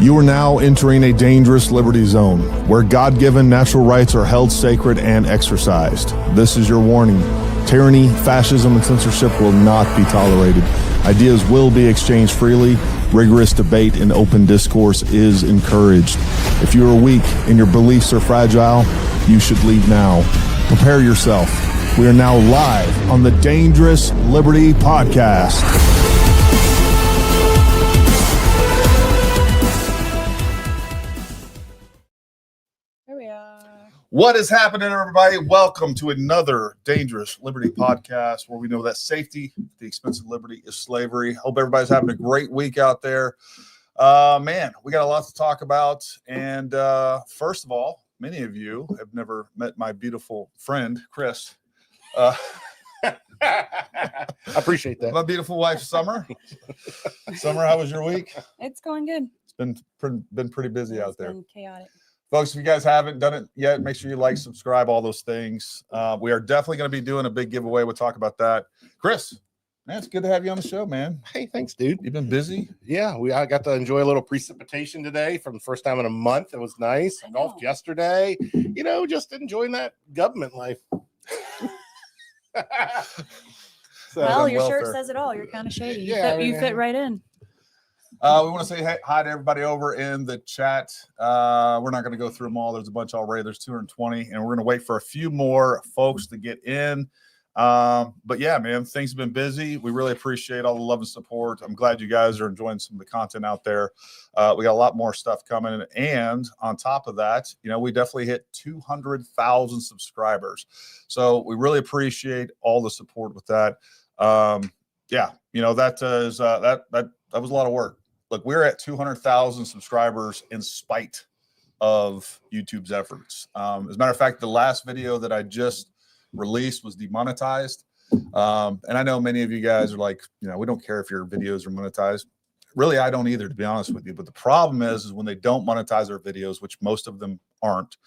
You are now entering a dangerous liberty zone where God-given natural rights are held sacred and exercised. This is your warning. Tyranny, fascism, and censorship will not be tolerated. Ideas will be exchanged freely. Rigorous debate and open discourse is encouraged. If you are weak and your beliefs are fragile, you should leave now. Prepare yourself. We are now live on the Dangerous Liberty Podcast. What is happening, everybody? Welcome to another Dangerous Liberty Podcast, where we know that safety at the expense of liberty is slavery. Hope everybody's having a great week out there. Man, we got a lot to talk about. And first of all, many of you have never met my beautiful friend, Chris. I appreciate that. My beautiful wife, Summer. Summer, how was your week? It's going good. It's been pretty busy out there. It's been chaotic. Folks, if you guys haven't done it yet, make sure you like, subscribe, all those things. We are definitely going to be doing a big giveaway. We'll talk about that. Chris, man, it's good to have you on the show, man. Hey, thanks, dude. You've been busy? Yeah, I got to enjoy a little precipitation today for the first time in a month. It was nice. I golfed yesterday. You know, just enjoying that government life. Well, your shirt says it all. You're kind of shady. You fit right in. We want to say hi to everybody over in the chat. We're not going to go through them all. There's a bunch already. There's 220, and we're going to wait for a few more folks to get in. But yeah, man, things have been busy. We really appreciate all the love and support. I'm glad you guys are enjoying some of the content out there. We got a lot more stuff coming. And on top of that, you know, we definitely hit 200,000 subscribers. So we really appreciate all the support with that. Yeah, you know, that was a lot of work. Look, we're at 200,000 subscribers in spite of YouTube's efforts. As a matter of fact, the last video that I just released was demonetized. And I know many of you guys are like, you know, we don't care if your videos are monetized. Really, I don't either, to be honest with you. But the problem is when they don't monetize our videos, which most of them aren't,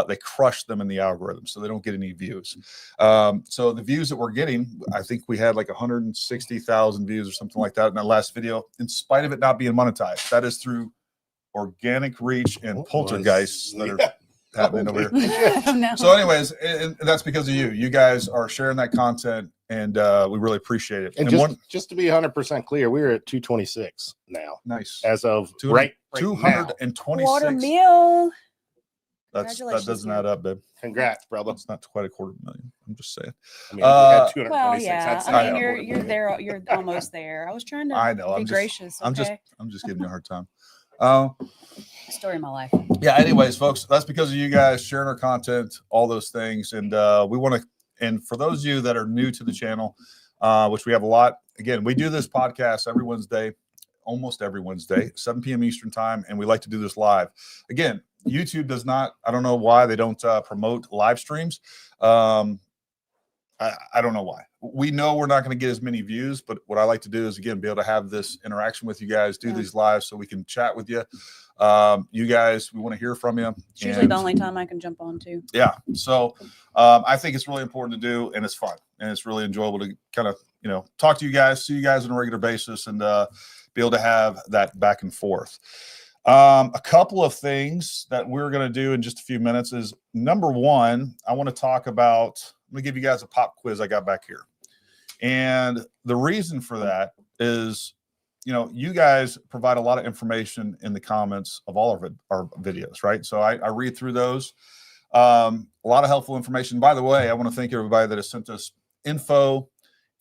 they crush them in the algorithm, so they don't get any views. So the views that we're getting, I think we had like 160,000 views or something like that in that last video, in spite of it not being monetized. That is through organic reach and poltergeists that are happening over here. No. So anyways, and that's because of you. You guys are sharing that content, and we really appreciate it. And just to be 100% clear, we're at 226 now. Nice. As of right 226. Watermill. That doesn't add up, babe. Congrats, brother. It's not quite 250,000. I'm just saying. I mean, you had 226. Well, yeah. I mean, you're there. You're almost there. I was trying to be gracious. Okay? I'm just giving you a hard time. Story of my life. Yeah. Anyways, folks, that's because of you guys sharing our content, all those things, and we want to. And for those of you that are new to the channel, which we have a lot. Again, we do this podcast every Wednesday, almost every Wednesday, 7 p.m. Eastern time, and we like to do this live. Again, YouTube does not, I don't know why they don't promote live streams. I don't know why. We know we're not going to get as many views, but what I like to do is, again, be able to have this interaction with you guys, do these live so we can chat with you. You guys, we want to hear from you. It's usually the only time I can jump on too. Yeah. So I think it's really important to do, and it's fun, and it's really enjoyable to kind of, you know, talk to you guys, see you guys on a regular basis, and be able to have that back and forth. A couple of things that we're going to do in just a few minutes is, number one, I want to talk about, I'm going to give you guys a pop quiz I got back here. And the reason for that is, you know, you guys provide a lot of information in the comments of all of our videos, right? So I read through those. A lot of helpful information. By the way, I want to thank everybody that has sent us info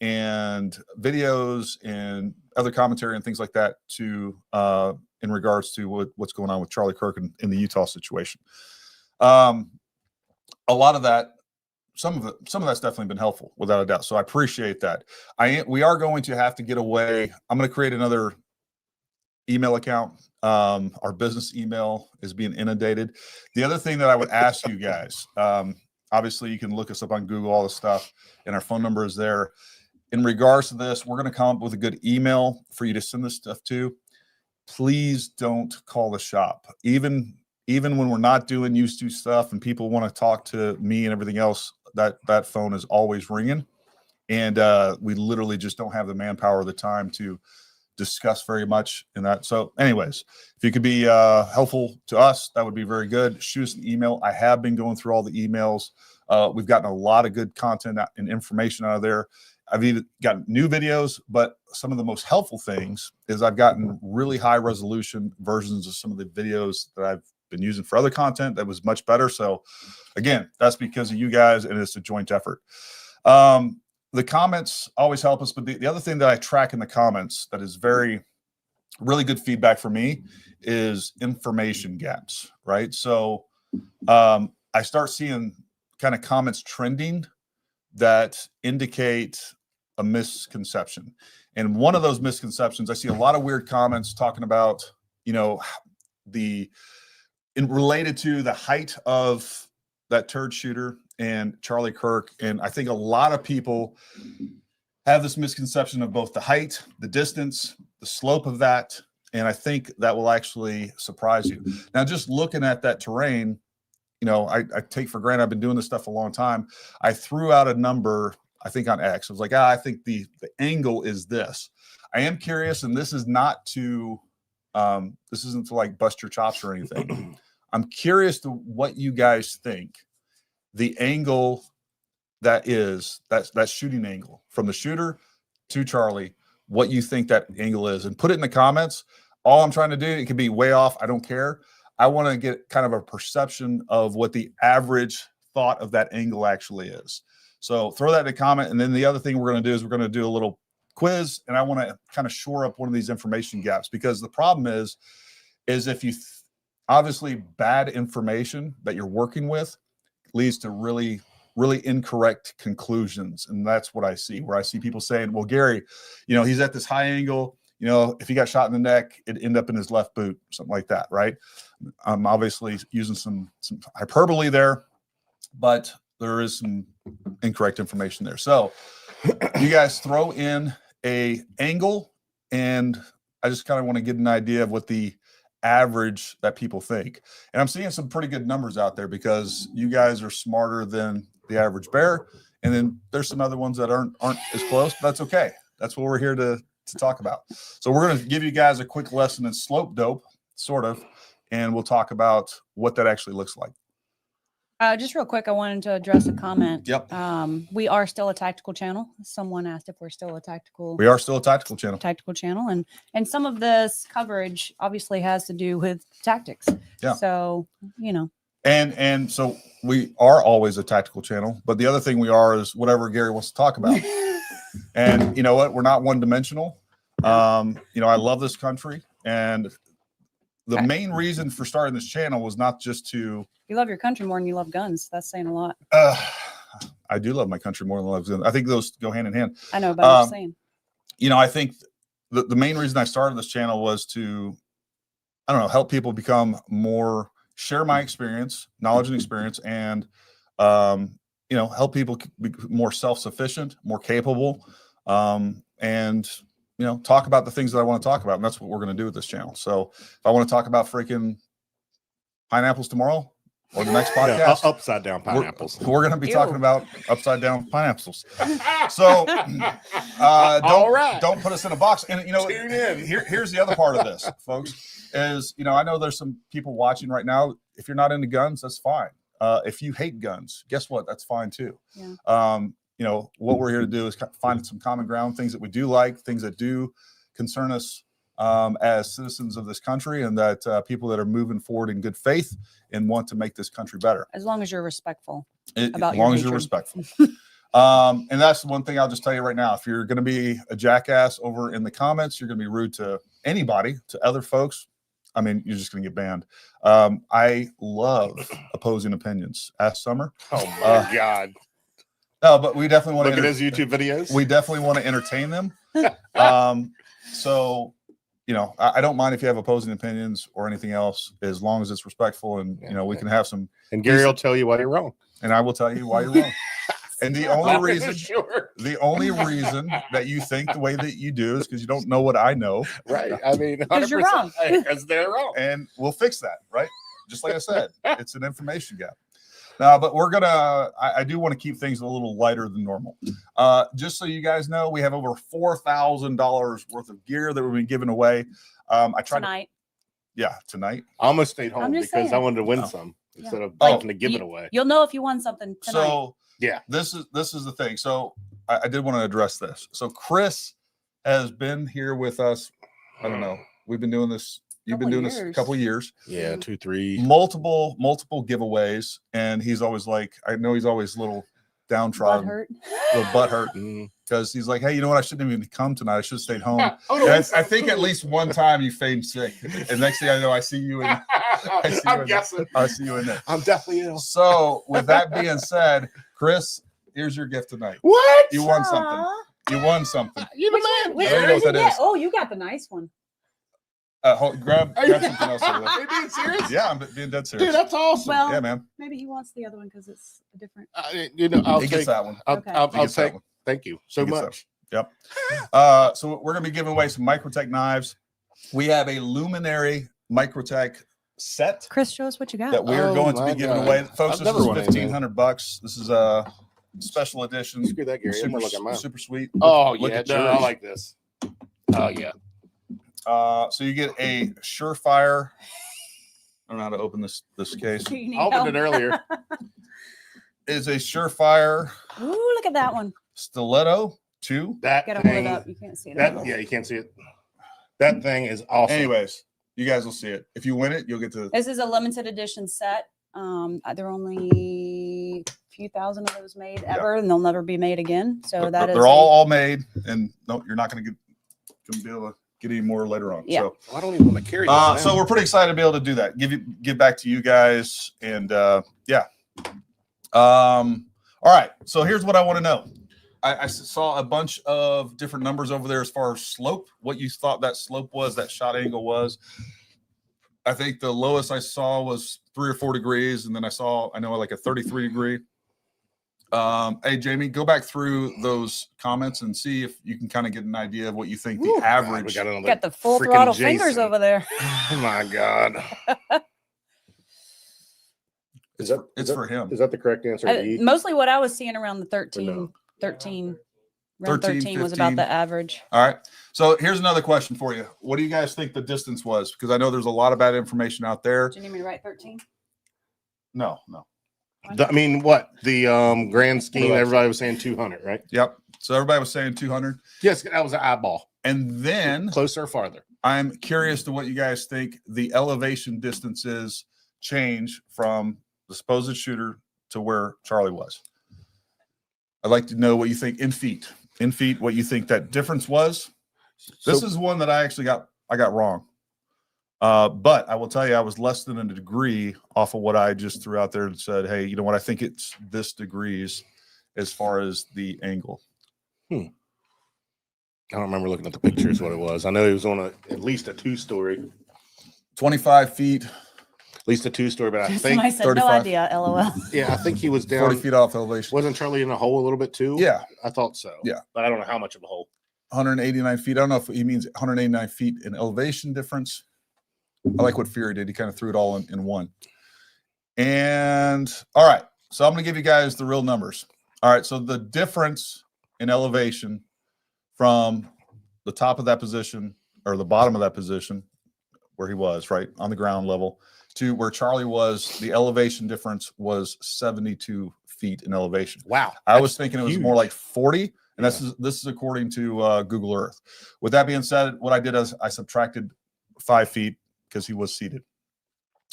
and videos and other commentary and things like that to in regards to what's going on with Charlie Kirk in the Utah situation. A lot of that, some of that's definitely been helpful, without a doubt. So I appreciate that. We are going to have to get away. I'm going to create another email account. Our business email is being inundated. The other thing that I would ask you guys, obviously you can look us up on Google, all this stuff, and our phone number is there. In regards to this, we're going to come up with a good email for you to send this stuff to. Please don't call the shop. Even when we're not doing used to stuff and people want to talk to me and everything else, that phone is always ringing. And we literally just don't have the manpower or the time to discuss very much in that. So anyways, if you could be helpful to us, that would be very good. Shoot us an email. I have been going through all the emails. We've gotten a lot of good content and information out of there. I've even gotten new videos, but some of the most helpful things is I've gotten really high resolution versions of some of the videos that I've been using for other content that was much better. So again, that's because of you guys, and it's a joint effort. The comments always help us, but the other thing that I track in the comments that is really good feedback for me is information gaps, right? So I start seeing kind of comments trending that indicate a misconception. And one of those misconceptions, I see a lot of weird comments talking about, related to the height of that turd shooter and Charlie Kirk. And I think a lot of people have this misconception of both the height, the distance, the slope of that. And I think that will actually surprise you. Now, just looking at that terrain, I take for granted, I've been doing this stuff a long time. I threw out a number, I think on X. I was like, I think the angle is this. I am curious, and this is not to, this isn't to like bust your chops or anything. I'm curious to what you guys think the angle that shooting angle from the shooter to Charlie, what you think that angle is, and put it in the comments. All I'm trying to do, it could be way off. I don't care. I want to get kind of a perception of what the average thought of that angle actually is. So throw that in the comment. And then the other thing we're going to do is we're going to do a little quiz, and I want to kind of shore up one of these information gaps, because the problem is if you obviously bad information that you're working with leads to really incorrect conclusions. And that's what I see, where I see people saying, well, Gary, he's at this high angle, if he got shot in the neck, it'd end up in his left boot, something like that, right? I'm obviously using some hyperbole there, but there is some incorrect information there. So you guys throw in a angle, and I just kind of want to get an idea of what the average that people think. And I'm seeing some pretty good numbers out there, because you guys are smarter than the average bear. And then there's some other ones that aren't as close, but that's okay. That's what we're here to talk about. So we're going to give you guys a quick lesson in slope dope, sort of, and we'll talk about what that actually looks like. Just real quick, I wanted to address a comment. Yep. We are still a tactical channel. Someone asked if we're still a tactical. We are still a tactical channel. And some of this coverage obviously has to do with tactics. Yeah. So, And so we are always a tactical channel, but the other thing we are is whatever Gary wants to talk about. And you know what? We're not one dimensional. I love this country, and the main reason for starting this channel was not just to. You love your country more than you love guns. That's saying a lot. I do love my country more than I love guns. I think those go hand in hand. I know, but I'm just saying. I think the main reason I started this channel was to, help people become more, share my experience, knowledge and experience, and, help people be more self-sufficient, more capable, and, talk about the things that I want to talk about. And that's what we're going to do with this channel. So if I want to talk about freaking pineapples tomorrow, or the next podcast, upside down pineapples. We're going to be talking about upside down pineapples. So don't put us in a box. And tune in. Here's the other part of this, folks, is I know there's some people watching right now. If you're not into guns, that's fine. If you hate guns, guess what? That's fine too. Yeah. What we're here to do is find some common ground, things that we do like, things that do concern us as citizens of this country, and that people that are moving forward in good faith and want to make this country better. As long as you're respectful. As long as you're respectful. And that's the one thing I'll just tell you right now. If you're going to be a jackass over in the comments, you're going to be rude to anybody, to other folks. You're just going to get banned. I love opposing opinions. Ask Summer. Oh my God. No, but we definitely want to look at his YouTube videos. We definitely want to entertain them. So, I don't mind if you have opposing opinions or anything else, as long as it's respectful, and we can have some. And Gary will tell you why you're wrong, and I will tell you why you're wrong. And the only reason that you think the way that you do is because you don't know what I know. Right. Because you're wrong. Because they're wrong. And we'll fix that, right? Just like I said, it's an information gap. No, but we're gonna. I do want to keep things a little lighter than normal. Just so you guys know, we have over $4,000 worth of gear that we've been giving away. I tried Tonight. tonight. I almost stayed home because saying. I wanted to win Oh. some instead of Like, having to give it away. You'll know if you won something tonight. So Yeah, this is the thing. So I did want to address this. So Chris has been here with us. I don't know. We've been doing this. You've been doing this a couple of years. yeah, 2, 3. Multiple giveaways, and he's always like, I know he's always a little downtrodden, a little butt hurt, because he's like, hey, you know what? I shouldn't even come tonight. I should have stayed home. I think at least one time you feigned sick, and next thing I know, I see you in. I'm guessing. I see you in there. I'm definitely ill. So with that being said, Chris, here's your gift tonight. What? You won something. You won something. You the man. Which I don't one know what did that you get? is. Oh, you got the nice one. Grab something else over there. Are you being serious? Yeah, I'm being dead serious. Dude, that's awesome. Well, Yeah, man. maybe he wants the other one because it's a different. I'll He take gets that one. Okay. I'll He gets that take. one. Thank you so He gets that much. Yep. So we're going to be giving away some Microtech knives. We have a Luminary Microtech set Chris, show us what you got. that we are Oh going to be my giving God. away. Folks, I've this never is won anything. $1,500. This is a special edition. Screw that, Gary. I'm gonna look at mine. Super sweet. Oh Look yeah, at no, I yours. like this. Oh yeah. So you get a Surefire. I don't know how to open this case. Do you need I opened it help? earlier. It's a Surefire Ooh, look at that one. Stiletto 2. That Gotta hold it thing. up. You can't see it. That yeah, you can't see it. That thing is awesome. Anyways, you guys will see it. If you win it, you'll get to. This is a limited edition set. There are only a few thousand of those made ever, and they'll never be made again. So that is they're all made, and no, you're not going to be able to get any more later on. Yeah. So, I don't even want to carry this now. so we're pretty excited to be able to do that. Give back to you guys, and yeah. All right. So here's what I want to know. I saw a bunch of different numbers over there as far as slope. What you thought that slope was, that shot angle was. I think the lowest I saw was 3 or 4 degrees, and then I know like a 33 degree. Hey Jamie, go back through those comments and see if you can kind of get an idea of what you think the average. got the full freaking throttle Jason. fingers over there. Oh my God. It's for him. Is that the correct answer? D? Mostly what I was seeing around the 13, no? 13 13, was about 15. the average. All right. So here's another question for you. What do you guys think the distance was? Because I know there's a lot of bad information out there. Do you need me to write 13? No. I mean, what the grand scheme? Relax. Everybody was saying 200, right? Yep. So everybody was saying 200. Yes, that was an eyeball. And then Closer or farther? I'm curious to what you guys think the elevation distances change from the supposed shooter to where Charlie was. I'd like to know what you think in feet. In feet, what you think that difference was. This is one that I actually got wrong. But I will tell you, I was less than a degree off of what I just threw out there and said, hey, you know what? I think it's this degrees as far as the angle. I don't remember looking at the pictures what it was. I know he was on at least a 2-story. 25 feet. At least a 2-story, but I think Somebody said 35. no idea. LOL. I think he was 40 down. feet off elevation. Wasn't Charlie in a hole a little bit too? Yeah. I thought so. Yeah. But I don't know how much of a hole. 189 feet. I don't know if he means 189 feet in elevation difference. I like what Fury did. He kind of threw it all in one. And all right. So I'm going to give you guys the real numbers. All right. So the difference in elevation from the top of that position or the bottom of that position where he was, right on the ground level, to where Charlie was, the elevation difference was 72 feet in elevation. Wow. I was thinking it was huge. more like 40, and this is according to Google Earth. With that being said, what I did is I subtracted 5 feet because he was seated.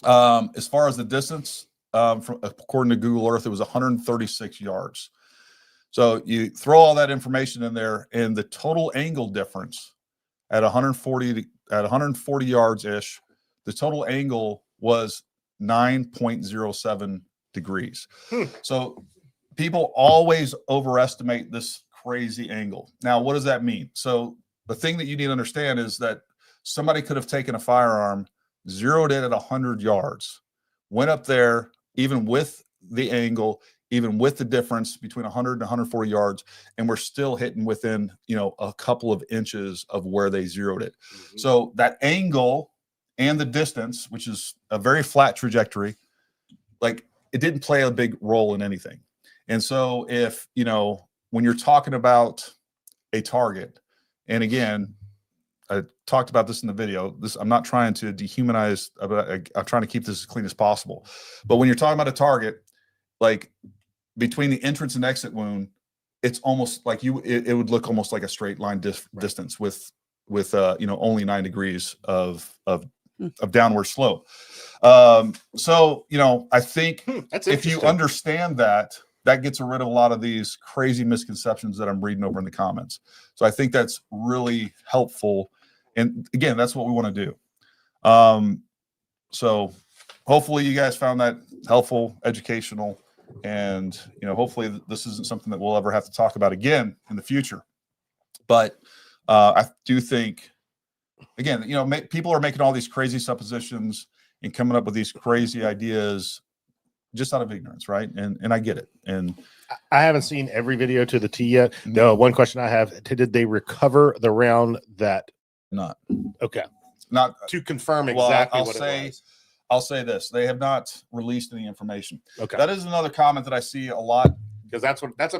As far as the distance, according to Google Earth, it was 136 yards. So you throw all that information in there, and the total angle difference at 140 yards ish, the total angle was 9.07 degrees. So people always overestimate this crazy angle. Now, what does that mean? So the thing that you need to understand is that somebody could have taken a firearm, zeroed it at 100 yards, went up there, even with the angle, even with the difference between 100 and 140 yards, and we're still hitting within, a couple of inches of where they zeroed it. So that angle and the distance, which is a very flat trajectory, like it didn't play a big role in anything. And so if, you know, when you're talking about a target, and again, I talked about this in the video. I'm not trying to dehumanize. I'm trying to keep this as clean as possible. But when you're talking about a target, like between the entrance and exit wound, it's almost like it would look almost like a straight line distance with you know, only 9 degrees of downward slope. So you know, I think if you understand that, that gets rid of a lot of these crazy misconceptions that I'm reading over in the comments. So I think that's really helpful. And again, that's what we want to do. So hopefully you guys found that helpful, educational, and, you know, hopefully this isn't something that we'll ever have to talk about again in the future. But I do think, again, you know, people are making all these crazy suppositions and coming up with these crazy ideas just out of ignorance, right? And I get it. And I haven't seen every video to the T yet. No, one question I have: did they recover the round that? not Okay, not to confirm exactly what it was. I'll say this: they have not released any information. Okay, that is another comment that I see a lot, because that's a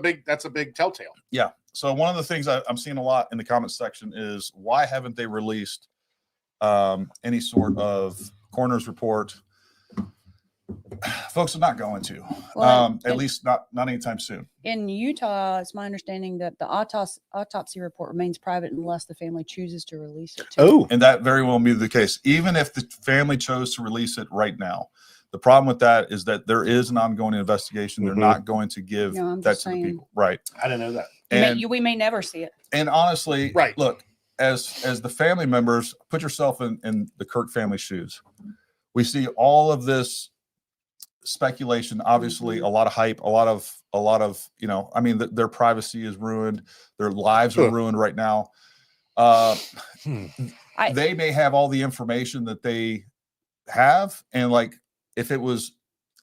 big telltale. Yeah. So one of the things I'm seeing a lot in the comments section is, why haven't they released any sort of coroner's report? Folks are not going to, at least not anytime soon. In Utah, it's my understanding that the autopsy report remains private unless the family chooses to release it. Oh, and that very well may be the case. Even if the family chose to release it right now, the problem with that is that there is an ongoing investigation. They're not going to give that to the people. Right. I didn't know that. And we may never see it. And honestly, right. Look, as the family members, put yourself in the Kirk family shoes. We see all of this speculation, obviously a lot of hype, a lot of, you know, I mean, their privacy is ruined. Their lives are ruined right now. They may have all the information that they have. And like, if it was,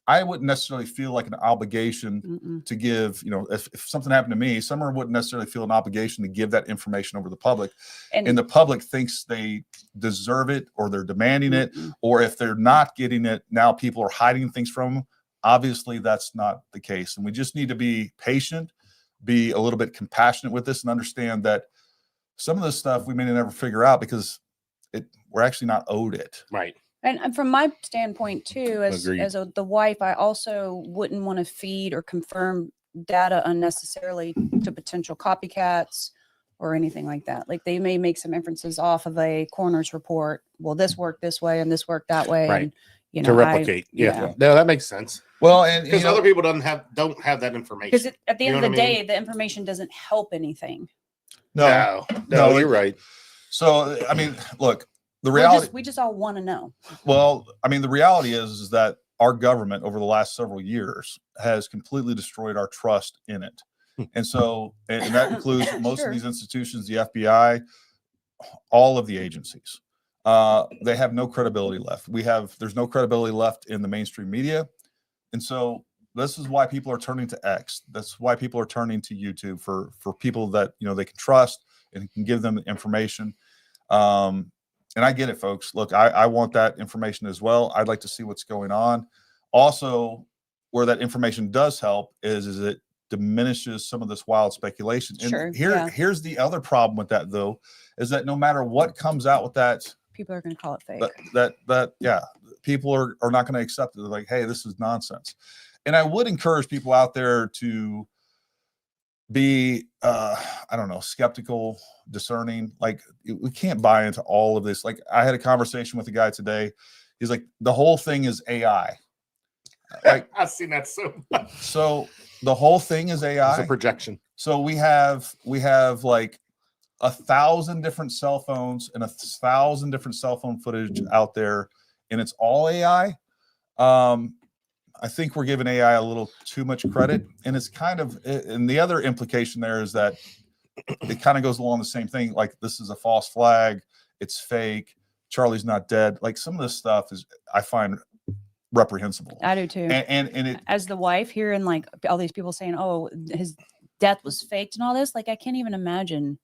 I wouldn't necessarily feel like an obligation to give, you know, if something happened to me, Summer wouldn't necessarily feel an obligation to give that information over to the public. And the public thinks they deserve it, or they're demanding it, or if they're not getting it, now people are hiding things from them. Obviously, that's not the case. And we just need to be patient, be a little bit compassionate with this, and understand that some of this stuff we may never figure out because we're actually not owed it. Right. And from my standpoint too, as the wife, I also wouldn't want to feed or confirm data unnecessarily to potential copycats or anything like that. Like, they may make some inferences off of a coroner's report. Well, this worked this way and this worked that way. Right. And, you know, to replicate. Yeah. No, that makes sense. Well, and because other people don't have that information. Because at the end of the day, the information doesn't help anything. No, you're right. So, I mean, look, the reality, we just all want to know. Well, I mean, the reality is that our government over the last several years has completely destroyed our trust in it. And so, and that includes most of these institutions, the FBI, all of the agencies. They have no credibility left. There's no credibility left in the mainstream media. And so this is why people are turning to X. That's why people are turning to YouTube for people that, you know, they can trust and can give them information. And I get it, folks. Look, I want that information as well. I'd like to see what's going on. Also, where that information does help is it diminishes some of this wild speculation. And here's the other problem with that, though, is that no matter what comes out with that, people are going to call it fake. People are not going to accept it. They're like, hey, this is nonsense. And I would encourage people out there to be I don't know, skeptical, discerning. Like, we can't buy into all of this. Like, I had a conversation with a guy today. He's like, the whole thing is AI. Like, I've seen that so much. So the whole thing is AI. It's a projection. So we have like 1,000 different cell phones and 1,000 different cell phone footage out there, and it's all AI. I think we're giving AI a little too much credit, and it's kind of, and the other implication there is that it kind of goes along the same thing. Like, this is a false flag. It's fake. Charlie's not dead. Like, some of this stuff I find reprehensible. I do too. And it, as the wife, hearing like all these people saying, oh, his death was faked and all this, like, I can't even imagine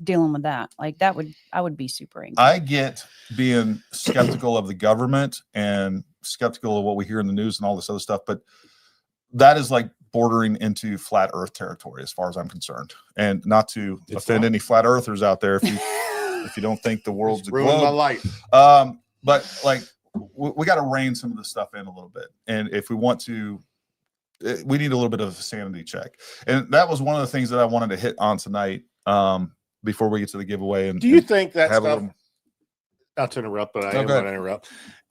dealing with that. Like I would be super angry. I get being skeptical of the government and skeptical of what we hear in the news and all this other stuff, but that is like bordering into flat earth territory as far as I'm concerned. And not to offend any flat earthers out there if you don't think the world's a globe. My life. But like we got to rein some of this stuff in a little bit. And if we want to, we need a little bit of a sanity check. And that was one of the things that I wanted to hit on tonight before we get to the giveaway. And do you think that have stuff, not to interrupt, but I am Okay. going to interrupt.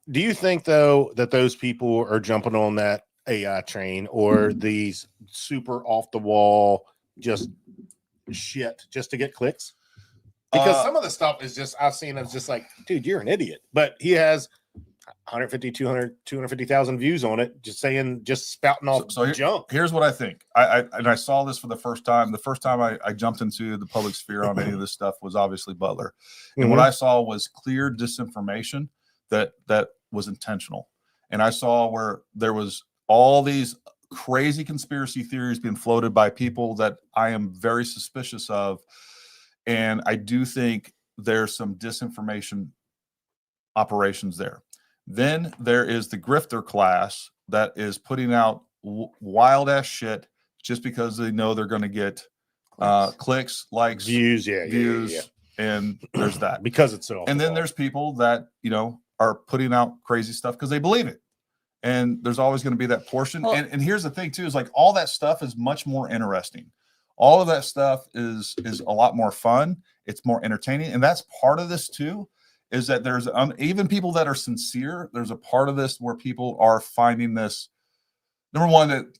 Do you think though that those people are jumping on that AI train or these super off the wall just shit just to get clicks? Because some of the stuff is just, I've seen it's just like, dude, you're an idiot. But he has 150, 200, 250,000 views on it, just saying, just spouting off junk. Here's what I think. I saw this for the first time. The first time I jumped into the public sphere on any of this stuff was obviously Butler. And what I saw was clear disinformation that was intentional. And I saw where there was all these crazy conspiracy theories being floated by people that I am very suspicious of. And I do think there's some disinformation operations there. Then there is the grifter class that is putting out wild ass shit just because they know they're going to get clicks, likes, views, and there's that because it's so. And then there's people that are putting out crazy stuff because they believe it. And there's always going to be that portion. Well, and here's the thing too, is like all that stuff is much more interesting. All of that stuff is a lot more fun. It's more entertaining. And that's part of this too, is that there's even people that are sincere. There's a part of this where people are finding this. Number one,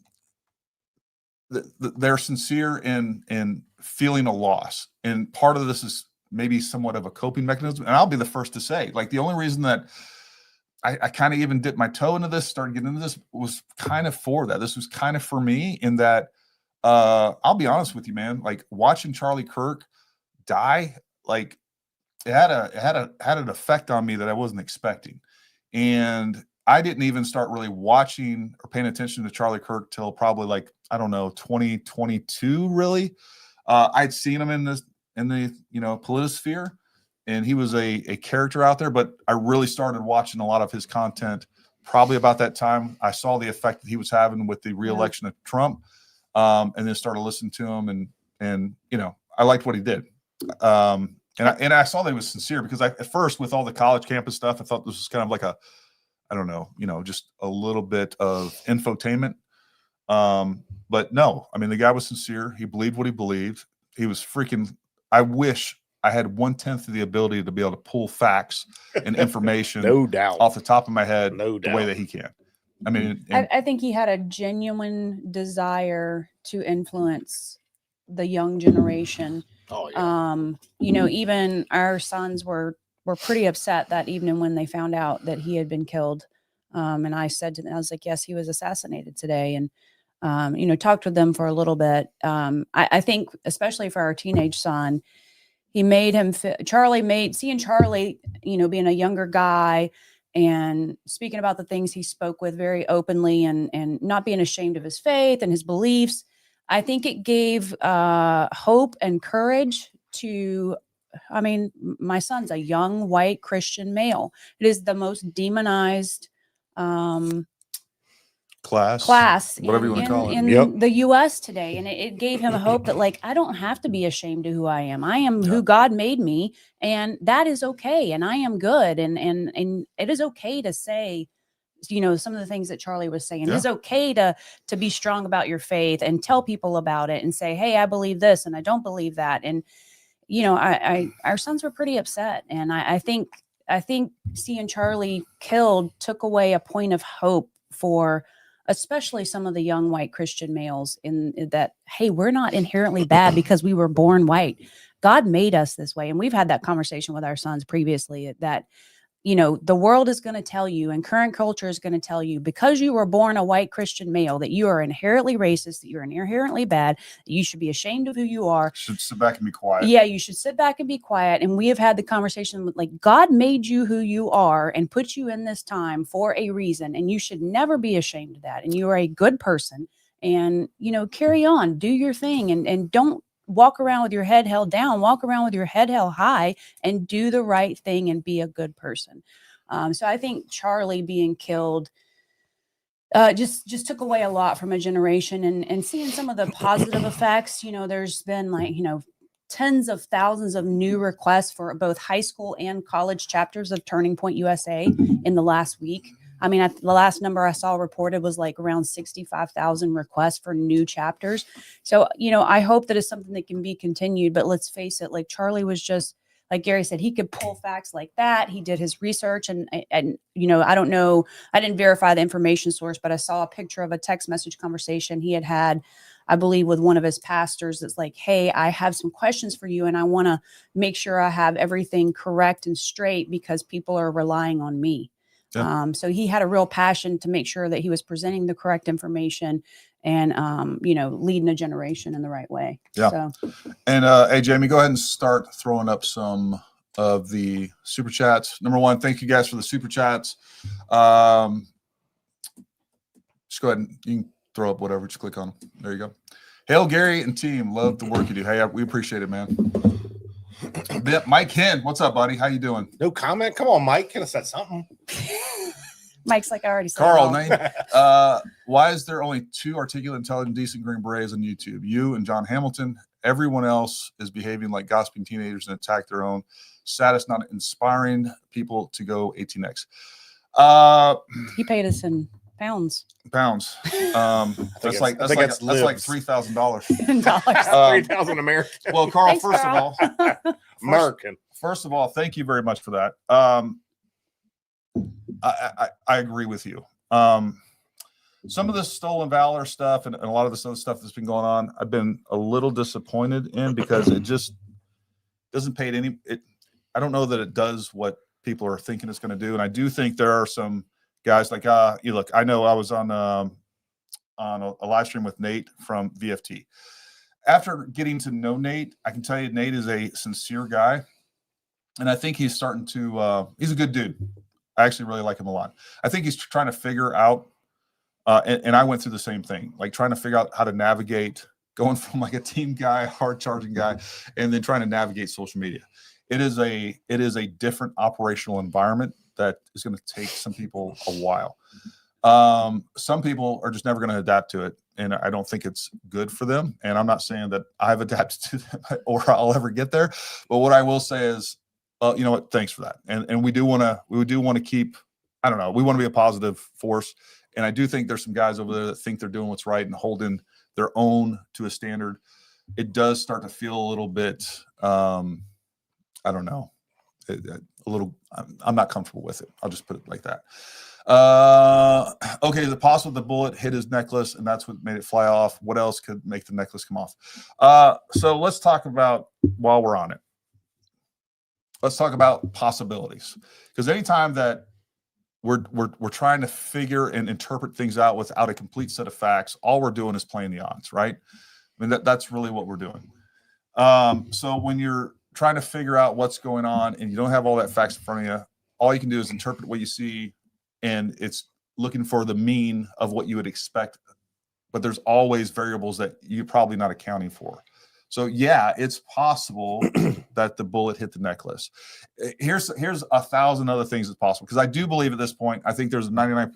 that they're sincere in feeling a loss. And part of this is maybe somewhat of a coping mechanism. And I'll be the first to say, like, the only reason that I kind of even dipped my toe into this, started getting into this, was kind of for that. This was kind of for me in that, I'll be honest with you, man, like watching Charlie Kirk die, like it had an effect on me that I wasn't expecting. And I didn't even start really watching or paying attention to Charlie Kirk till probably like, I don't know, 2022, really. I'd seen him in the politosphere, and he was a character out there, but I really started watching a lot of his content probably about that time. I saw the effect that he was having with the reelection of Trump, and then started listening to him, and I liked what he did. And I saw that he was sincere, because at first, with all the college campus stuff, I thought this was kind of like I don't know, just a little bit of infotainment. But no, I mean, the guy was sincere. He believed what he believed. He was freaking, I wish I had 1/10 of the ability to be able to pull facts and information no doubt off the top of my head the way that he can. I mean, I think he had a genuine desire to influence the young generation. Oh, yeah. Even our sons were pretty upset that evening when they found out that he had been killed. And I said to them, I was like, yes, he was assassinated today. And, talked with them for a little bit. I think, especially for our teenage son, he made him seeing Charlie, being a younger guy and speaking about the things he spoke with very openly and not being ashamed of his faith and his beliefs. I think it gave hope and courage to, my son's a young white Christian male. It is the most demonized class whatever you want to call it, in the U.S. today. And it gave him a hope that, like, I don't have to be ashamed of who I am. I am who God made me, and that is okay. And I am good. And it is okay to say, some of the things that Charlie was saying. It's okay to be strong about your faith and tell people about it and say, hey, I believe this and I don't believe that. And, our sons were pretty upset. And I think seeing Charlie killed took away a point of hope for especially some of the young white Christian males, in that, hey, we're not inherently bad because we were born white. God made us this way. And we've had that conversation with our sons previously, that, the world is going to tell you, and current culture is going to tell you, because you were born a white Christian male, that you are inherently racist, that you're inherently bad, that you should be ashamed of who you are. Should sit back and be quiet. Yeah, you should sit back and be quiet. And we have had the conversation with, like, God made you who you are and put you in this time for a reason. And you should never be ashamed of that. And you are a good person. And, carry on, do your thing, and don't walk around with your head held down, walk around with your head held high, and do the right thing and be a good person. So I think Charlie being killed just took away a lot from a generation, and seeing some of the positive effects. There's been tens of thousands of new requests for both high school and college chapters of Turning Point USA in the last week. I mean, the last number I saw reported was around 65,000 requests for new chapters. So, I hope that it's something that can be continued, but let's face it, Charlie was just, like Gary said, he could pull facts like that. He did his research and I don't know, I didn't verify the information source, but I saw a picture of a text message conversation he had, I believe, with one of his pastors. That's like, hey, I have some questions for you, and I want to make sure I have everything correct and straight because people are relying on me. Yeah. So he had a real passion to make sure that he was presenting the correct information and, leading a generation in the right way. Yeah. So. And hey, Jamie, go ahead and start throwing up some of the super chats. Number one, thank you guys for the super chats. Just go ahead and you can throw up whatever. Just click on them. There you go. Hail, Gary and team. Love the work you do. Hey, we appreciate it, man. Mike Hen, what's up, buddy? How you doing? No comment. Come on, Mike. Could have said something. Mike's like, I already said. Carl, why is there only 2 articulate, intelligent, decent Green Berets on YouTube? You and John Hamilton. Everyone else is behaving like gossiping teenagers and attack their own status, not inspiring people to go 18X. He paid us in pounds. That's like $3,000. $3,000 American. Well, Carl, Thanks, first Carl. of all, American. First of all, thank you very much for that. I agree with you. Some of the stolen valor stuff and a lot of this other stuff that's been going on, I've been a little disappointed in because it just doesn't pay I don't know that it does what people are thinking it's going to do. And I do think there are some guys like, you look, I know I was on a live stream with Nate from VFT. After getting to know Nate, I can tell you Nate is a sincere guy. And I think he's starting to, he's a good dude. I actually really like him a lot. I think he's trying to figure out, and I went through the same thing, trying to figure out how to navigate going from a team guy, hard charging guy, and then trying to navigate social media. It is a different operational environment that is going to take some people a while. Some people are just never going to adapt to it, and I don't think it's good for them. And I'm not saying that I've adapted to them or I'll ever get there. But what I will say is, you know what? Thanks for that. And we do want to keep, I don't know, we want to be a positive force. And I do think there's some guys over there that think they're doing what's right and holding their own to a standard. It does start to feel a little bit, I don't know, a little, I'm not comfortable with it. I'll just put it like that. Okay, is it possible the bullet hit his necklace and that's what made it fly off? What else could make the necklace come off? So let's talk about, while we're on it, let's talk about possibilities. Because anytime that we're trying to figure and interpret things out without a complete set of facts, all we're doing is playing the odds, right? I mean, that's really what we're doing. So when you're trying to figure out what's going on and you don't have all that facts in front of you, all you can do is interpret what you see, and it's looking for the mean of what you would expect. But there's always variables that you're probably not accounting for. So yeah, it's possible that the bullet hit the necklace. Here's 1,000 other things that's possible, because I do believe at this point, I think there's a 99%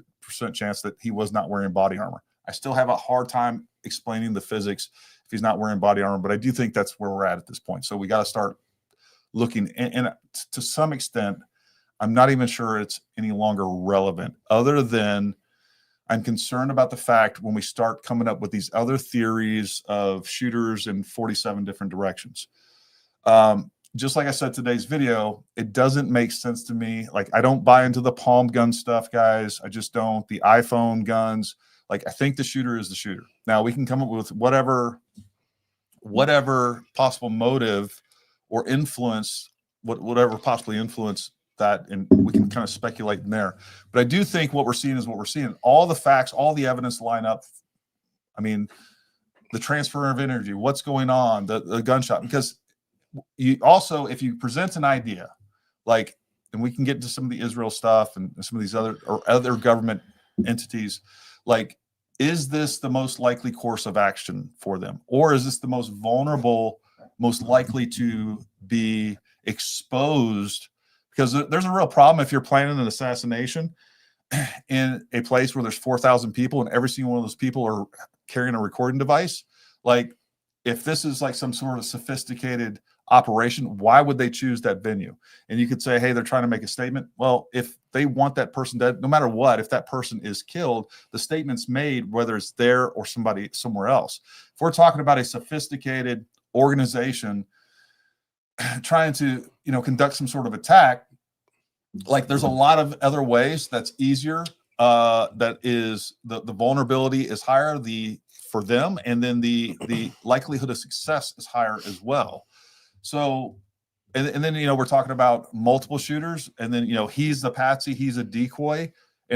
chance that he was not wearing body armor. I still have a hard time explaining the physics if he's not wearing body armor, but I do think that's where we're at this point. So we got to start looking, and to some extent, I'm not even sure it's any longer relevant, other than I'm concerned about the fact when we start coming up with these other theories of shooters in 47 different directions. Just like I said, today's video, it doesn't make sense to me. I don't buy into the palm gun stuff, guys. I just don't. The iPhone guns. I think the shooter is the shooter. Now we can come up with whatever possible motive or influence, whatever possibly influence that, and we can kind of speculate in there. But I do think what we're seeing is what we're seeing. All the facts, all the evidence line up. I mean, the transfer of energy, what's going on, the gunshot, because you also, if you present an idea, and we can get into some of the Israel stuff and some of these other government entities, is this the most likely course of action for them? Or is this the most vulnerable most likely to be exposed, because there's a real problem if you're planning an assassination in a place where there's 4,000 people and every single one of those people are carrying a recording device. Like, if this is like some sort of sophisticated operation, why would they choose that venue? And you could say, hey, they're trying to make a statement. Well, if they want that person dead, no matter what, if that person is killed, the statement's made, whether it's there or somebody somewhere else. If we're talking about a sophisticated organization trying to, conduct some sort of attack, like, there's a lot of other ways that's easier. That is the vulnerability is higher for them, and then the likelihood of success is higher as well. So, and then we're talking about multiple shooters, and then he's the patsy, he's a decoy,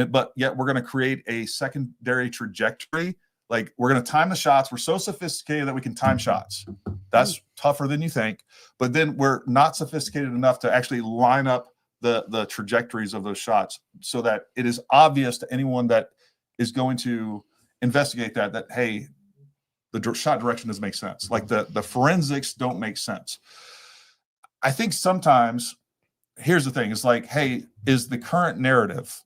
but yet we're going to create a secondary trajectory. Like, we're going to time the shots. We're so sophisticated that we can time shots. That's tougher than you think. But then we're not sophisticated enough to actually line up the trajectories of those shots so that it is obvious to anyone that is going to investigate that hey, the shot direction doesn't make sense. Like, the forensics don't make sense. I think sometimes, here's the thing, it's like, hey, is the current narrative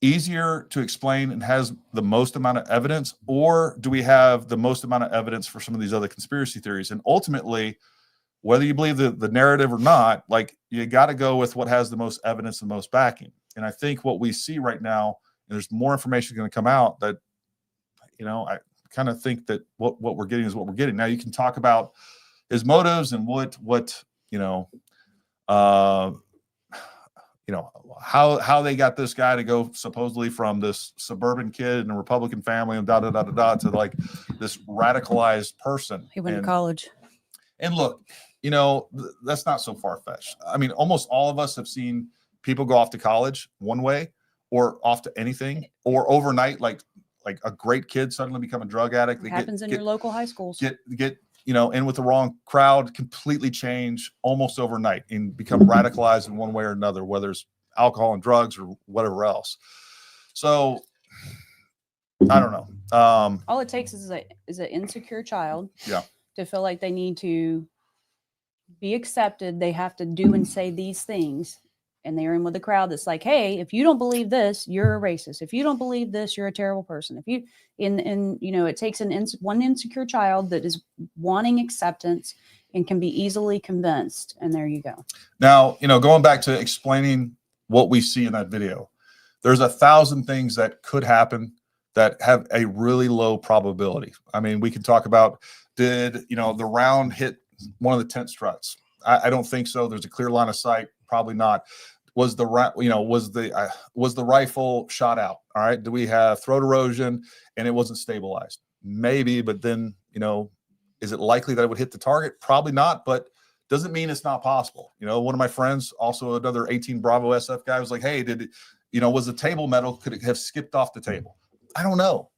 easier to explain and has the most amount of evidence, or do we have the most amount of evidence for some of these other conspiracy theories? And ultimately, whether you believe the narrative or not, like, you got to go with what has the most evidence and most backing. And I think what we see right now, and there's more information going to come out, that, I kind of think that what we're getting is what we're getting. Now, you can talk about his motives and how they got this guy to go supposedly from this suburban kid in a Republican family and to like this radicalized person. He went to college. And look, that's not so far-fetched. I mean, almost all of us have seen people go off to college one way, or off to anything, or overnight, like a great kid suddenly become a drug addict. It happens in your local high schools. Get in with the wrong crowd, completely change almost overnight and become radicalized in one way or another, whether it's alcohol and drugs or whatever else. So I don't know. All it takes is an insecure child. Yeah. To feel like they need to be accepted. They have to do and say these things. And they're in with a crowd that's like, hey, if you don't believe this, you're a racist. If you don't believe this, you're a terrible person. If you, it takes one insecure child that is wanting acceptance and can be easily convinced. And there you go. Now, going back to explaining what we see in that video, there's 1,000 things that could happen that have a really low probability. I mean, we can talk about, did, the round hit one of the tent struts? I don't think so. There's a clear line of sight. Probably not. Was the rifle shot out? All right. Do we have throat erosion and it wasn't stabilized? Maybe, but then, is it likely that it would hit the target? Probably not, but doesn't mean it's not possible. One of my friends, also another 18 Bravo SF guy, was like, hey, was the table metal, could it have skipped off the table? I don't know.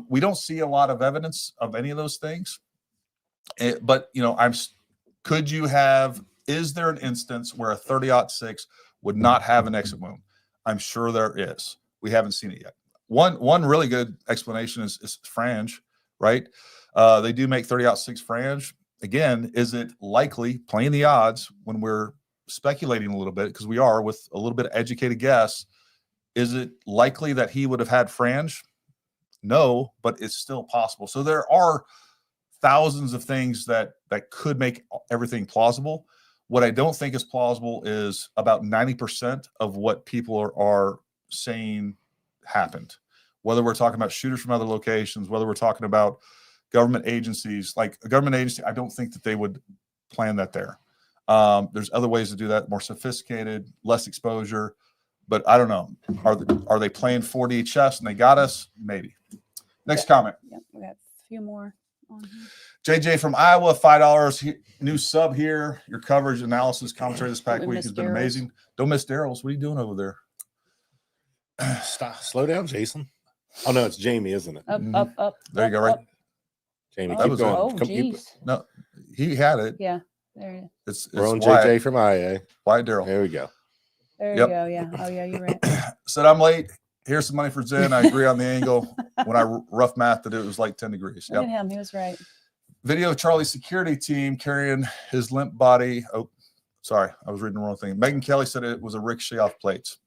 We don't see a lot of evidence of any of those things. But, is there an instance where a 30-06 would not have an exit wound? I'm sure there is. We haven't seen it yet. One really good explanation is frange, right? They do make 30-06 frange. Again, is it likely, playing the odds when we're speculating a little bit, because we are with a little bit of educated guess, is it likely that he would have had frange? No, but it's still possible. So there are thousands of things that could make everything plausible. What I don't think is plausible is about 90% of what people are saying happened. Whether we're talking about shooters from other locations, whether we're talking about government agencies, like a government agency, I don't think that they would plan that there. There's other ways to do that, more sophisticated, less exposure, but I don't know. Are they playing 4D chess and they got us? Maybe. Next comment. Yep, we got a few more on here. JJ from Iowa, $5. New sub here. Your coverage, analysis, commentary this past week has been amazing. Don't miss Daryl's. What are you doing over there? Slow down, Jason. Oh no, it's Jamie, isn't it? Up. There you go. Right, Jamie. That was going. Oh, geez. No, he had it. Yeah, there it is. It's We're on Wyatt. JJ from IA. Wyatt Daryl. There we go. There you go. Yeah. Oh, yeah, you're right. Said I'm late. Here's some money for Zen. I agree on the angle. When I rough mathed it was like 10 degrees. Look at him. He was right. Video of Charlie's security team carrying his limp body. Oh, sorry, I was reading the wrong thing. Megan Kelly said it was a ricochet off plates.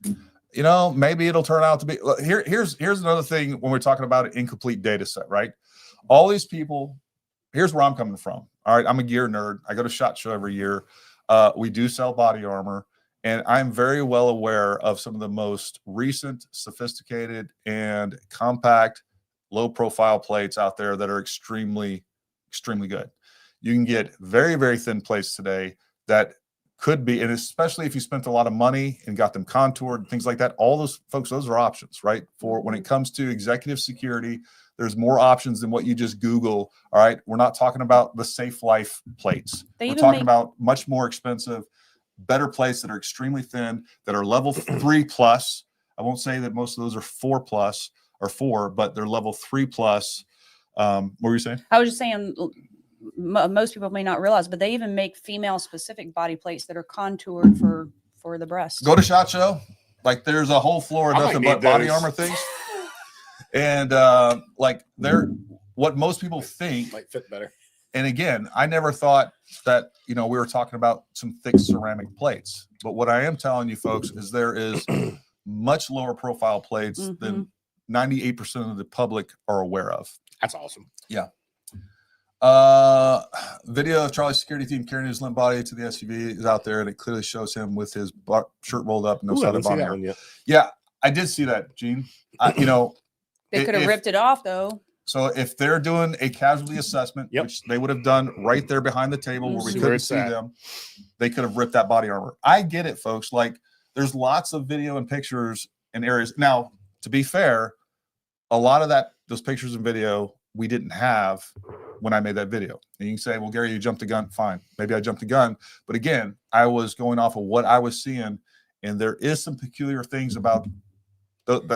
You know, maybe it'll turn out to be. Here's another thing when we're talking about an incomplete data set, right? All these people. Here's where I'm coming from. All right, I'm a gear nerd. I go to SHOT Show every year. We do sell body armor, and I'm very well aware of some of the most recent, sophisticated, and compact, low-profile plates out there that are extremely good. You can get very, very thin plates today that could be, and especially if you spent a lot of money and got them contoured and things like that, all those folks, those are options, right? For when it comes to executive security, there's more options than what you just Google. All right. We're not talking about the Safe Life plates. We're talking about much more expensive, better plates that are extremely thin, that are level 3+. I won't say that most of those are 4+ or 4, but they're level 3+. What were you saying? I was just saying, most people may not realize, but they even make female specific body plates that are contoured for the breast. Go to SHOT Show. Like there's a whole floor of nothing but body armor things. And like they're what most people think might fit better. And again, I never thought that, you know, we were talking about some thick ceramic plates. But what I am telling you folks is there is much lower profile plates than 98% of the public are aware of. That's awesome. Yeah. Video of Charlie's security team carrying his limp body to the SUV is out there, and it clearly shows him with his shirt rolled up and no side of body. Yeah, I did see that, Gene. You know, they could have ripped it off though. So if they're doing a casualty assessment, which they would have done right there behind the table where we couldn't see them, they could have ripped that body armor. I get it, folks. Like there's lots of video and pictures in areas. Now, to be fair, a lot of those pictures and video we didn't have when I made that video. And you can say, well, Gary, you jumped the gun. Fine. Maybe I jumped the gun. But again, I was going off of what I was seeing. And there is some peculiar things about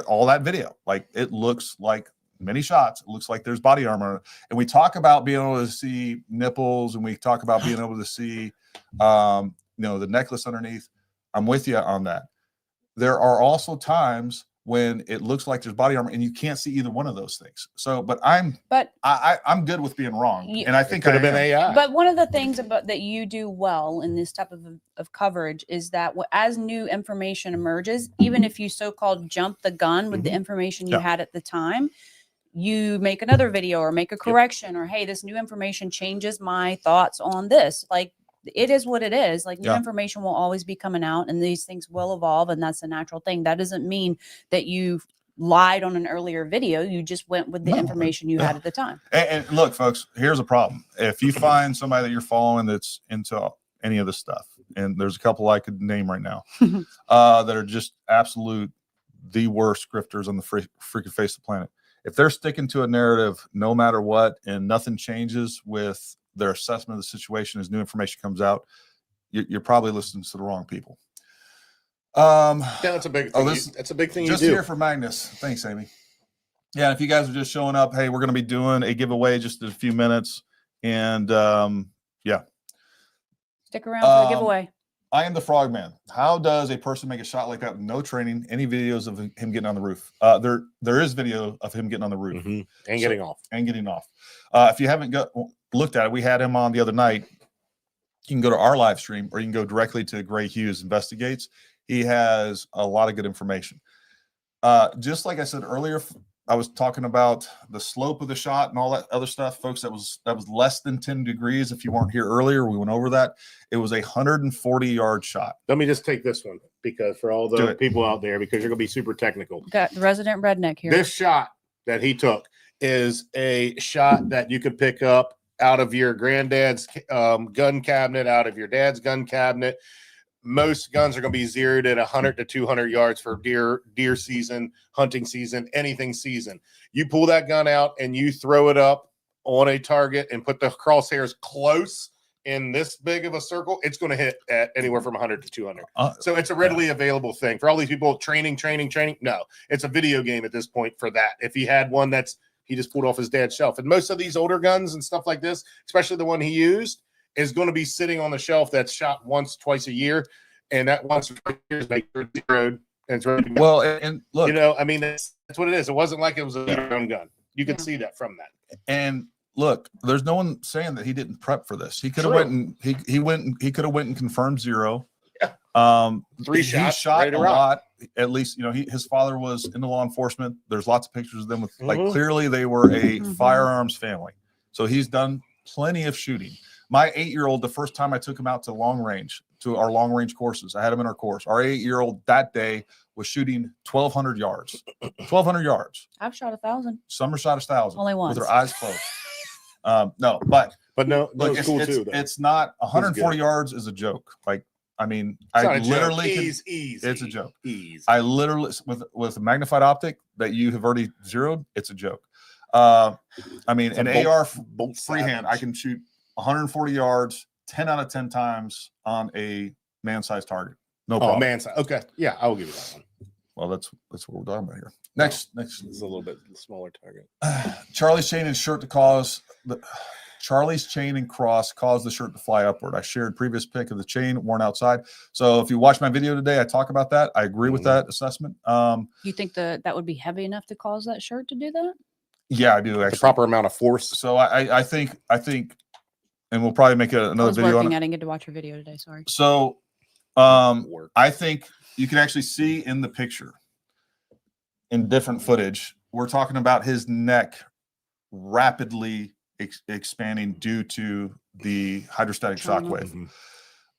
all that video. Like it looks like many shots. It looks like there's body armor. And we talk about being able to see nipples, and we talk about being able to see, you know, the necklace underneath. I'm with you on that. There are also times when it looks like there's body armor and you can't see either one of those things. So, but I'm good with being wrong. And I think could have been AI. But one of the things about that you do well in this type of coverage is that as new information emerges, even if you so-called jump the gun with the information you had at the time, you make another video or make a correction or, hey, this new information changes my thoughts on this. Like, it is what it is. Like new information will always be coming out and these things will evolve, and that's a natural thing. That doesn't mean that you lied on an earlier video. You just went with the information you had at the time. And look, folks, here's a problem. If you find somebody that you're following that's into any of this stuff, and there's a couple I could name right now that are just absolute the worst grifters on the freaking face of the planet. If they're sticking to a narrative no matter what and nothing changes with their assessment of the situation as new information comes out, you're probably listening to the wrong people. Yeah, that's a big thing. That's a big thing. Just here for Magnus. Thanks, Amy. Yeah, if you guys are just showing up, hey, we're going to be doing a giveaway just in a few minutes, and yeah, stick around for the giveaway. I am the Frogman. How does a person make a shot like that with no training? Any videos of him getting on the roof? There is video of him getting on the roof and getting off. If you haven't looked at it, we had him on the other night. You can go to our live stream, or you can go directly to Gray Hughes Investigates. He has a lot of good information. Just like I said earlier, I was talking about the slope of the shot and all that other stuff, folks. That was less than 10 degrees. If you weren't here earlier, we went over that. It was a 140-yard shot. Let me just take this one, because for all the people out there, because you're going to be super technical. Got the resident redneck here. This shot that he took is a shot that you could pick up out of your granddad's gun cabinet, out of your dad's gun cabinet. Most guns are going to be zeroed at 100 to 200 yards for deer season, hunting season, anything season. You pull that gun out and you throw it up on a target and put the crosshairs close in this big of a circle, it's going to hit at anywhere from 100 to 200. So it's a readily available thing for all these people. Training. No, it's a video game at this point for that. If he had one he just pulled off his dad's shelf, and most of these older guns and stuff like this, especially the one he used, is going to be sitting on the shelf that's shot once, twice a year, and that once or twice a year is make sure it's zeroed and it's ready to go. Well, and look, you know, I mean, that's what it is. It wasn't like it was a gun. You could see that from that. And look, there's no one saying that he didn't prep for this. He could have went and he could have went and confirmed 0. Yeah. 3 he shots, shot ready a to rock. lot. At least, his father was into law enforcement. There's lots of pictures of them with like Mhm. clearly they were a firearms family. So he's done plenty of shooting. My 8-year-old, the first time I took him out to our long range courses, I had him in our course. Our 8-year-old that day was shooting 1,200 yards. 1,200 yards. I've shot 1,000. Summer shot 1,000. Only once. With her eyes closed. No, but no, look, it's cool too. Though. It's not 140 yards is a joke. Like, I mean, I literally easy. It's a joke. Easy. I literally with a magnified optic that you have already zeroed, it's a joke. I mean, an AR freehand, I can shoot 140 yards 10 out of 10 times on a man-sized target. No problem. Man-sized. Okay. Yeah, I will give you that one. Well, that's what we're talking about here. Next. This is a little bit smaller target. Charlie's chain and cross caused the shirt to fly upward. I shared previous pic of the chain worn outside. So if you watch my video today, I talk about that. I agree with that assessment. You think that would be heavy enough to cause that shirt to do that? Yeah, I do. Actually, the proper amount of force. So I think, and we'll probably make another video on it. I didn't get to watch your video today. Sorry. So, I think you can actually see in the picture, in different footage, we're talking about his neck rapidly expanding due to the hydrostatic shock wave.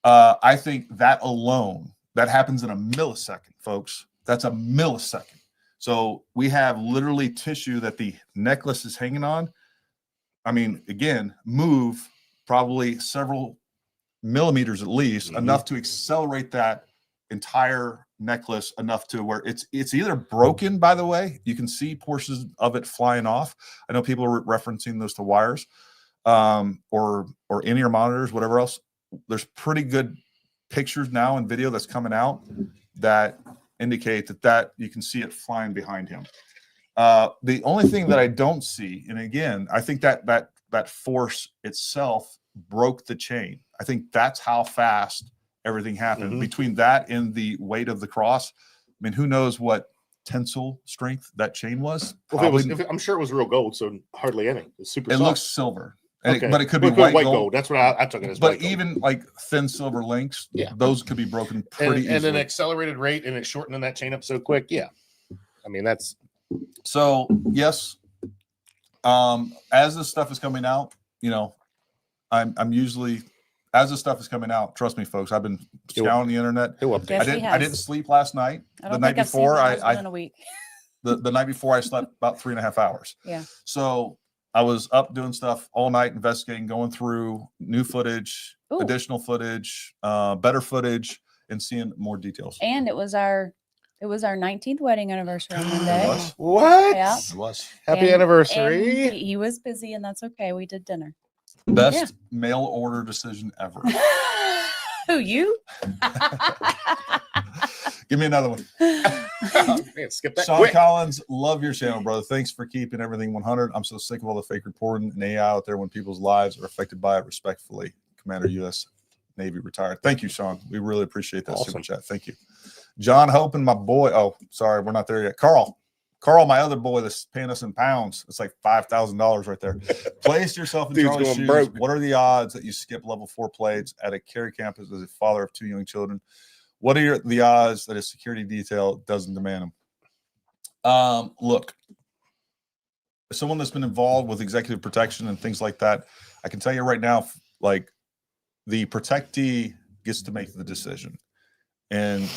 I think that alone, that happens in a millisecond, folks. That's a millisecond. So we have literally tissue that the necklace is hanging on. I mean, again, move probably several millimeters at least, enough to accelerate that entire necklace enough to where it's either broken, by the way, you can see portions of it flying off. I know people are referencing those to wires or in-ear monitors, whatever else. There's pretty good pictures now and video that's coming out that indicate that you can see it flying behind him. The only thing that I don't see, and again, I think that force itself broke the chain. I think that's how fast everything happened. Between that and the weight of the cross, I mean, who knows what tensile strength that chain was? Well, I'm sure it was real gold, so hardly any. It's super. It soft. looks silver, but it could be be white gold. gold. That's what I took it as. But even like thin silver links, those could be broken pretty easily. And an accelerated rate, and it's shortening that chain up so quick. Yeah, I mean that's. So yes, as this stuff is coming out, I'm usually, as this stuff is coming out, trust me, folks, I've been scouring the internet. I didn't sleep last night. The night before, the night before I slept about 3.5 hours. Yeah. So I was up doing stuff all night, investigating, going through new footage, additional footage, better footage, and seeing more details. And it was our 19th wedding anniversary on Monday. What? Yeah. It was. Happy anniversary. And he was busy, and that's okay. We did dinner. Best mail order decision ever. Who, you? Give me another one. Man, skip that Sean quick. Collins, love your channel, brother. Thanks for keeping everything 100. I'm so sick of all the fake reporting and AI out there when people's lives are affected by it. Respectfully, Commander U.S. Navy retired. Thank you, Sean. We really appreciate that super chat. Thank you. John Hope and my boy. Oh, sorry, we're not there yet. Carl, my other boy that's paying us in pounds. It's like $5,000 right there. Place yourself in Charlie's shoes. Broke. What are the odds that you skip level 4 plates at a carry campus as a father of 2 young children? What are the odds that a security detail doesn't demand them? Look, as someone that's been involved with executive protection and things like that, I can tell you right now, like the protectee gets to make the decision. And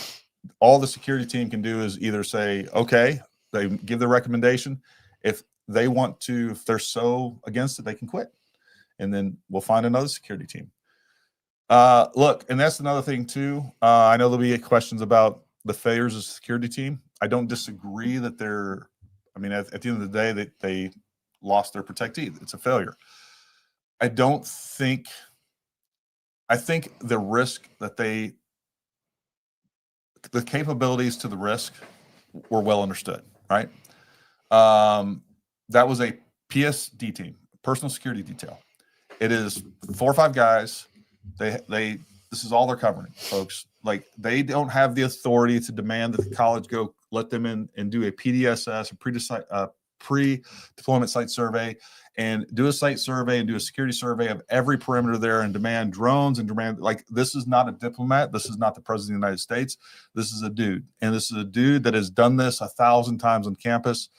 all the security team can do is either say, okay, they give the recommendation. If they want to, if they're so against it, they can quit. And then we'll find another security team. Look, and that's another thing too. I know there'll be questions about the failures of the security team. I don't disagree that they're, I mean, at the end of the day, they lost their protectee. It's a failure. I think the risk that the capabilities to the risk were well understood, right? That was a PSD team, personal security detail. It is 4 or 5 guys. This is all they're covering, folks. Like, they don't have the authority to demand that the college go let them in and do a PDSS, a pre-deployment site survey and do a site survey and do a security survey of every perimeter there and demand drones and demand, like, this is not a diplomat. This is not the president of the United States. This is a dude. And this is a dude that has done this 1,000 times on campus.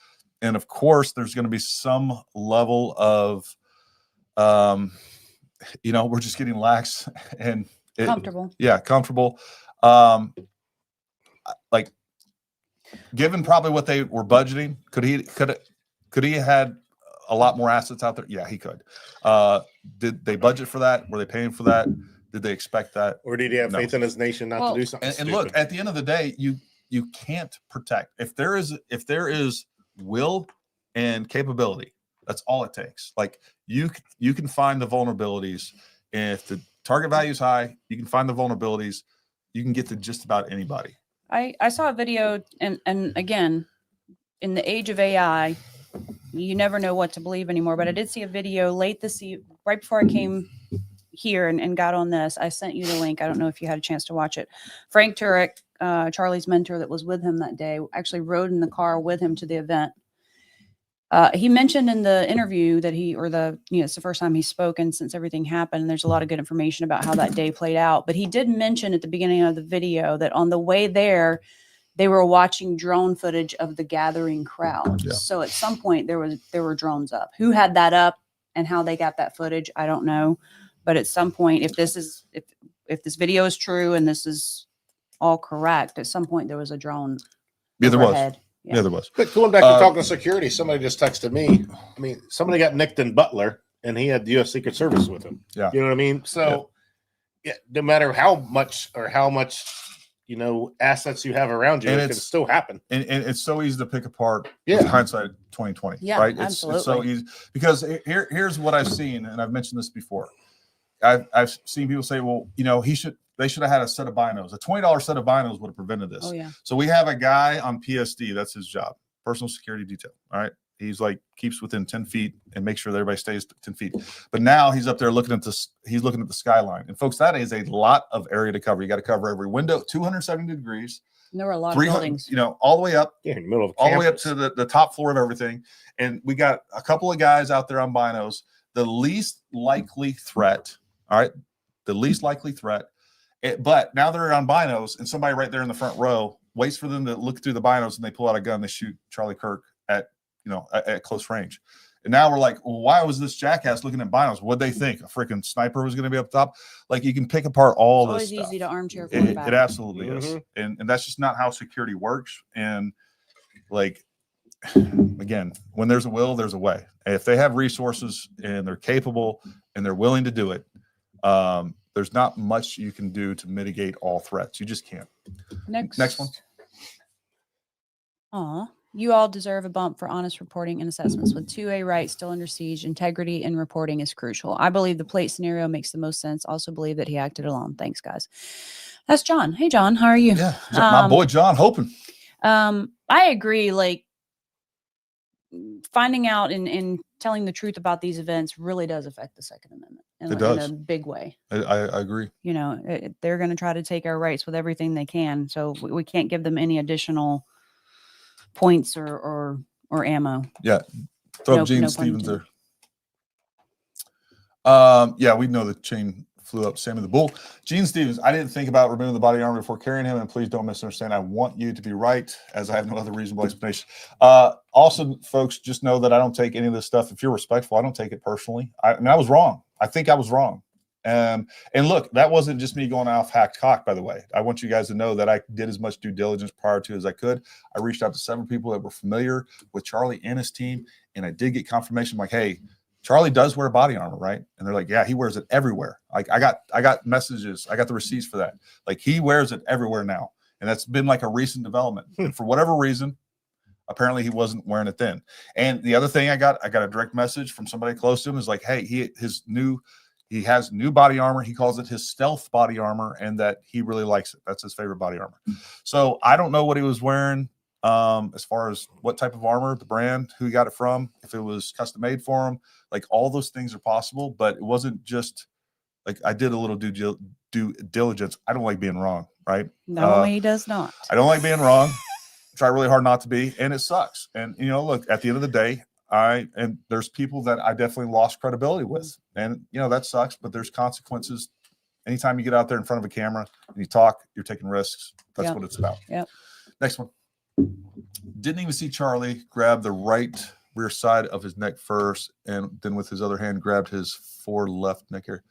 And of course, there's going to be some level of, we're just getting lax and Comfortable. Yeah, comfortable. Like, given probably what they were budgeting, could he have had a lot more assets out there? Yeah, he could. Did they budget for that? Were they paying for that? Did they expect that? Or did he have faith in his nation not to do something? And look, at the end of the day, you can't protect. If there is will and capability, that's all it takes. Like, you can find the vulnerabilities. If the target value is high, you can find the vulnerabilities. You can get to just about anybody. I saw a video, and again, in the age of AI, you never know what to believe anymore. But I did see a video right before I came here and got on this. I sent you the link. I don't know if you had a chance to watch it. Frank Turek, Charlie's mentor that was with him that day, actually rode in the car with him to the event. He mentioned in the interview that it's the first time he's spoken since everything happened. And there's a lot of good information about how that day played out. But he did mention at the beginning of the video that on the way there, they were watching drone footage of the gathering crowd. Yeah. So at some point there were drones up. Who had that up and how they got that footage, I don't know. But at some point, if this video is true and this is all correct, at some point there was a drone. Yeah, there overhead. was. Yeah, there was. But going back to talking security, somebody just texted me. I mean, somebody got nicked in Butler, and he had the U.S. Secret Service with him. Yeah, you know what I mean. So, yeah, no matter how much assets you have around you, it can still happen. And it's so easy to pick apart. Yeah, hindsight 2020. Yeah, right. Absolutely. It's so easy because here's what I've seen, and I've mentioned this before. I've seen people say, well, they should have had a set of binos. A $20 set of binos would have prevented this. Oh, yeah. So we have a guy on PSD. That's his job. Personal security detail. All right. He's like, keeps within 10 feet and makes sure that everybody stays 10 feet. But now he's up there looking at this. He's looking at the skyline. And folks, that is a lot of area to cover. You got to cover every window, 270 degrees. And there were a lot of buildings. All the way up. Yeah, in the middle of all the way up to the top floor of everything. And we got a couple of guys out there on binos. The least likely threat. All right. The least likely threat. But now they're on binos, and somebody right there in the front row waits for them to look through the binos, and they pull out a gun. They shoot Charlie Kirk at close range. And now we're like, well, why was this jackass looking at binos? What'd they think? A freaking sniper was going to be up top? Like, you can pick apart all this stuff. It's always easy to armchair quarterback. It absolutely is. And that's just not how security works. And, like, again, when there's a will, there's a way. And if they have resources and they're capable and they're willing to do it, there's not much you can do to mitigate all threats. You just can't. Next one. You all deserve a bump for honest reporting and assessments. With 2A rights still under siege, integrity in reporting is crucial. I believe the plate scenario makes the most sense. Also believe that he acted alone. Thanks, guys. That's John. Hey, John, how are you? Yeah, my boy John Hopin. I agree. Like, finding out and telling the truth about these events really does affect the Second Amendment in a big way. I agree. They're going to try to take our rights with everything they can. So we can't give them any additional points or ammo. Yeah. Throw up Gene Stevens there. Yeah, we know the chain flew up Sammy the Bull. Gene Stevens, I didn't think about removing the body armor before carrying him, and please don't misunderstand. I want you to be right, as I have no other reasonable explanation. Also, folks, just know that I don't take any of this stuff. If you're respectful, I don't take it personally. I was wrong. I think I was wrong. And look, that wasn't just me going off hacked cock, by the way. I want you guys to know that I did as much due diligence prior to as I could. I reached out to several people that were familiar with Charlie and his team, and I did get confirmation like, hey, Charlie does wear body armor, right? And they're like, yeah, he wears it everywhere. Like, I got messages. I got the receipts for that. Like, he wears it everywhere now. And that's been like a recent development. And for whatever reason, apparently he wasn't wearing it then. And the other thing I got a direct message from somebody close to him is like, hey, he has new body armor. He calls it his stealth body armor, and that he really likes it. That's his favorite body armor. So I don't know what he was wearing as far as what type of armor, the brand, who he got it from, if it was custom made for him. Like, all those things are possible, but it wasn't just like, I did a little due diligence. I don't like being wrong, right? No, he does not. I don't like being wrong. try really hard not to be, and it sucks. And look, at the end of the day, there's people that I definitely lost credibility with, and that sucks. But there's consequences. Anytime you get out there in front of a camera and you talk, you're taking risks. That's what it's about. Yep. Next one. Didn't even see Charlie grab the right rear side of his neck first, and then with his other hand grabbed his fore left neck here.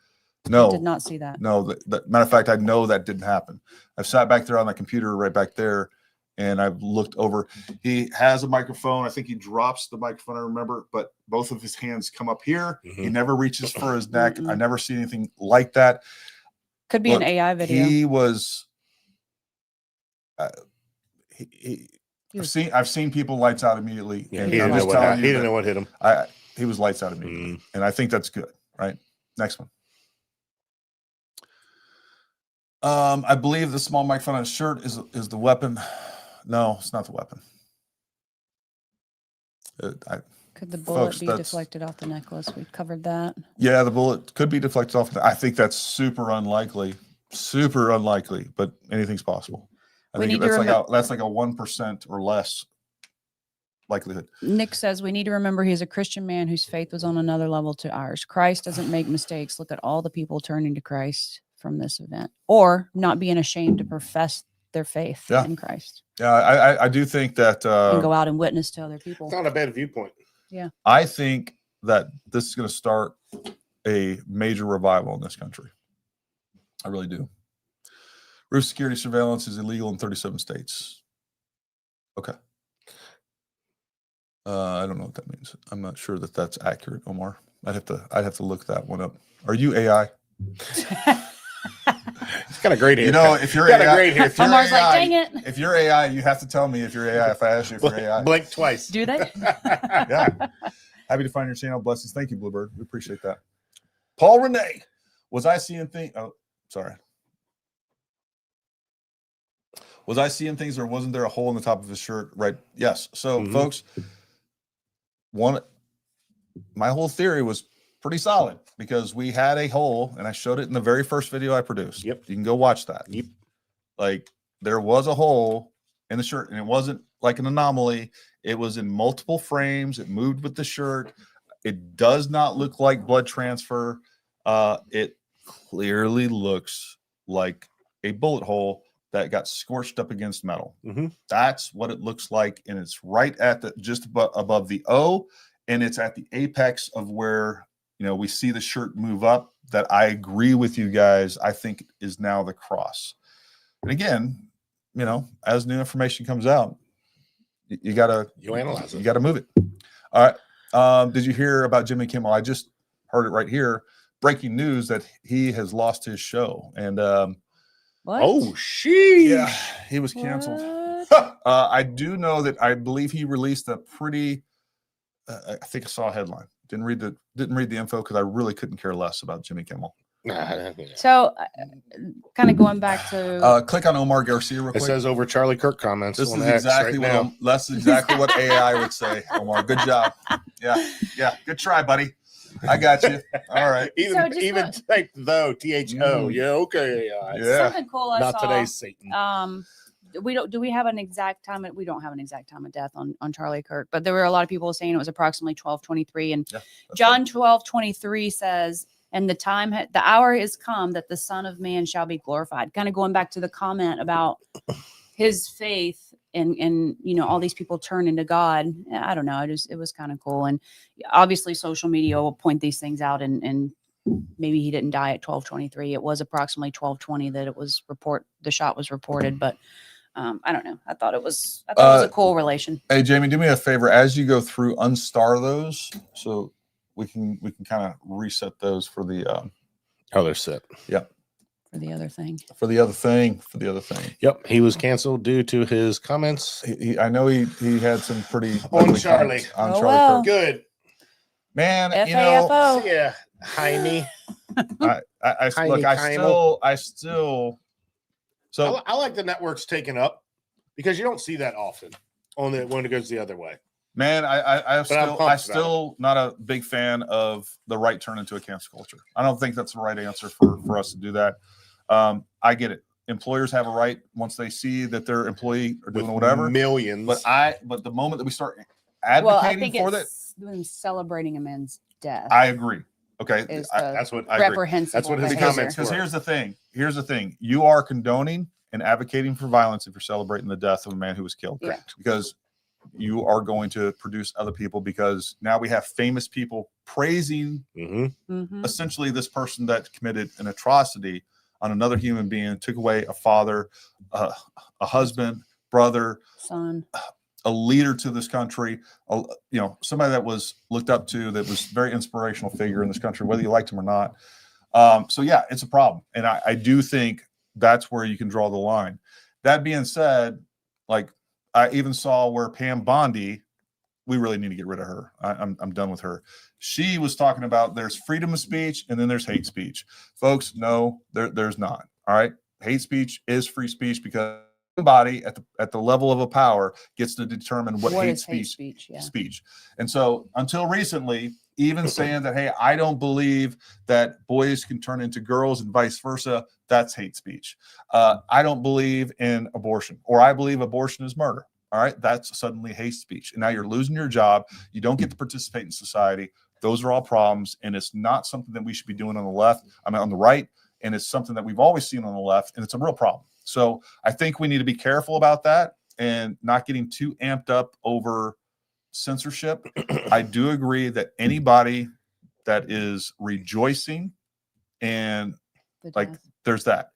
No, I did not see that. No, matter of fact, I know that didn't happen. I've sat back there on the computer right back there, and I've looked over. He has a microphone. I think he drops the microphone, I remember, but both of his hands come up here. He never reaches for his neck. I never see anything like that. Could be an AI video. He was. I've seen people lights out immediately. Yeah, and he didn't know what hit him. He was lights out immediately, and I think that's good. Right. Next one. I believe the small microphone on his shirt is the weapon. No, it's not the weapon. Could the bullet be deflected off the necklace? We covered that. Yeah, the bullet could be deflected off. I think that's super unlikely, but anything's possible. I think that's like a 1% or less likelihood. Nick says we need to remember he's a Christian man whose faith was on another level to ours. Christ doesn't make mistakes. Look at all the people turning to Christ from this event, or not being ashamed to profess their faith in Christ. Yeah, I do think that and go out and witness to other people. It's not a bad viewpoint. Yeah, I think that this is going to start a major revival in this country. I really do. Roof security surveillance is illegal in 37 states. Okay. I don't know what that means. I'm not sure that that's accurate, Omar. I'd have to look that one up. Are you AI? He's got a great hair. If you're AI, Omar's like, dang it. If you're AI, you have to tell me if you're AI. If I ask you if you're AI, blink twice. Do they? Yeah. Happy to find your channel. Blessings. Thank you, Bluebird. We appreciate that. Paul Renee, was I seeing things? Oh, sorry. Was I seeing things, or wasn't there a hole in the top of his shirt? Right. Yes. So, folks, my whole theory was pretty solid because we had a hole, and I showed it in the very first video I produced. Yep. You can go watch that. Yep. Like, there was a hole in the shirt, and it wasn't like an anomaly. It was in multiple frames. It moved with the shirt. It does not look like blood transfer. It clearly looks like a bullet hole that got scorched up against metal. That's what it looks like, and it's right at just above the O, and it's at the apex of where we see the shirt move up. That I agree with you guys. I think is now the cross. And again, as new information comes out, you analyze it. You gotta move it. All right. Did you hear about Jimmy Kimmel? I just heard it right here. Breaking news that he has lost his show. And what? Oh, she. Yeah, he was canceled. I do know that I believe he released a pretty. I think I saw a headline. Didn't read the info because I really couldn't care less about Jimmy Kimmel. So, kind of going back to click on Omar Garcia real quick. It says over Charlie Kirk comments. This is exactly that's exactly what AI would say. Omar, good job. Yeah, good try, buddy. I got you. All right. Even type though THO. Yeah, okay. Yeah. Something cool I Not saw. today's Satan. Do we have an exact time? We don't have an exact time of death on Charlie Kirk, but there were a lot of people saying it was approximately 12:23, and John 12:23 says, "And the hour is come that the Son of Man shall be glorified." Kind of going back to the comment about his faith and all these people turning to God. I don't know. It was kind of cool, and obviously social media will point these things out, and maybe he didn't die at 12:23. It was approximately 12:20 that the shot was reported, but. I don't know. I thought it was a cool relation. Hey, Jamie, do me a favor. As you go through, unstar those so we can kind of reset those for the they're set. Yeah. For the other thing. Yep. He was canceled due to his comments. I know he had some pretty on Charlie. On Charlie well. Kirk. Good. Man, FAFO. Yeah. Heine. I still So I like the networks taken up because you don't see that often when it goes the other way. Man, I'm still not a big fan of the right turn into a cancel culture. I don't think that's the right answer for us to do that. I get it. employers have a right once they see that their employee are doing With whatever. millions. But the moment that we start Well, I advocating think for that, it's them celebrating a man's death. I agree. Okay, is that's what I agree. reprehensible. That's what his behavior. comments Because were. here's the thing. Here's the thing. You are condoning and advocating for violence if you're celebrating the death of a man who was killed. Yeah. Because you are going to produce other people, because now we have famous people praising essentially this person that committed an atrocity on another human being, took away a father, a husband, brother, Son. a leader to this country, somebody that was looked up to, that was a very inspirational figure in this country, whether you liked him or not. So yeah, it's a problem. And I do think that's where you can draw the line. That being said, like I even saw where Pam Bondi, we really need to get rid of her. I'm done with her. She was talking about there's freedom of speech and then there's hate speech. Folks, no, there's not. All right. Hate speech is free speech, because somebody at the level of a power gets to determine what hate speech. And so until recently, even saying that, hey, I don't believe that boys can turn into girls and vice versa, that's hate speech. I don't believe in abortion, or I believe abortion is murder. All right, that's suddenly hate speech. And now you're losing your job. You don't get to participate in society. Those are all problems. And it's not something that we should be doing on the left. On the right. And it's something that we've always seen on the left. And it's a real problem. So I think we need to be careful about that and not getting too amped up over censorship. I do agree that anybody that is rejoicing and there's that.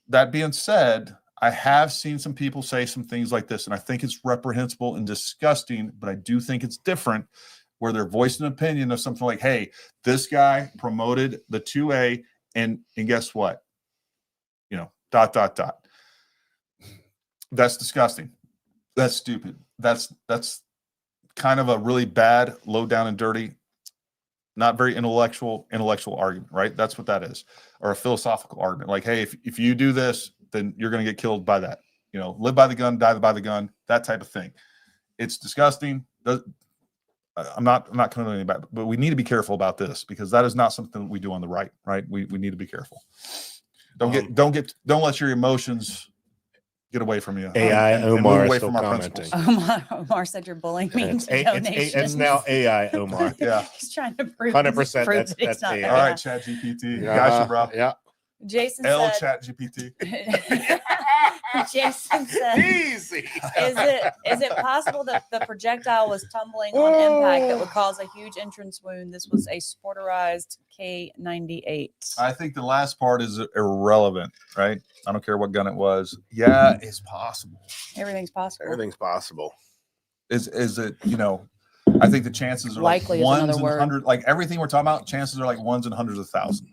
That being said, I have seen some people say some things like this, and I think it's reprehensible and disgusting, but I do think it's different, where they're voicing an opinion of something like, hey, this guy promoted the 2A and guess what? Dot. That's disgusting. That's stupid. That's kind of a really bad, low down and dirty, not very intellectual argument, right? That's what that is. Or a philosophical argument. Like, hey, if you do this, then you're going to get killed by that. Live by the gun, die by the gun, that type of thing. It's disgusting. I'm not condoning about it, but we need to be careful about this, because that is not something that we do on the right. We need to be careful. Don't let your emotions get away from you. AI and Omar move away still from our commenting. principles. Omar said you're bullying me into donations. It's now AI Omar. Yeah. He's trying to prove 100% that's not AI. All right, Chat GPT. Gotcha, bro. Yeah. Jason L said, Chat GPT. Jason said, Easy. Is it possible that the projectile was tumbling on impact that would cause a huge entrance wound? This was a sporterized K98. I think the last part is irrelevant, right? I don't care what gun it was. Yeah, it's possible. Everything's possible. Everything's possible. Is it, I think the chances are Likely like is ones another in word. hundred, like everything we're talking about, chances are like ones in hundreds of thousands.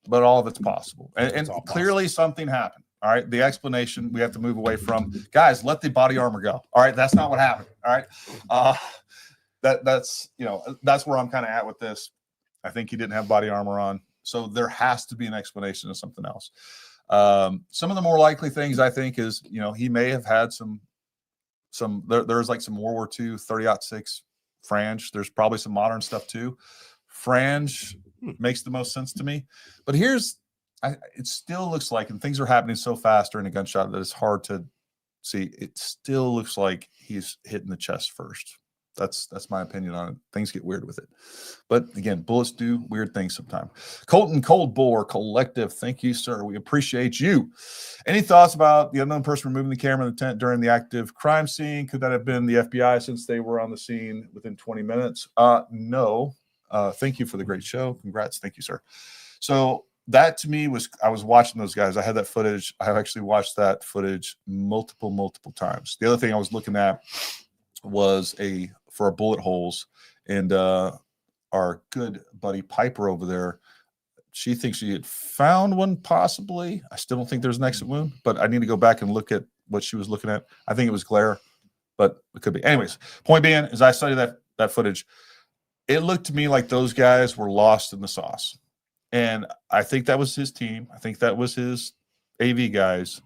But all of it's possible. And clearly something happened. All right. The explanation we have to move away from, guys, let the body armor go. All right. That's not what happened. All right. That's where I'm kind of at with this. I think he didn't have body armor on. So there has to be an explanation of something else. Some of the more likely things I think is, he may have had there's like some World War II 30-06 frange. There's probably some modern stuff too. Frange makes the most sense to me. But it still looks like, and things are happening so fast during a gunshot that it's hard to see. It still looks like he's hitting the chest first. That's my opinion on it. Things get weird with it. But again, bullets do weird things sometimes. Colton Cold Bore Collective, thank you, sir. We appreciate you. Any thoughts about the unknown person removing the camera in the tent during the active crime scene? Could that have been the FBI since they were on the scene within 20 minutes? No. Thank you for the great show. Congrats. Thank you, sir. So that to me I was watching those guys. I had that footage. I have actually watched that footage multiple times. The other thing I was looking at was for our bullet holes, and our good buddy Piper over there, she thinks she had found one possibly. I still don't think there's an exit wound, but I need to go back and look at what she was looking at. I think it was glare, but it could be. Anyways, point being, as I studied that footage, it looked to me like those guys were lost in the sauce. And I think that was his team. I think that was his AV guys.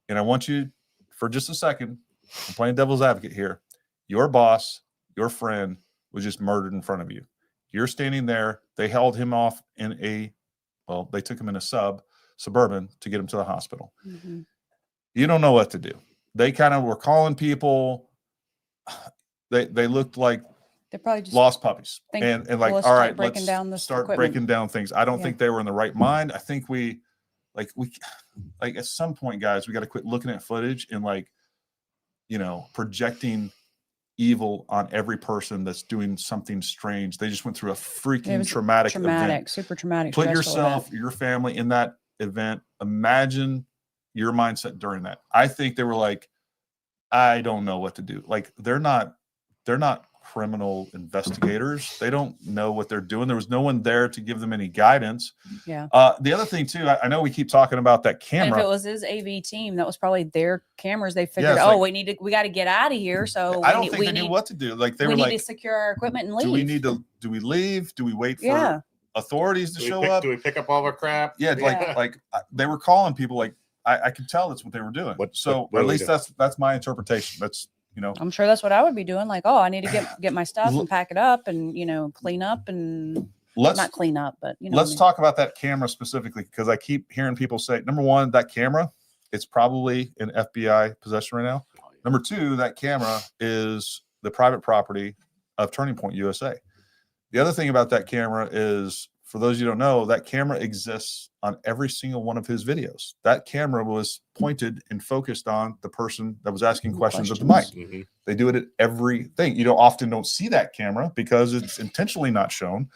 And I want you, for just a second, I'm playing devil's advocate here. Your boss, your friend, was just murdered in front of you. You're standing there. They held him off in a Well, they took him in a Suburban to get him to the hospital. Mm-hmm. You don't know what to do. They kind of were calling people. They looked like they're probably just lost puppies, and like, well, all right, breaking let's down this start equipment. breaking down things. I don't think they were in the right mind. I think we at some point, guys, we got to quit looking at footage and like, you know, projecting evil on every person that's doing something strange. They just went through a freaking traumatic event. Super traumatic. Put yourself, your family in that event. Imagine your mindset during that. I think they were like, I don't know what to do. Like they're not criminal investigators. They don't know what they're doing. There was no one there to give them any guidance. Yeah. The other thing too, I know we keep talking about that camera. And if it was his AV team, that was probably their cameras. They figured, oh, like, we got to get out of here. So I don't think they knew what to do. Like they were like, we need to secure our equipment and leave. Do we leave? Do we wait for authorities to show up? Do we pick up all our crap? Yeah. Like they were calling people. Like I could tell that's what they were doing. Or at least that's my interpretation. That's, you know, I'm sure that's what I would be doing. Like, oh, I need to get my stuff and pack it up and, you know, clean up and not clean up, but, you know. Let's talk about that camera specifically, because I keep hearing people say, number one, that camera, it's probably in FBI possession right now. Number two, that camera is the private property of Turning Point USA. The other thing about that camera is, for those of you who don't know, that camera exists on every single one of his videos. That camera was pointed and focused on the person that was asking questions at the mic. Mm-hmm. They do it at everything. You often don't see that camera because it's intentionally not shown,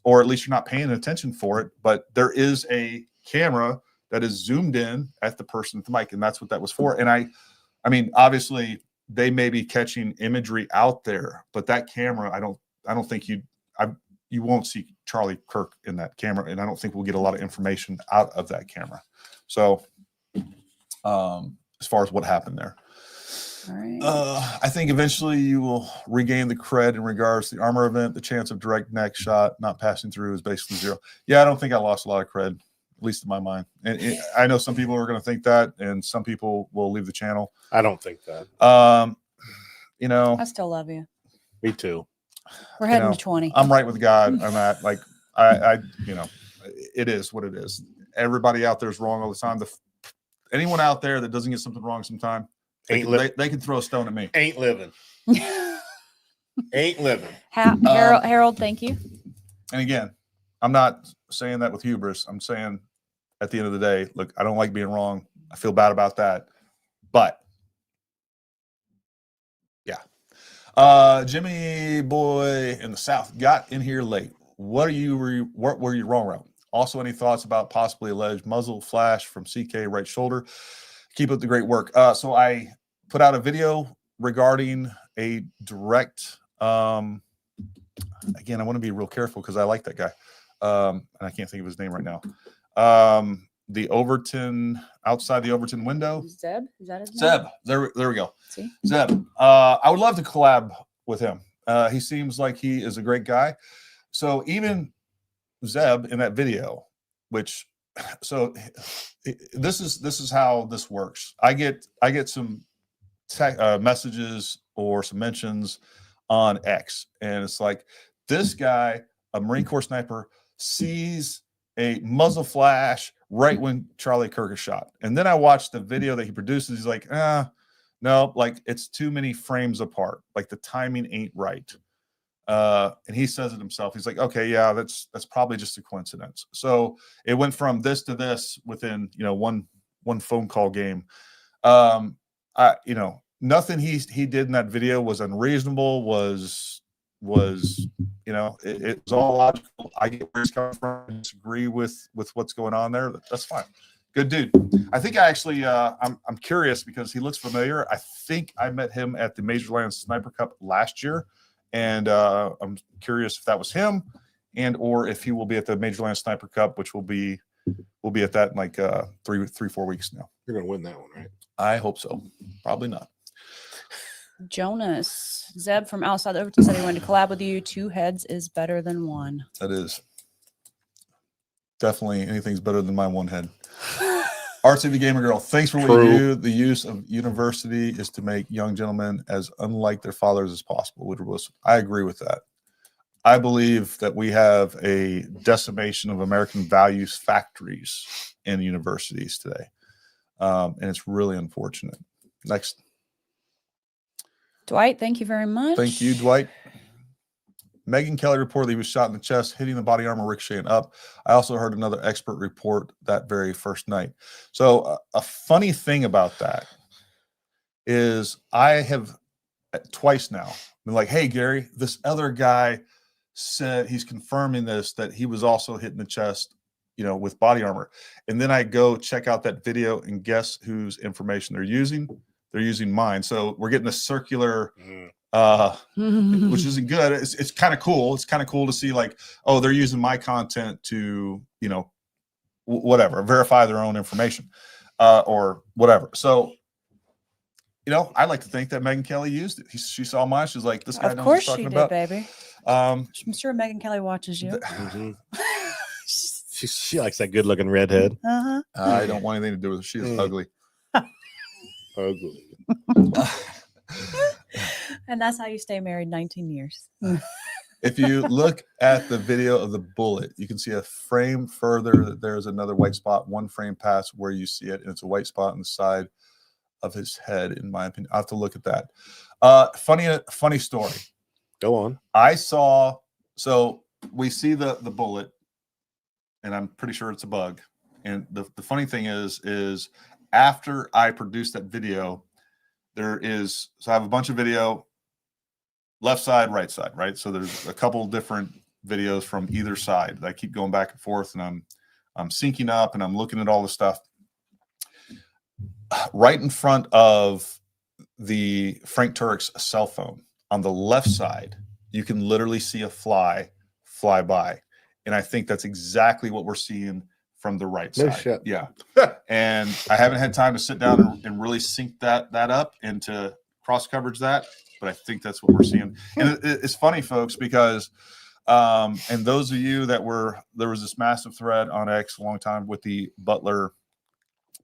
or at least you're not paying attention for it. But there is a camera that is zoomed in at the person at the mic, and that's what that was for. And I mean, obviously, they may be catching imagery out there, but that camera, I don't think you won't see Charlie Kirk in that camera, and I don't think we'll get a lot of information out of that camera. So, as far as what happened there, all right. I think eventually you will regain the cred in regards to the armor event. The chance of direct neck shot not passing through is basically zero. Yeah, I don't think I lost a lot of cred, at least in my mind. And I know some people are going to think that, and some people will leave the channel. I don't think that. You know, I still love you. Me too. We're heading to 20. I'm right with God on that. Like I, you know, it is what it is. Everybody out there is wrong all the time. Anyone out there that doesn't get something wrong sometime, they can throw a stone at me. Ain't living. Ain't living. Harold, thank you. And again, I'm not saying that with hubris. I'm saying at the end of the day, look, I don't like being wrong. I feel bad about that. But yeah. Jimmy boy in the South got in here late. What were you wrong around? Also, any thoughts about possibly alleged muzzle flash from CK right shoulder? Keep up the great work. So I put out a video regarding a direct, again, I want to be real careful because I like that guy. And I can't think of his name right now. The Overton, outside the Overton window. Zeb? Is that his name? Zeb. There we go. See? Zeb. I would love to collab with him. He seems like he is a great guy. So even Zeb in that video, which, so this is how this works. I get some messages or some mentions on X, and it's like, this guy, a Marine Corps sniper, sees a muzzle flash right when Charlie Kirk is shot. And then I watched the video that he produces. He's like, no, like it's too many frames apart. Like the timing ain't right. And he says it himself. He's like, okay, yeah, that's probably just a coincidence. So it went from this to this within, one phone call game. Nothing he did in that video was unreasonable, was it was all logical. I get where he's coming from. I disagree with what's going on there. That's fine. Good dude. I think I actually I'm curious because he looks familiar. I think I met him at the Major Land Sniper Cup last year, and I'm curious if that was him, or if he will be at the Major Land Sniper Cup, which we'll be at that in like 3-4 weeks now. You're gonna win that one, right? I hope so. Probably not. Jonas, Zeb from outside the Overton said he wanted to collab with you. 2 heads is better than 1. That is definitely, anything's better than my 1 head. Artsy the Gamer Girl, thanks for what you do. The use of university is to make young gentlemen as unlike their fathers as possible. Woodrow Wilson. I agree with that. I believe that we have a decimation of American values factories in universities today. And it's really unfortunate. Next. Dwight, thank you very much. Thank you, Dwight. Megan Kelly reported he was shot in the chest, hitting the body armor, ricocheting up. I also heard another expert report that very first night. So a funny thing about that is I have twice now been like, hey, Gary, this other guy said he's confirming this, that he was also hit in the chest, with body armor. And then I go check out that video and guess whose information they're using? They're using mine. So we're getting a circular, which isn't good. It's kind of cool. It's kind of cool to see like, oh, they're using my content to, whatever, verify their own information or whatever. So, I like to think that Megan Kelly used it. She saw mine. She was like, this guy knows what he's talking about. Of course she did, baby. I'm sure Megan Kelly watches you. She likes that good-looking redhead. I don't want anything to do with her. She is ugly. Ugly. And that's how you stay married 19 years. If you look at the video of the bullet, you can see a frame further that there's another white spot, one frame past where you see it, and it's a white spot on the side of his head, in my opinion. I'll have to look at that. Funny story. Go on. So we see the bullet, and I'm pretty sure it's a bug. And the funny thing is after I produced that video, so I have a bunch of video, left side, right side, right? So there's a couple different videos from either side that I keep going back and forth, and I'm syncing up and I'm looking at all the stuff. Right in front of the Frank Turek's cell phone on the left side, you can literally see a fly by. And I think that's exactly what we're seeing from the right side. No shit. Yeah. And I haven't had time to sit down and really sync that up and to cross coverage that, but I think that's what we're seeing. And it's funny, folks, because and those of you there was this massive thread on X a long time with the Butler,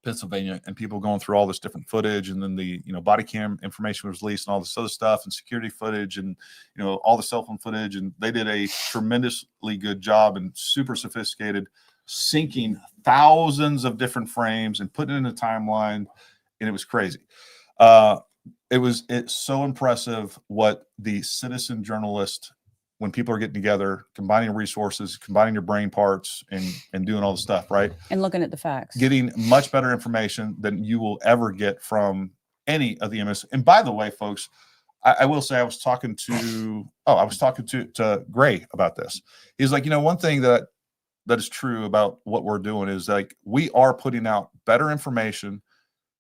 Pennsylvania, and people going through all this different footage, and then the body cam information was released and all this other stuff, and security footage, and all the cell phone footage, and they did a tremendously good job and super sophisticated syncing thousands of different frames and putting it in a timeline, and it was crazy. It's so impressive what the citizen journalist, when people are getting together, combining resources, combining your brain parts, and doing all the stuff, right? And looking at the facts. Getting much better information than you will ever get from any of the MS. And by the way, folks, I will say I was talking to Gray about this. He's like, one thing that is true about what we're doing is like we are putting out better information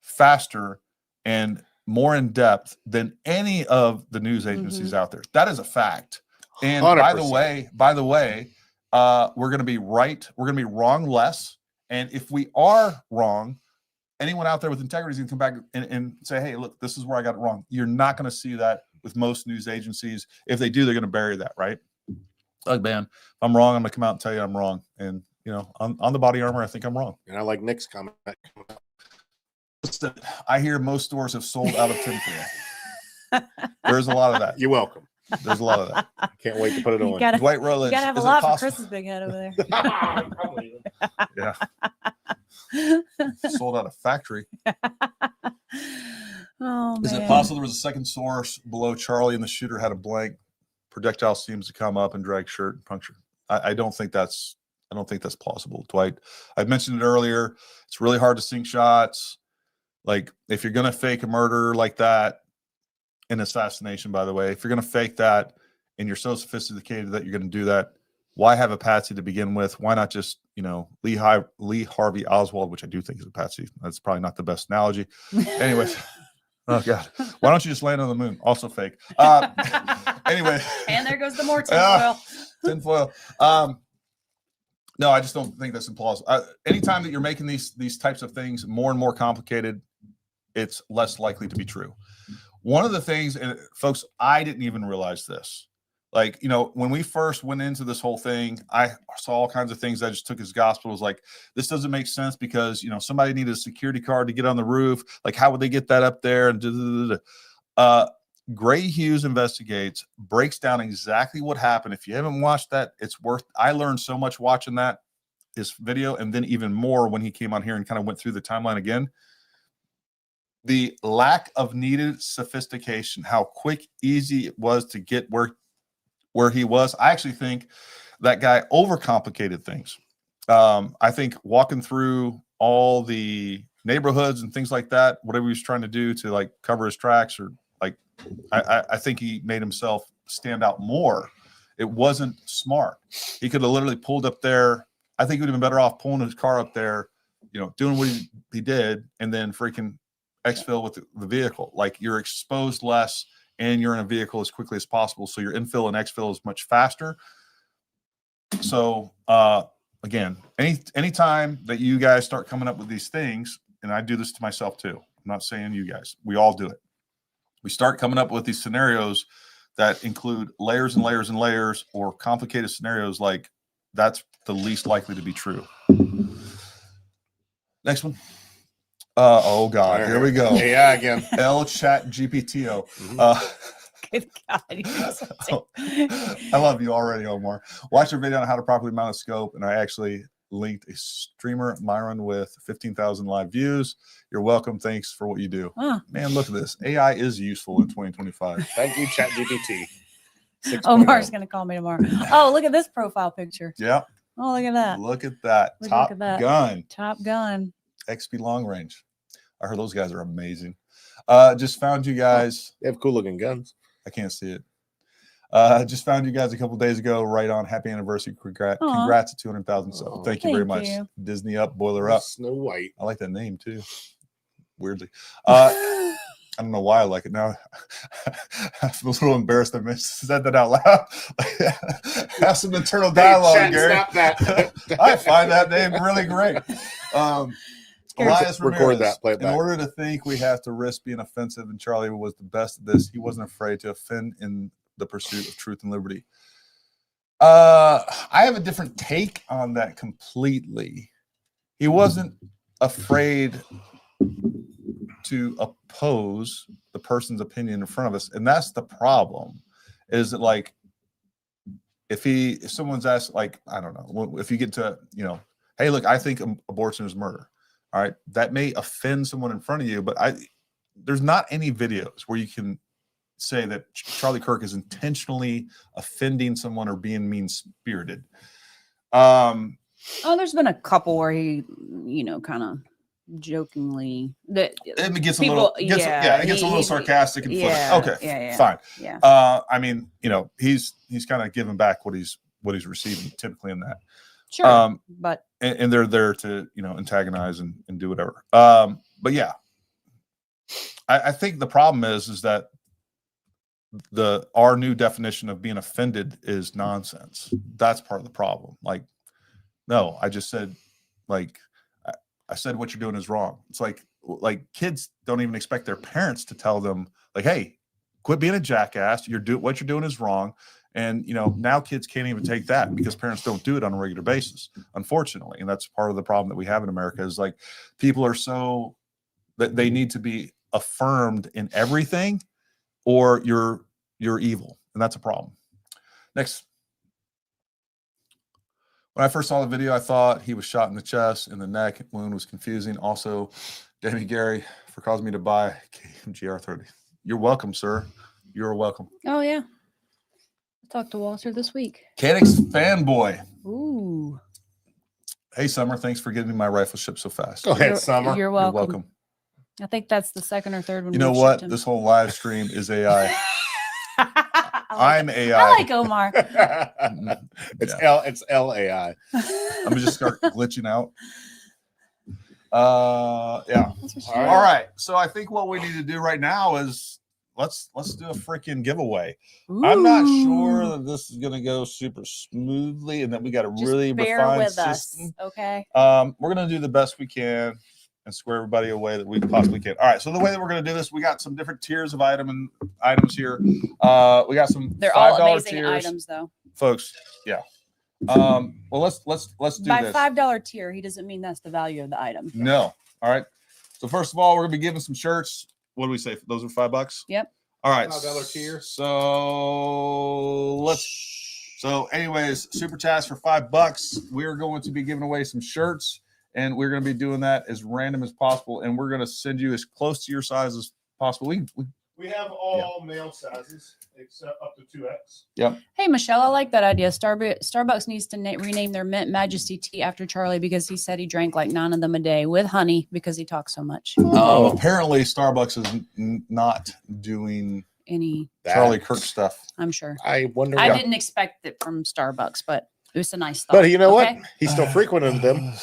faster and more in depth than any of the news agencies out there. That is a fact. And 100%. by the way, we're going to be right. We're going to be wrong less. And if we are wrong, anyone out there with integrity is going to come back and say, hey, look, this is where I got it wrong. You're not going to see that with most news agencies. If they do, they're going to bury that, right? Like, man, if I'm wrong, I'm going to come out and tell you I'm wrong. And, on the body armor, I think I'm wrong. And I like Nick's comment. I hear most stores have sold out of tinfoil. There's a lot of that. You're welcome. There's a lot of that. Can't wait to put it on. Dwight Rutledge. You gotta have a lot for Chris's big head over there. Yeah. Sold out of factory. Oh, Is it possible there was a second source below Charlie and the shooter had a blank? Projectile seems to come up and drag shirt and puncture. I don't think that's plausible, Dwight. I've mentioned it earlier. It's really hard to sync shots. Like if you're gonna fake a murder like that, an assassination, by the way, if you're gonna fake that and you're so sophisticated that you're gonna do that, why have a patsy to begin with? Why not just Lee Harvey Oswald, which I do think is a patsy. That's probably not the best analogy. Anyways. Oh God! Why don't you just land on the moon? Also fake. Anyway. And there goes the more tinfoil. Tinfoil. No, I just don't think that's implausible. Anytime that you're making these types of things more and more complicated, it's less likely to be true. One of the things, and folks, I didn't even realize this. Like, when we first went into this whole thing, I saw all kinds of things I just took as gospel. It was like, this doesn't make sense because, somebody needed a security card to get on the roof. Like, how would they get that up there? And Gray Hughes Investigates breaks down exactly what happened. If you haven't watched that, it's worth. I learned so much watching his video, and then even more when he came on here and kind of went through the timeline again. The lack of needed sophistication, how quick, easy it was to get where he was. I actually think that guy overcomplicated things. I think walking through all the neighborhoods and things like that, whatever he was trying to do to like cover his tracks, or like, I think he made himself stand out more. It wasn't smart. He could have literally pulled up there. I think he would have been better off pulling his car up there, doing what he did, and then freaking exfil with the vehicle. Like, you're exposed less and you're in a vehicle as quickly as possible. So your infill and exfil is much faster. So again, anytime that you guys start coming up with these things, and I do this to myself too, I'm not saying you guys, we all do it. We start coming up with these scenarios that include layers and layers and layers, or complicated scenarios, like that's the least likely to be true. Next one. Oh God, here we go. AI again. L chat GPTO. Good God. I love you already, Omar. Watch your video on how to properly mount a scope, and I actually linked a streamer, Myron, with 15,000 live views. You're welcome. Thanks for what you do. Man, look at this. AI is useful in 2025. Thank you, ChatGPT. Omar's going to call me tomorrow. Oh, look at this profile picture. Yeah. Oh, look at that. Look at that. Top Gun. Top Gun. XP long range. I heard those guys are amazing. Just found you guys. They have cool looking guns. I can't see it. Just found you guys a couple days ago. Right on. Happy anniversary. Congrats at 200,000. So thank you very much. Disney up, Boiler up. Snow White. I like that name too. Weirdly. I don't know why I like it now. I feel a little embarrassed. I said that out loud. Have some internal dialogue, Gary. I find that name really great. Elias record Ramirez, that, play it back. In order to think we have to risk being offensive, and Charlie was the best at this, he wasn't afraid to offend in the pursuit of truth and liberty. I have a different take on that completely. He wasn't afraid to oppose the person's opinion in front of us, and that's the problem. Is that, like, if someone's asked, like, I don't know, if you get to, hey, look, I think abortion is murder. All right, that may offend someone in front of you, but there's not any videos where you can say that Charlie Kirk is intentionally offending someone or being mean-spirited. There's been a couple where he, kind of jokingly that it gets a little sarcastic and funny. Okay, fine. Yeah. I mean, he's kind of giving back what he's receiving typically in that. Sure, but and they're there to antagonize and do whatever. But yeah, I think the problem is that our new definition of being offended is nonsense. That's part of the problem. Like, no, I just said, like, I said what you're doing is wrong. It's like kids don't even expect their parents to tell them, like, hey, quit being a jackass. What you're doing is wrong. And, now kids can't even take that because parents don't do it on a regular basis, unfortunately. And that's part of the problem that we have in America is, like, people are so that they need to be affirmed in everything, or you're evil. And that's a problem. Next. When I first saw the video, I thought he was shot in the chest and the neck wound was confusing. Also, damn you, Gary, for causing me to buy KMGR 30. You're welcome, sir. You're welcome. Oh, yeah. Talked to Walter this week. Canix fanboy. Ooh. Hey, Summer. Thanks for getting me my rifle shipped so fast. Go ahead, Summer. You're welcome. You're welcome. I think that's the second or third one. You know what? This whole live stream is AI. I'm AI. I like Omar. It's LAI. I'm gonna just start glitching out. Yeah. All right. So I think what we need to do right now is let's do a freaking giveaway. Ooh. I'm not sure that this is gonna go super smoothly and that we got a really refined system. Okay. We're gonna do the best we can and square everybody away that we possibly can. All right. So the way that we're going to do this, we got some different tiers of items here. We got some. They're all amazing tiers. items, though, folks. Yeah. Well, let's do by this. $5 tier. He doesn't mean that's the value of the item. No. All right. So first of all, we're going to be giving some shirts. What do we say? Those are $5. Yep. All right. $5 tier. So anyways, super chats for $5. We're going to be giving away some shirts, and we're going to be doing that as random as possible. And we're going to send you as close to your size as possible. We have all male sizes except up to 2X. Yep. Hey, Michelle, I like that idea. Starbucks needs to rename their Mint Majesty tea after Charlie because he said he drank like 9 of them a day with honey because he talks so much. Apparently, Starbucks is not doing Any Charlie Kirk stuff. I'm sure. I wonder. I didn't expect it from Starbucks, but it was a nice thought. But you know okay? what? He's still frequenting them.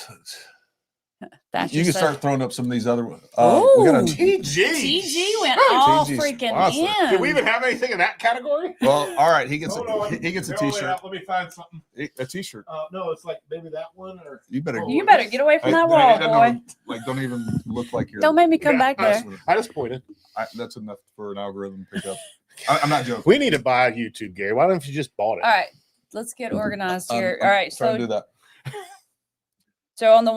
That's You can just start throwing up some of these other ones. We Ooh. got a TG went all TG's freaking awesome. in. Do we even have anything in that category? Well, all right. He gets Hold on. he gets a No, wait, t-shirt. let me find something. A t-shirt. No, it's like maybe that one or You better. You better get away from that wall, boy. Like, don't even look like you're. Don't make me come back there. I just pointed. That's enough for an algorithm to pick up. I'm not joking. We need to buy YouTube, Gary. Why don't you just bought it? All right, let's get organized here. I'm All right, trying to do that. So on the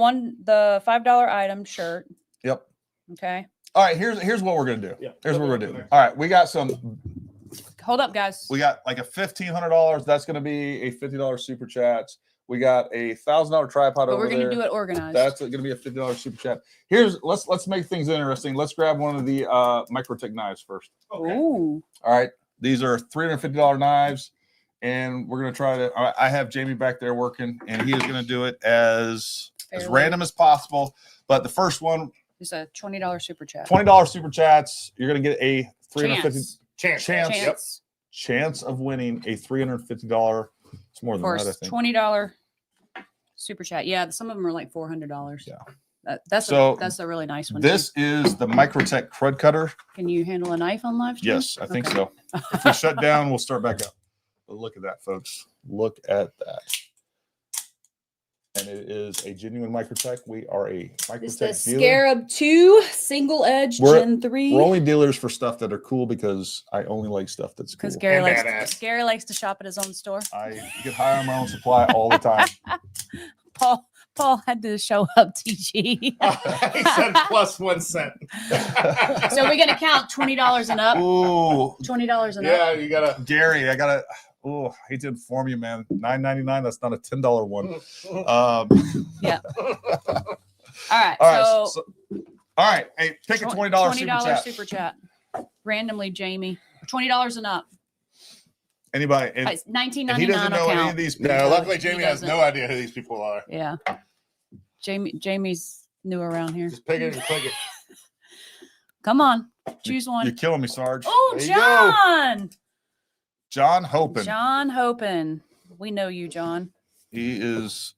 $5 item shirt. Yep. Okay. All right. Here's what we're gonna do. Yeah. Here's what we're gonna do. All right. We got Hold up, guys. We got like a $1,500. That's gonna be a $50 super chat. We got a $1,000 tripod But over we're gonna there. do it organized. That's going to be a $50 super chat. Let's make things interesting. Let's grab one of the Microtech knives first. Okay. Ooh. All right, these are $350 knives, and we're going to try to. I have Jamie back there working, and he is going to do it as random as possible. But the first one It's a $20 super chat. $20 super chats. You're going to get a $350 Chance. chance of winning a $350. It's more Of than that, I course, think. $20 super chat. Yeah, some of them are like $400. Yeah. That's a really nice one. This is the Microtech Crud Cutter. Can you handle a knife on live stream? Yes, I think Okay. so. If we shut down, we'll start back up. But look at that, folks. Look at that. And it is a genuine Microtech. We are a It's the Microtech dealer. Scarab 2 single edge Gen 3. We're only dealers for stuff that are cool because I only like stuff that's cool. Because Gary And likes badass. Gary likes to shop at his own store. I get high on my own supply all the time. Paul had to show up, TG. He said plus 1 cent. So we're gonna count $20 and up. Ooh, $20 and up. Yeah, you gotta. Gary, I gotta. Oh, I hate to inform you, man. $9.99. That's not a $10 one. Yeah. All right. All So right. Hey, pick a $20 super chat. super chat. Randomly, Jamie. $20 and up. Anybody? And It's $19.99 he doesn't know any of account. these people. No, luckily He Jamie has doesn't. no idea who these people are. Yeah. Jamie's new around here. Just pick it and click it. Come on. Choose one. You're killing me, Sarge. Oh, There you go. John. John Hopin. John Hopin. We know you, John. He's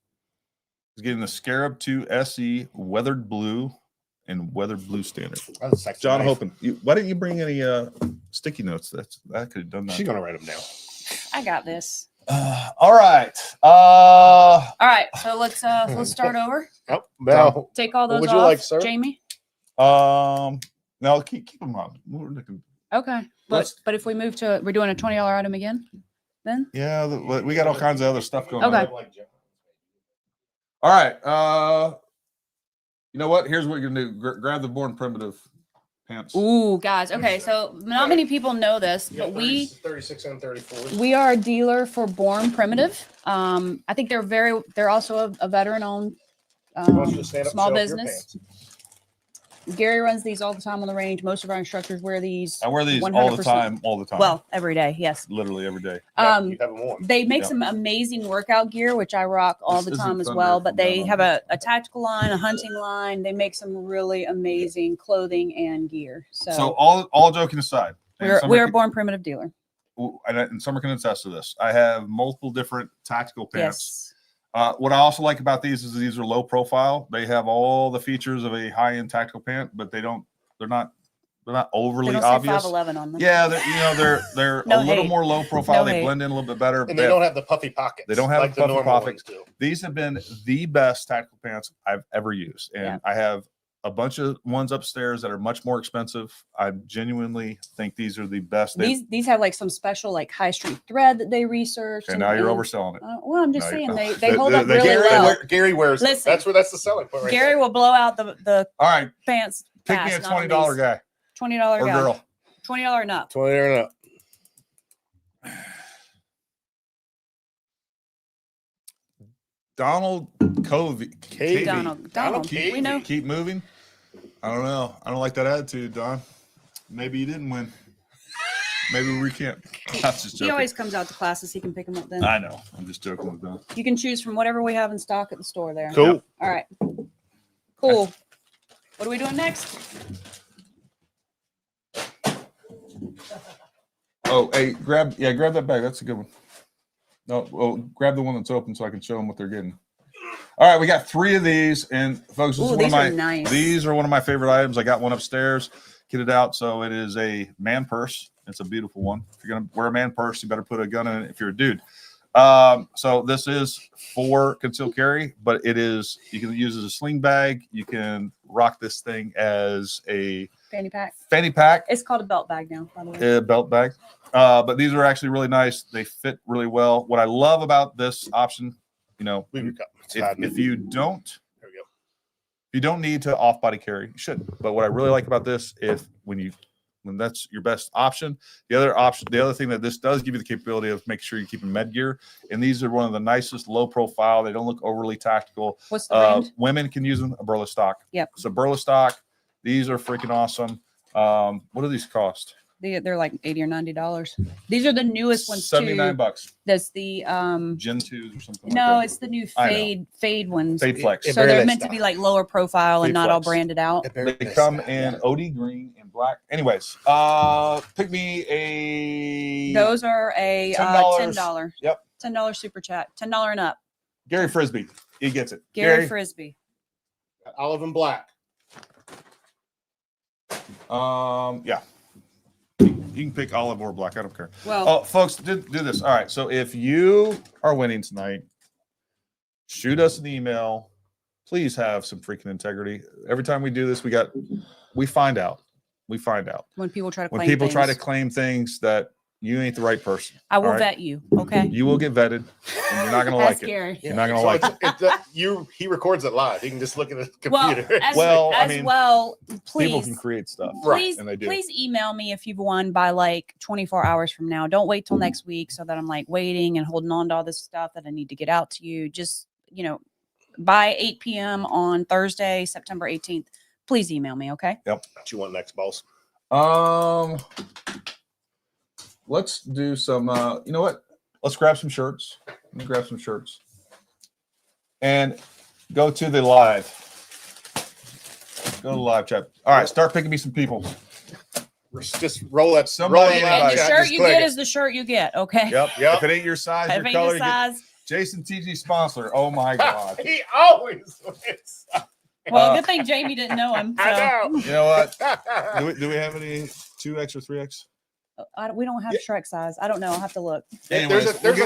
getting the Scarab 2 SE weathered blue and weathered blue standard. That's a sexy John knife. Hopin. Why didn't you bring any sticky notes? I could have done that. She's gonna write them down. I got this. All right. All right. So let's start over. Oh, no. Take all What those would off, you like, sir? Jamie. No, keep them on. We're looking. Okay. But if we move to we're doing a $20 item again, then Yeah, we got all kinds of other stuff going Okay. on. All right. You know what? Here's what you're gonna do. Grab the Born Primitive pants. ooh, guys. Okay, so not many people know this, but 36 and 34. we are a dealer for Born Primitive. I think they're also a veteran-owned small business. Gary runs these all the time on the range. Most of our instructors wear these. I wear these all the 100%. time. All the time. Well, every day, yes. literally every day. You have them on. They make Yeah. some amazing workout gear, which I rock all This the isn't time as thunder well. from But they down have on a tactical line, a hunting line. They make some really amazing clothing and gear. So all joking aside, and we're a Born Primitive dealer. and Summer can attest to this. I have multiple different tactical pants. Yes. What I also like about these is these are low profile. They have all the features of a high end tactical pant, but they're not overly They don't obvious. say 511 on them. Yeah, they're No a little hate. more low profile. No they hate. blend in a little bit better. And they don't have the puffy pockets. They don't have like the the puffy normal pockets. ones do. These have been the best tactical pants I've ever used, and Yeah. I have a bunch of ones upstairs that are much more expensive. I genuinely think these are the best. These have like some special like high strength thread that they researched. And now you're overselling it. Well, I'm just No, saying you're- they hold up the really Gary- well. Gary wears. Listen. That's the selling point. Right Gary there. will blow out the All right, pants. pick fast, me a not on $20 these. guy $20 or guy. girl. $20 and up. 20 and up. Donald Covey. Donald, we know. Keep moving. I don't know. I don't like that attitude, Don. Maybe you didn't win. Maybe we can't. That's just joking. He always comes out to classes. He can pick them up then. I know. I'm just joking with Don. You can choose from whatever we have in stock at the store there. Cool. Yep. All right. Cool. What are we doing next? Oh, hey, grab that bag. That's a good one. No, well, grab the one that's open so I can show them what they're getting. All right, we got 3 of these, and folks, this is one of my nice. These are one of my favorite items. I got one upstairs. Get it out. So it is a man purse. It's a beautiful one. If you're gonna wear a man purse, you better put a gun in it if you're a dude. So this is for concealed carry, but it is, you can use it as a sling bag. You can rock this thing as a Fanny pack. fanny pack. It's called a belt bag now, by the way. A belt bag. But these are actually really nice. They fit really well. What I love about this option, you know, if you don't, there we go. If you don't need to off-body carry, you shouldn't. But what I really like about this, when that's your best option, the other thing that this does give you the capability of making sure you keep in med gear. And these are one of the nicest, low profile. They don't look overly tactical. What's the brand? Women can use them. A Burla stock. Yep. So Burla stock. These are freaking awesome. What do these cost? They're like $80 or $90. These are the newest ones $79. That's the Gen 2s or something. no, like it's the new fade ones. Fade Flex. So they're meant to be like lower profile and Fade not all Flex. branded out. They come in OD green and black. Anyways, pick me a. Those are a $10. Yep. $10 super chat. $10 and up. Gary Frisbee. He gets it. Gary Frisbee. Olive and black. Yeah. You can pick olive or black. I don't care. Well, Oh, folks, do this. All right. So if you are winning tonight, shoot us an email. Please have some freaking integrity. Every time we do this, we find out. when people try to When claim people try to things, claim things that you ain't the right person. I will all right? vet you. Okay. You will get vetted, and you're not going to like That's it. Gary. You're not going to like it. He records it live. He can just look at the Well, computer. People please. can create stuff. Please, And they do. please email me if you've won by like 24 hours from now. Don't wait till next week so that I'm like waiting and holding on to all this stuff that I need to get out to you. Just, by 8 p.m. on Thursday, September 18th, please email me. Okay. What you want next, boss? Let's do some, you know what? Let's grab some shirts. Let me grab some shirts. And go to the live. Go to the live chat. All right, start picking me some people. Just roll that. Somebody roll in And the chat, shirt you get is the shirt you get. Okay. Yep. If it ain't your size, If your ain't color, your you get size. Jason TG sponsor. Oh my God. He always wins. Well, good thing Jamie didn't know him. So. I know. You know what? Do we have any 2X or 3X? We don't have Shrek size. I don't know. I'll have to look. Anyways, there's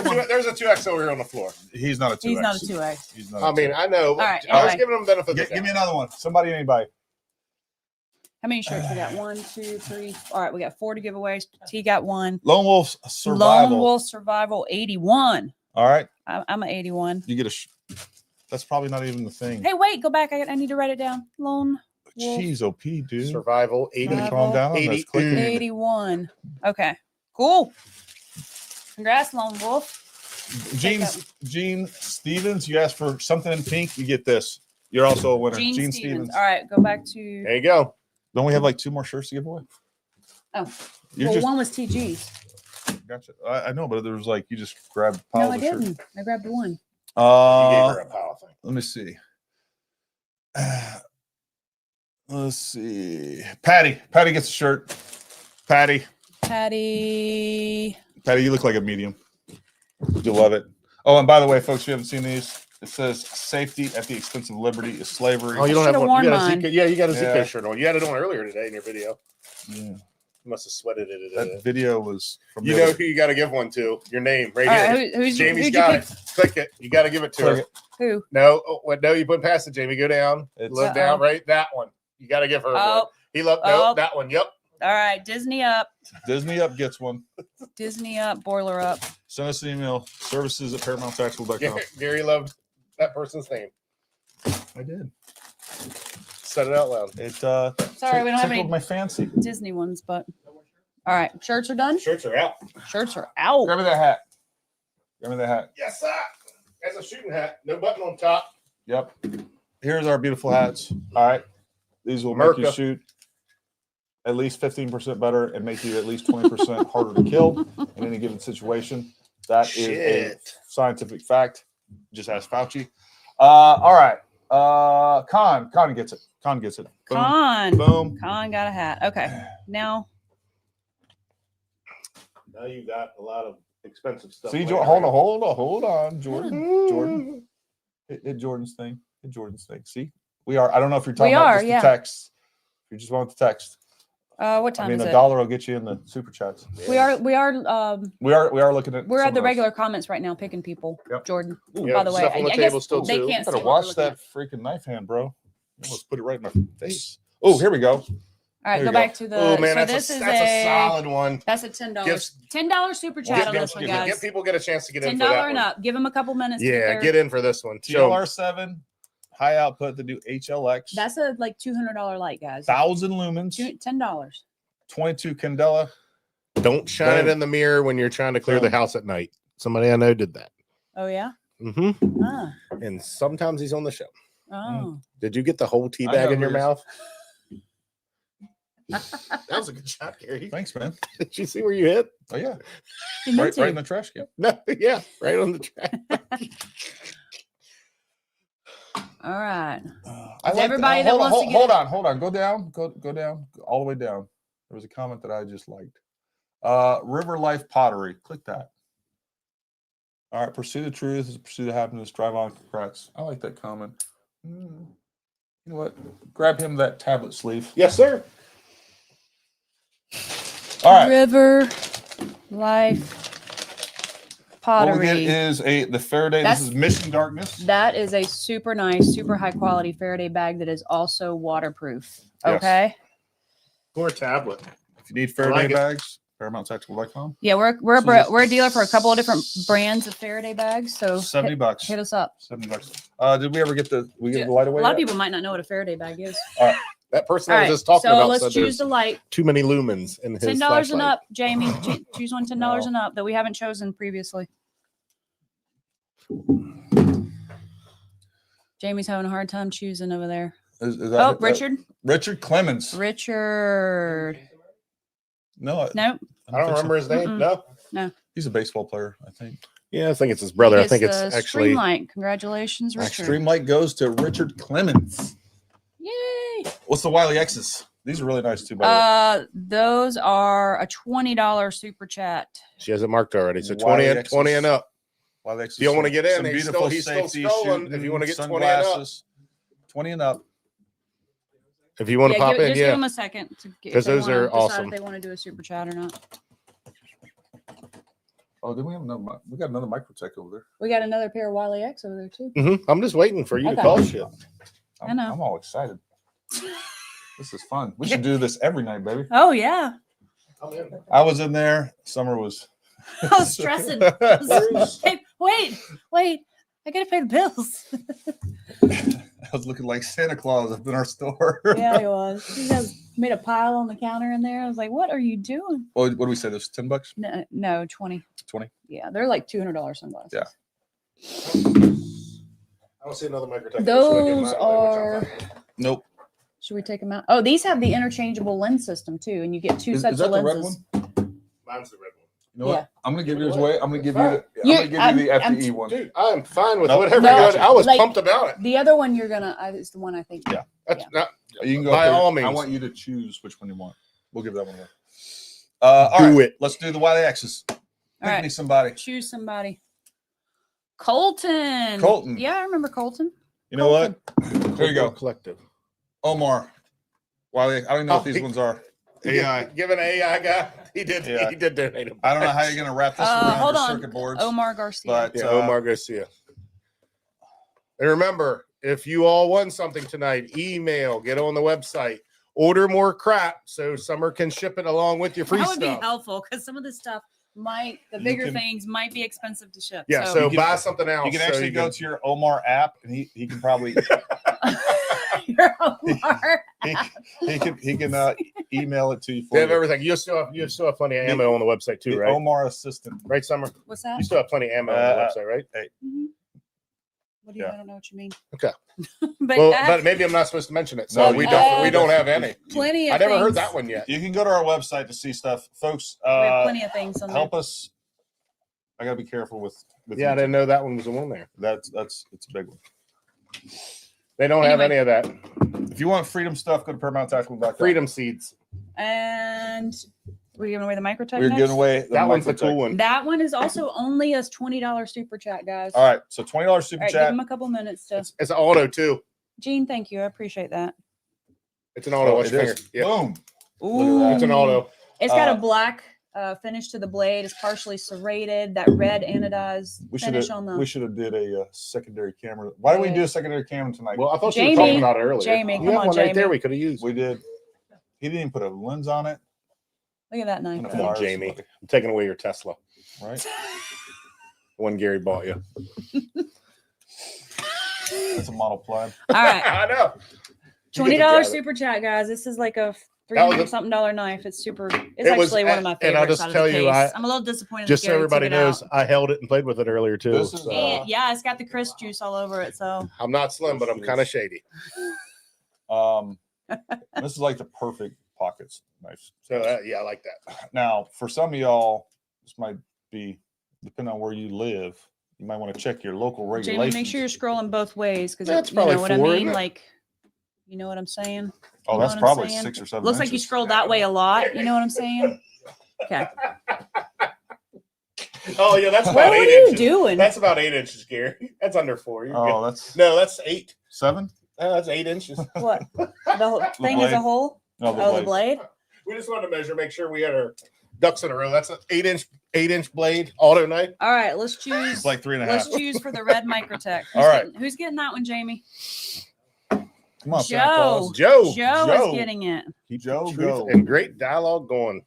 a 2X over here on the floor. He's not a 2X. He's not a 2X. He's not I mean, I know. right, I was anyway. giving him benefit. give me another one. Somebody, anybody. How many shirts we got? 1, 2, 3. All right, we got 4 to give away. T got 1. Lone Wolf Survival. Lone Wolf Survival 81. All right. I'm an 81. You get that's probably not even the thing. Hey, wait, go back. I need to write it down. Lone Wolf Jeez, OP, dude. Survival 80. Survival. Calm down. 80. That's clicking. 81. Okay, cool. Congrats, Lone Wolf. Gene Stevens, you asked for something in pink, you get this. You're also a winner. Gene Stevens. All right, go back to. There you go. Don't we have like 2 more shirts to give away? Oh, You're well, just, one was TG's. gotcha. I know, but there was like you just grabbed No, piles I of shirts. didn't. I grabbed one. You gave her a pile thing. Let me see. Let's see. Patty gets a shirt. Patty, you look like a medium. You'll love it. Oh, and by the way, folks, if you haven't seen these, it says "Safety at the expense of liberty is slavery." Oh, you don't have Should've one. You got a worn ZK, yeah, you got a ZK Yeah. shirt on. You had it on earlier today in your video. Yeah. You must have sweated it. That video was from You the know other- who you got to give one to. Your name right All here. right, who's Jamie's who'd you got pick? it. Click it. You got to give it to Click her. it. Who? No, no, you put past it, Jamie. Go down. It's- Look down. Right, that one. You got to give her one. Oh, He loved no, Oh. that one. Yep. all right. Disney up. Disney up gets one. Disney up. Boiler up. Send us an email. Services at ParamountTactical.com. Gary loved that person's name. I did. Said it out loud. It Sorry, we don't have any tickled my fancy. Disney ones, but All right, shirts are done. Shirts are out. Shirts are out. Grab me that hat. Grab me that hat. Yes, sir. That's a shooting hat. No button on top. Yep. Here's our beautiful hats. All right. These will make you America. shoot at least 15% better and make you at least 20% harder to kill in any given situation. That is a scientific fact. Just ask Fauci. All right. Con gets it. Con gets it. Boom. Boom. Con got a hat. Okay. Now you got a lot of expensive stuff. See, hold on, Jordan. Hit Jordan's thing. Hit Jordan's thing. See, we are. I don't know if you're talking about just the text. If you just want the text. What time is it? $1 will get you in the super chats. We are looking at. We're at the regular comments right now, picking people. Yep. Jordan. Yeah, by the way, stuff on the I table guess still they too. can't Better see what watch we're that looking freaking knife hand, bro. Let's put it right in my face. Oh, here we go. at. All right, There go you go. back to the. Oh man, so that's this a solid one. That's a $10. Gives- $10 super chat on this one, give- guys. Get people get a chance to get in $10 for that and one. up. Give them a couple minutes. Yeah, get in for this one. Show 'em. TLR7, high output, the new HLX. That's a like $200 light, guys. 1,000 lumens, $10. 22 candela. Don't shine it Boom. in the mirror when you're trying to clear the Boom. house at night. Somebody I know did that. Oh yeah. Mm-hmm. Ah. And sometimes he's on the show. Oh. Did you get the whole tea I bag know in your who it is. mouth? That was a good shot, Gary. Thanks, man. Did you see where you hit? Oh yeah, You meant right in to. the trash can. No, yeah, right on the track. All right. I everybody that wants to get hold on. Go down. Go down. All the way down. There was a comment that I just liked. River Life Pottery. Click that. All right. Pursue the truth is pursue the happiness. Drive on. Congrats. I like that comment. You know what? Grab him that tablet sleeve. Yes, sir. All right. River Life What we Pottery. get is the Faraday. That's- This is Mission Darkness. That is a super nice, super high quality Faraday bag that is also waterproof. Yes. Okay. Or tablet. If you need Faraday like it. bags, ParamountTactical.com. Yeah, we're a dealer for a couple of different brands of Faraday bags. So $70. hit us up. $70. Did we ever get the light away? A lot of yet? people might not know what a Faraday bag is. That person All I right, was just talking so about let's said choose there's the light. too many lumens in his $10 flashlight. and up, Jamie. Choose one $10 No. and up that we haven't chosen previously. Jamie's having a hard time choosing over there. Is that, Oh, Richard. Richard Clemens. Richard. No, Nope. I don't remember his name. Mm-mm. No. He's a baseball player, I think. Yeah, I think it's his brother. I think it's the actually. Streamlight. Congratulations, Richard. Streamlight goes to Richard Clemens. Yay. What's the Wiley X's? These are really nice too, by the way. Those are a $20 super chat. She has it marked already. So Wiley 20 and X's. up. Wiley X's. If you don't want to get in, Some he's beautiful still safety scrolling. shooting If you want to get 20 and up. sunglasses. 20 and up. If you want to pop in, just give yeah. them a second. Because those are awesome. If they want to do a super chat or not. Oh, then we have another. We got another Microtech over there. We got another pair of Wiley X over there too. I'm just waiting for you to Okay. call shit. I know. I'm all excited. This is fun. We should do this every night, baby. Oh yeah. I was in there. Summer was. I was stressing. Hey, wait. I gotta pay the bills. I was looking like Santa Claus up in our store. Yeah, he was. He has made a pile on the counter in there. I was like, "What are you doing?" What do we say? This $10? No, 20. 20? Yeah, they're like $200 sunglasses. Yeah. I don't see another Microtech. Those are. Nope. Should we take them out? Oh, these have the interchangeable lens system too, and you get two Is sets that of the red lenses. one? Mine's the red one. You know Yeah. what? I'm gonna give yours away. I'm gonna give you. Fine. I'm gonna give you the I'm- FDE one. Dude, I'm fine with Nope. whatever. No, you got. I was like- pumped about it. The other one you're gonna is the one I think. Yeah. That's not, You can go by up there. all means. I want you to choose which one you want. We'll give that one away. All right. it. Let's do the Wiley X's. Pick All right. me somebody. Choose somebody. Colton. Colton. Yeah, I remember Colton. You know what? There you go. Collective. Omar. Wiley. I don't even know what Oh, these he- ones are. AI. Give an AI guy. He did. Yeah. He did donate them. I don't know how you're gonna wrap this around Hold the on. circuit boards. Omar Garcia. But Yeah, Omar Garcia. And remember, if you all won something tonight, email, get on the website, order more crap so Summer can ship it along with your free that would stuff. be helpful because some of this stuff the You bigger can- things might be expensive to ship. Yeah, so You can- buy something else. you can so actually go to your Omar app, and he can probably Your Omar. he can email it to you. They have everything. You still have plenty of ammo on the website too, The right? Omar assistant. Right, Summer? What's that? You still have plenty of ammo on the website, right? Mhm. What do you? Yeah. I don't know what you mean. Okay. but Well, I but have maybe I'm not supposed to mention it. So No, we you don't have any. plenty of I never heard things. that one yet. You can go to our website to see stuff, folks. We have plenty of things on there. Help us. I gotta be careful with Yeah, I didn't know that one was on there. That's it's a big one. They don't have any of that. If you want freedom stuff, go to ParamountTactical.com. Freedom seeds. And we're giving away the microtech. We're next? giving away That one's the microtech. cool one. That one is also only a $20 super chat, guys. All right, so $20 super All right, give chat. them a couple minutes to. It's an auto too. Gene, thank you. I appreciate that. It's an auto. Oh, Watch it your is. finger. Yep. Boom. Ooh. that. It's an auto. It's got a Uh, black finish to the blade. It's partially serrated. That red anodized We should finish on the. have did a secondary camera. Why did we Yeah. do a secondary camera tonight? Well, I thought you Jamie. were talking about it earlier. Jamie, you come have on, one right there Jamie. we could have used. We did. He didn't even put a lens on it. Look at that knife. And a Come though. on, fire Jamie. somebody. I'm taking away your Tesla. Right. The one Gary bought you. That's a model plaid. All right, I know. You get to $20 drive it. super chat, guys. This is like a That was a- $300 something knife. It's super. It's It was- actually one of my and I'll favorites just out of tell the you, case. I'm a little disappointed. Just that so Gary everybody took it knows, out. I held it and played with it earlier too. This is, so. And yeah, it's got the Chris juice all over it. So I'm not slim, but I'm kind of shady. This is like the perfect pockets knife. So yeah, I like that. Now, for some of y'all, this might be depending on where you live. You might want to check your local regulations. Jamie, make sure you're scrolling both ways because That's you probably know what I 4, mean. isn't it? Like, you know what I'm saying? Oh, You know that's what I'm probably saying? 6 or 7. Looks like you inches. scrolled that way a lot. You know what I'm saying? Okay. Oh yeah, that's What about were 8 you inches. doing? That's about 8 inches, Gary. That's under 4. You're Oh, good. that's No, that's 8. 7. Oh, that's 8 inches. What? The whole thing is a blade. hole? No, Oh, the blade? We just wanted to measure, make sure we had our ducks in a row. That's an 8-inch blade auto knife. All right, let's choose. It's like 3.5. Let's choose for the red microtech. All right. Who's getting that one, Jamie? Come on, Santa Joe. Claus. Joe. Joe is getting it. Keep Joe Truth go. and great dialogue going.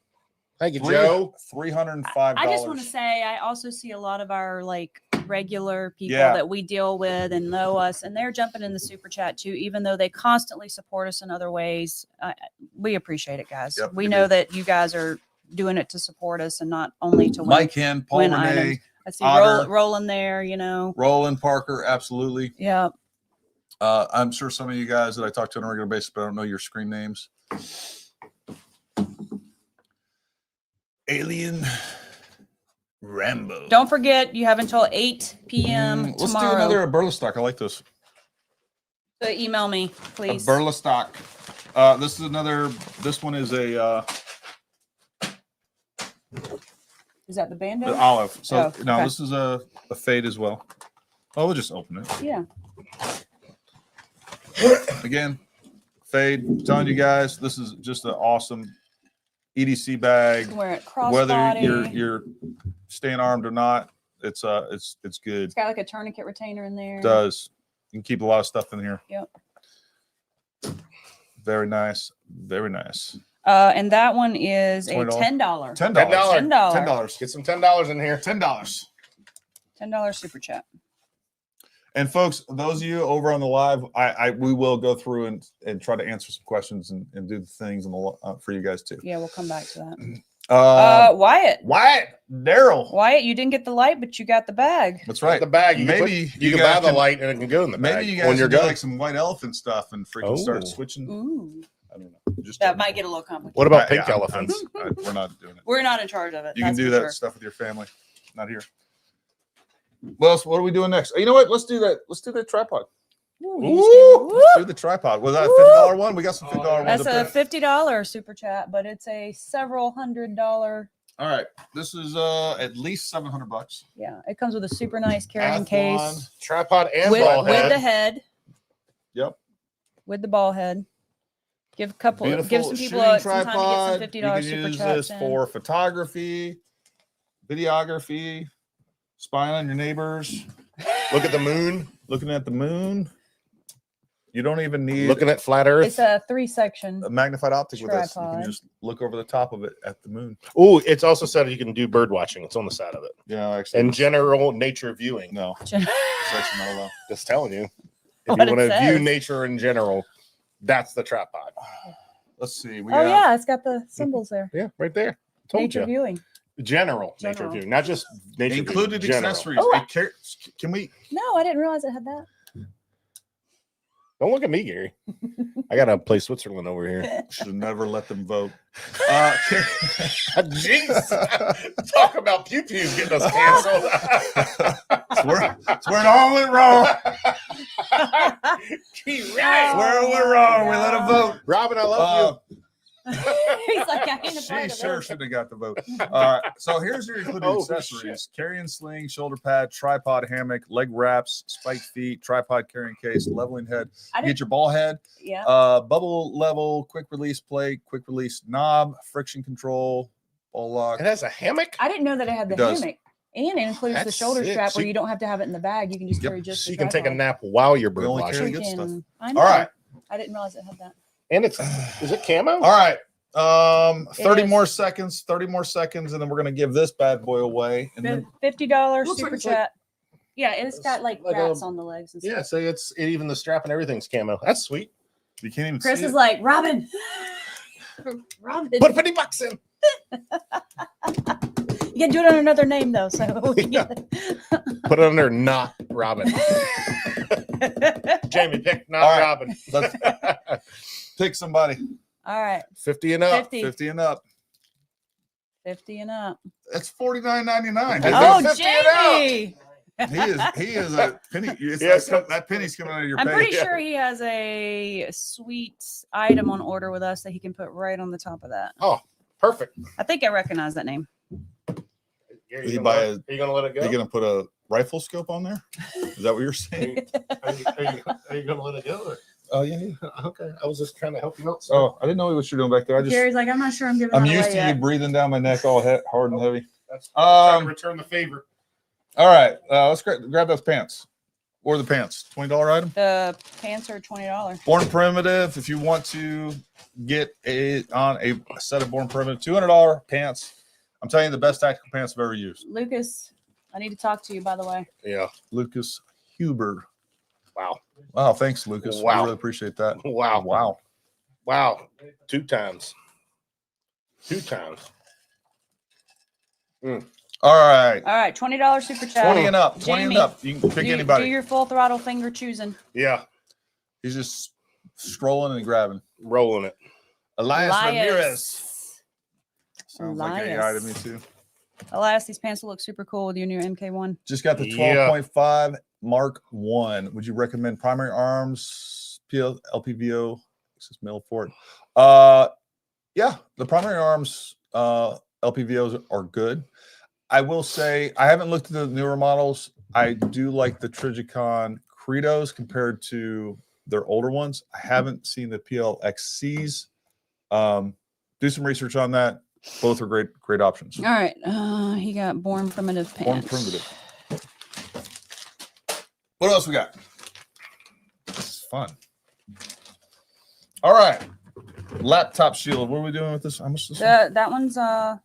Thank you, Joe. $305. I just want to say I also see a lot of our like regular people Yeah. that we deal with and know us, and they're jumping in the super chat too, even though they constantly support us in other ways. We appreciate it, guys. Yep, we we know do. that you guys are doing it to support us and not only to win. Mike Hen, Paul win Renee, items. I see Otter. Roland there, you know. Roland Parker, absolutely. Yeah. I'm sure some of you guys that I talk to on a regular basis, but I don't know your screen names. Alien Rambo. Don't forget, you have until 8 p.m. Let's do tomorrow. another Burlestock. I like this. So email me, please. A Burlestock. This is another. This one is a Is that the band? the olive. So Oh, no, okay. this is a fade as well. Oh, we'll just open it Yeah. again. Fade. I'm telling you guys, this is just an awesome EDC bag. You can wear it crossbody. Whether you're staying armed or not, it's good. It's got like a tourniquet retainer in there. It does. You can keep a lot of stuff in here. Yep. Very nice. Very nice. And that one is a $20. $10. $10. $10. $10. Get some $10 in here. $10. $10 super chat. And folks, those of you over on the live, we will go through and try to answer some questions and do the things for you guys too. Yeah, we'll come back to that. Wyatt. Wyatt, Daryl. Wyatt, you didn't get the light, but you got the bag. That's right. The bag. You Maybe can, you can guys buy the light and it can go in the bag. Maybe you guys when you're can do done. like some white elephant stuff and freaking start Oh. switching. Ooh. I don't know. Just That might get a little complicated. What about I- pink yeah, elephants? we're not doing it. We're not in charge of it. You can that's do for that sure. stuff with your family. Not here. What else? What are we doing next? You know what? Let's do that. Let's do the tripod. Ooh, Ooh, you just gave- let's do the tripod. Was that a $50 one? We got some $50 ones. That's up a there. $50 super chat, but it's a several $100. All right. This is at least $700. Yeah, it comes with a super nice carrying Athlon. case Tripod and with, ball with head. the head, Yep. with the ball head. Give some people shooting some time to get some $50 You can super use chats this in. for photography, videography, spying on your neighbors, Look at the moon. looking at the moon. You don't even need Looking at flat Earth. It's a 3-section. a magnified optic with this. You Tripod. can just look over the top of it at the moon. Oh, it's also said you can do bird watching. It's on the side of it. Yeah, actually. And general nature viewing. no, it's actually not allowed. Just telling you. If What you it want to view says. nature in general, that's the tripod. Let's see. We Oh got, yeah, it's got the symbols there. Yeah, right there. Told Nature you. viewing. General nature General. view, not just nature included view. General. accessories. Oh, Hey, can we? No, I didn't realize it had that. Don't look at me, Gary. I gotta play Switzerland over here. Should have never let them vote. Jeez. Talk about pew pews getting us canceled. It's where it all went wrong. Keep right. Where it went wrong. We let them vote. Robin, I love He's like, I ain't a She part of sure this. should have got the vote. So here's your included Oh, accessories: carrying sling, shoulder pad, tripod hammock, leg wraps, spiked feet, tripod carrying case, leveling head. I You didn't, get your ball head, yeah. bubble level, quick release plate, quick release knob, friction control, ball you. lock. It has a hammock. I didn't know that it had the It does. hammock. And it includes the That's shoulder sick. strap So where you- you don't have to have it in the bag. You can just Yep. carry just So the you can take a tripod. nap while you're We bird only carry watching. the good stuff. Freaking- I know. All right. I didn't realize it had that. And it's is it camo? All right. 30 is. more seconds, and then we're gonna give this bad boy away. And then $50 Looks like super it's like- chat. Yeah, it's got like like rats a- on the legs and Yeah, stuff. so it's even the strap and everything's camo. That's sweet. you can't even Chris see is it. like, Robin. Robin. Put $50 in. You can do it on another name though. So we can get Put it under not Robin. Jamie pick not All right. Robin. Let's pick somebody. All right. 50 and up. 50. 50 and up. 50 and up. It's $49.99. Hey, Oh, 50 and up. Jamie. He is a penny. Yes. That penny's coming out of your I'm pay. pretty sure he has a sweet item on order with us that he can put right on the top of that. Perfect. I think I recognize that name. Are You buy are you gonna let it go? Are you gonna put a rifle scope on there? Is that what you're saying? Are you gonna let it go? Or? Oh yeah. Okay. I was just trying to help you out. Sir. Oh, I didn't know what you're doing back there. Gary's like, I'm not sure I'm giving I'm that used away to yet. you breathing down my neck all hard and heavy. That's trying to Um, return the favor. All right, let's grab those pants or the pants. $20 item. The pants are $20. Born Primitive. If you want to get a set of Born Primitive, $200 pants. I'm telling you, the best tactical pants I've ever used. Lucas, I need to talk to you, by the way. Yeah. Lucas Huber. Wow. Wow, thanks, Lucas. Wow. I really appreciate that. Wow. Wow. Wow. 2 times. 2 times. All right. All right, $20 super chat. 20 and up. 20 and Jamie, up. You can pick Do anybody. your full throttle finger choosing. Yeah. He's just scrolling and grabbing. Rolling it. Elias Ramirez. Sounds like AI to me Elias. too. Elias, these pants will look super cool with your new MK1. Just got the Yeah. 12.5 Mark 1. Would you recommend primary arms, LPVO? This is mail for it. Yeah, the primary arms LPVOs are good. I will say I haven't looked at the newer models. I do like the Trigicon Credos compared to their older ones. I haven't seen the PLXCs. Do some research on that. Both are great options. All right, he got Born Primitive pants. Born Primitive. What else we got? This is fun. All right. Laptop shield. What are we doing with this? How much is this? That one's $20?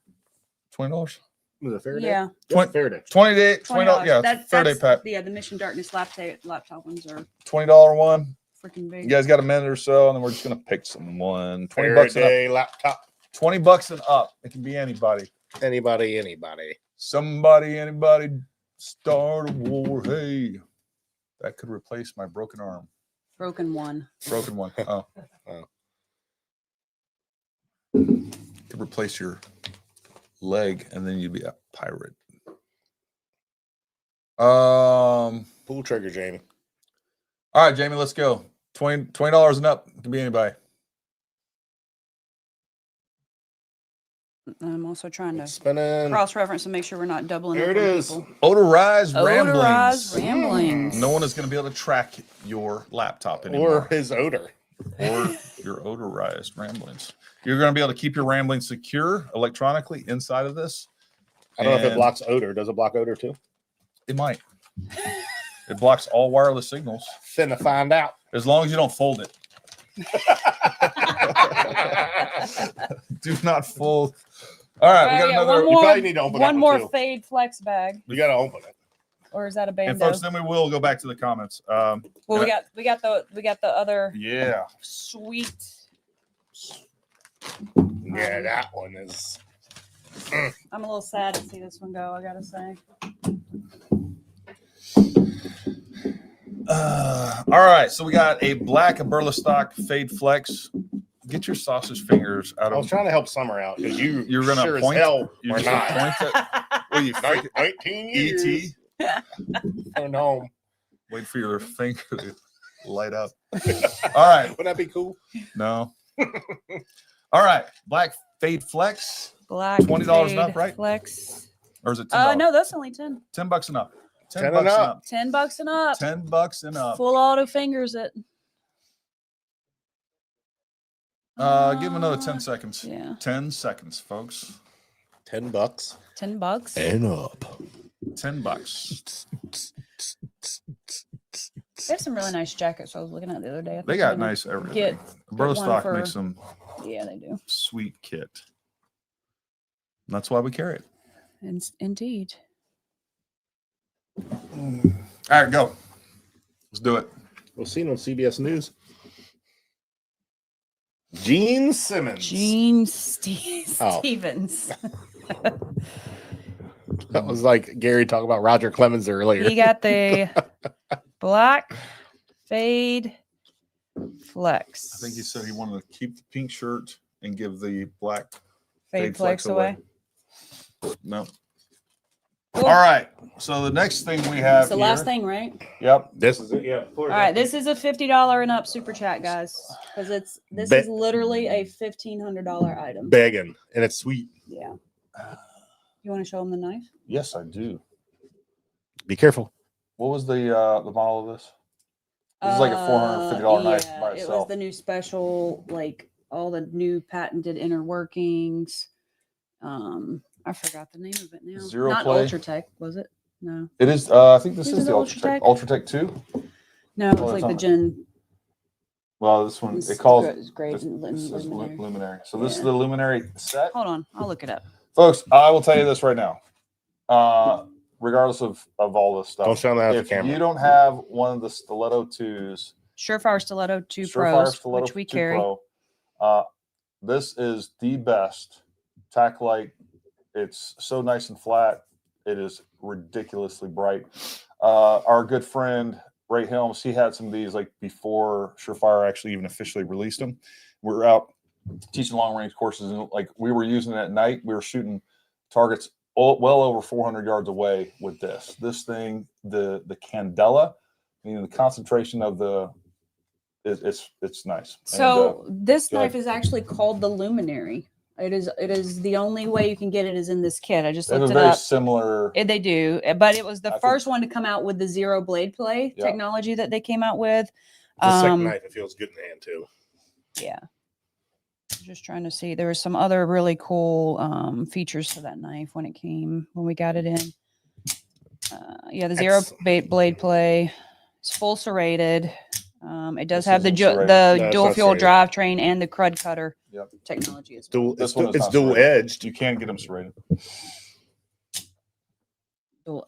Was it Faraday? yeah, That's Faraday. 20 day, $20. Yeah, That's Fair day pack. yeah. The Mission Darkness laptop ones are $20 one. freaking big. You guys got a minute or so, and then we're just gonna pick someone. $20 and up. Faraday laptop. $20 and up. It can be anybody. Anybody. Somebody, anybody, start a war. Hey, that could replace my broken arm. Broken one. Broken one. Oh. Oh. Could replace your leg, and then you'd be a pirate. Pull trigger, Jamie. All right, Jamie, let's go. $20 and up. It can be anybody. I'm also trying to Spinning. cross-reference and make sure we're not doubling. There up it on is. people. Odorized ramblings. Odorized ramblings. No one is going to be able to track your laptop Or anymore. his odor. Or your odorized ramblings. You're going to be able to keep your ramblings secure electronically inside of this. I don't know if it And blocks odor. Does it block odor too? It might. It blocks all wireless signals Finna find out. as long as you don't fold it. Do not fold. All right, we got yeah, another. one You probably need to open that One one, more too. fade flex bag, You got to open it. or is that a And bando? folks, then we will go back to the comments. Well, we got the other Yeah. sweet Yeah, that one is. I'm a little sad to see this one go, I gotta say. All right, so we got a black Burlestock Fade Flex. Get your sausage fingers out I was of. trying to help Summer out because you're gonna sure point. as hell You're or just gonna not. point at. Well, you freaking 19 years. ET. Phone home. Wait for your finger to light up. All right. Would that be cool? No. All right. Black Fade Flex. Black $20 and up, right? Flex. Or is it $10? No, that's only 10. $10 and up. 10 and up. $10 and up. $10 and up. Full auto fingers it. Give him another 10 seconds. Yeah. 10 seconds, folks. $10 $10 and up. $10. They have some really nice jackets I was looking at the other day. They got nice everything. Get Burlestock one makes some yeah, they do. sweet kit. And that's why we carry it. Indeed. All right, go. Let's do it. We'll see on CBS News. Gene Simmons. Stevens. That was like Gary talking about Roger Clemens earlier. He got the black Fade Flex. I think he said he wanted to keep the pink shirt and give the black Fade Flex away. No. Cool. All right. So the next thing we have It's the last thing, right? Yep. This is it. Yeah. All right, this is a $50 and up super chat, guys, because this is literally a $1,500 item. Begging, and it's sweet. Yeah. You want to show them the knife? Yes, I do. Be careful. What was the model of this? This is like a $450 knife by It was itself. the new special, like all the new patented inner workings. I forgot the name of it now. Zero Not play? Ultratech, was it? No. It is. I think this Is is it the Ultratech? Ultratech 2. No, it's Well, like it's the not. Gen. Well, this one It's it calls. it's great. This is Luminary. Luminary. So this is Yeah. the Luminary set. Hold on, I'll look it up. Folks, I will tell you this right now. Regardless of all this stuff, Don't show that at the if camera. you don't have one of the Stiletto 2s, Surefire Stiletto 2 Surefire Pros, Stiletto which we 2 carry. Pro, this is the best tack light. It's so nice and flat. It is ridiculously bright. Our good friend Ray Helms, he had some of these like before Surefire actually even officially released them. We were out teaching long range courses, and like we were using it at night. We were shooting targets well over 400 yards away with this. This thing, the candela, the concentration of the it's nice. So this go knife ahead. is actually called the Luminary. It is the only way you can get it is in this kit. I just they have looked a it very up. similar. They do, but it was the I think- first one to come out with the zero blade play Yeah. technology that they came out with. It's a sick knife. It feels good in the hand too. Yeah. Just trying to see. There were some other really cool features to that knife when we got it in. Yeah, the zero blade play. It's full serrated. It does This have the isn't serrated. No, it's dual not fuel serrated. drivetrain and the crud cutter Yep. technology as well. This one is It's not dual serrated. edged. You can get them serrated. Oh,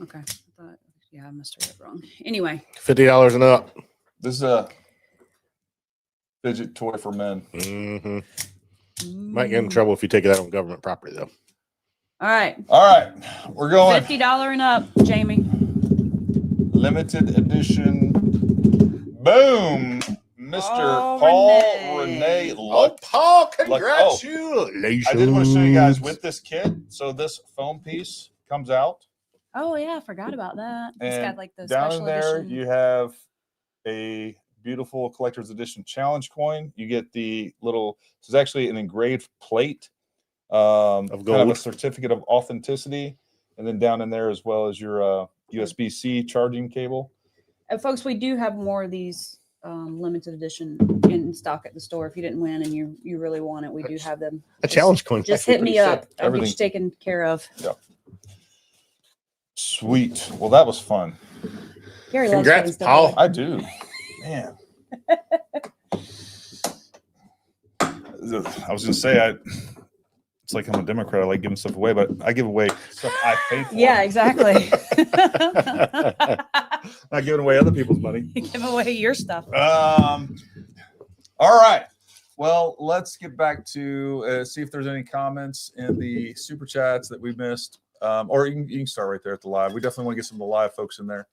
okay. I must have read it wrong. Anyway, $50 and up. This is a fidget toy for men. Mm-hmm. Might get in trouble if you take it out on government property, though. All right. All right, we're going $50 and up, Jamie. limited edition. Boom, Mr. Oh, Paul Renee. Renee. Look, Paul, congratulations! I did want to show you guys with this kit. So this foam piece comes out. Oh yeah, I forgot about that. It's And got like the down special in there, edition. you have a beautiful collector's edition challenge coin. You get the little. This is actually an engraved plate of kind of gold. a certificate of authenticity, and then down in there as well as your USB-C charging cable. And folks, we do have more of these limited edition in stock at the store. If you didn't win and you really want it, we do have them. A challenge coin. Just hit me up. I'll get Everything. you taken care of. Sweet. Well, that was fun. Gary loves Congrats, getting stuff Paul. like I do, man. I was gonna say it's like I'm a Democrat. I like giving stuff away, but I give away stuff I pay for. that. Yeah, exactly. Not giving away other people's money. Give away your stuff. All right. Well, let's get back to see if there's any comments in the super chats that we missed. Or you can start right there at the live. We definitely want to get some of the live folks in there.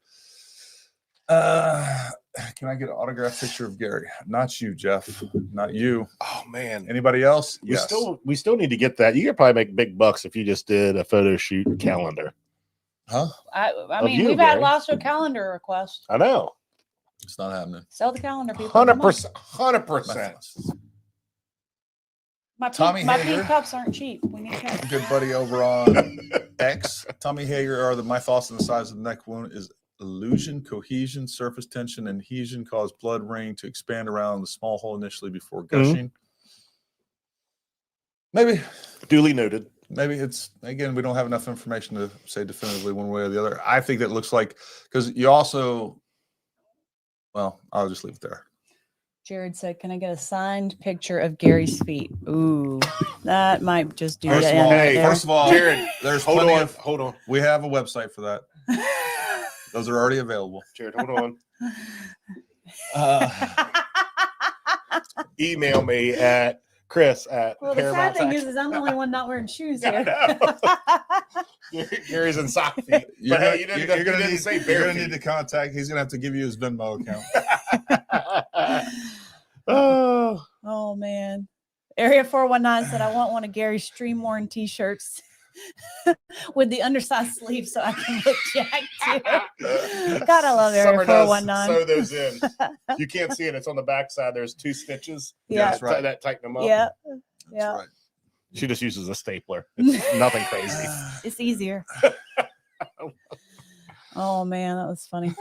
Can I get an autographed picture of Gary? Not you, Jeff. Not you. Oh man. Anybody else? We still need to get that. You could probably make big bucks if you just did a photo shoot calendar. Huh? I mean, we've had lots of calendar requests. I know. It's not happening. Sell the calendar, people. 100%. 100%. My pink cups aren't cheap. We need cash. Good buddy over on X. Tommy Hager are my thoughts on the size of the neck wound is illusion, cohesion, surface tension, and adhesion cause blood ring to expand around the small hole initially before gushing. Maybe. Duly noted. Maybe it's, again, we don't have enough information to say definitively one way or the other. I think that looks like, because you also, well, I'll just leave it there. Jared said, can I get a signed picture of Gary's feet? Ooh, that might just do it. First of all, Jared, there's hold plenty on. We have a website for that. Those are already available. Jared, hold on. Email me at Chris at Well, the sad thing is I'm the only one not wearing shoes here. Gary's in sock feet. You're going to need to contact. He's going to have to give you his Venmo account. Oh man. Area 419 said I want one of Gary's stream worn t-shirts with the undersized sleeve so I can look jacked too. God, I love Area 419. Sew those in. You can't see it. It's on the back side. There's 2 stitches. Yeah, that's right. That tighten them up. Yeah. That's right. She just uses a stapler. It's nothing crazy. It's easier. Oh man, that was funny.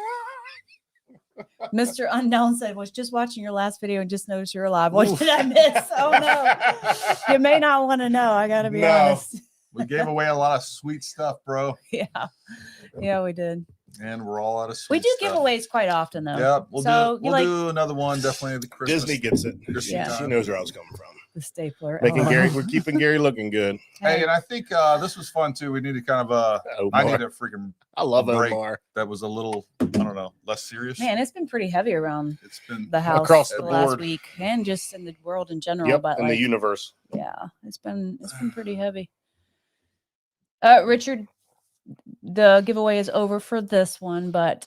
Mr. Unknown said, was just watching your last video and just noticed you're alive. What did I miss? Oh no. You may not want to know. I gotta be honest. We gave away a lot of sweet stuff, bro. Yeah, we did. And we're all out of sweet We do stuff. giveaways quite often though. Yeah, we'll do another one. Definitely the Christmas. Disney gets it. Yeah. She knows where I was coming from. The stapler. We're keeping Gary looking good. Hey, and I think this was fun too. We need to kind of I need a freaking I love break Omar. that was a little, I don't know, less serious. Man, it's been pretty heavy around It's been the house across the last board. week and just in the world in general. Yep, but in the universe. Yeah, it's been pretty heavy. Richard, the giveaway is over for this one, but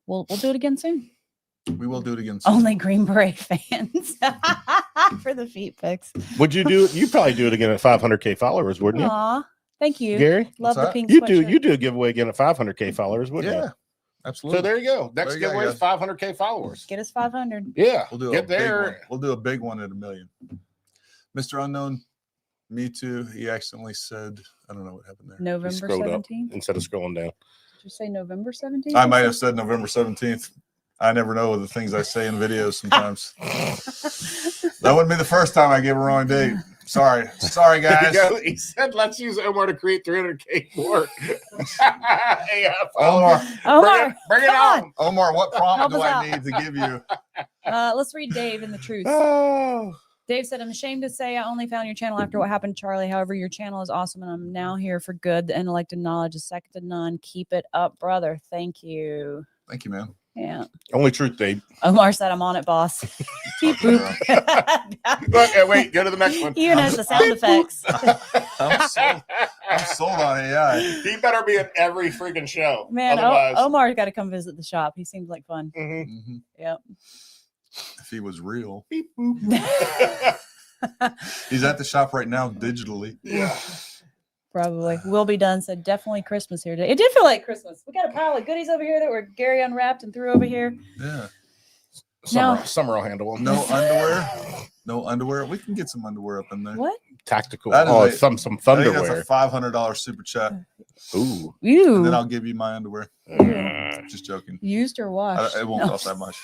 we'll do it again soon. We will do it again soon. Only Green Beret fans for the feet pics. Would you do it? You'd probably do it again at 500K followers, wouldn't you? Aw, thank you. Gary? Love What's the that? pink You sweatshirt. do a giveaway again at 500K followers, wouldn't you? Yeah, absolutely. So there you go. Next There you go, giveaway is 500K followers. Get us 500. Yeah. We'll do Get a big there. one. We'll do a big one at 1 million. Mr. Unknown, me too. He accidentally said, I don't know what happened there. November scrolled up 17th. Did Instead of scrolling down. you say November 17th? I might have said November 17th. I never know the things I say in videos sometimes. That wouldn't be the first time I gave a wrong date. Sorry, guys. He said, let's use Omar to create 300K more. Omar, Bring it on. Omar, what prompt Help do us I out. need to give you? Let's read Dave in the truth. Oh. Dave said, I'm ashamed to say I only found your channel after what happened to Charlie. However, your channel is awesome and I'm now here for good. The intellect and knowledge is second to none. Keep it up, brother. Thank you. Thank you, man. Yeah. Only truth, Dave. Omar said, I'm on it, boss. Beep boop. Wait, go to the next one. Even has the sound effects. I'm sold on AI. He better be in every freaking show. Man, Otherwise, Omar's got to come visit the shop. He seems like fun. Mhm. Mhm. Yep. If he was real, Beep, boop. he's at the shop right now digitally. Yeah. Probably. Will be done said, definitely Christmas here today. It did feel like Christmas. We got a pile of goodies over here that were Gary unwrapped and threw over here. Yeah. Summer will handle them. No underwear. No underwear. We can get some underwear up in there. What? Tactical. That is Some I think that's thunderwear. a $500 super chat. Ooh. And then Ew. I'll give you my underwear. Just joking. Used or washed? It won't No. cost that much.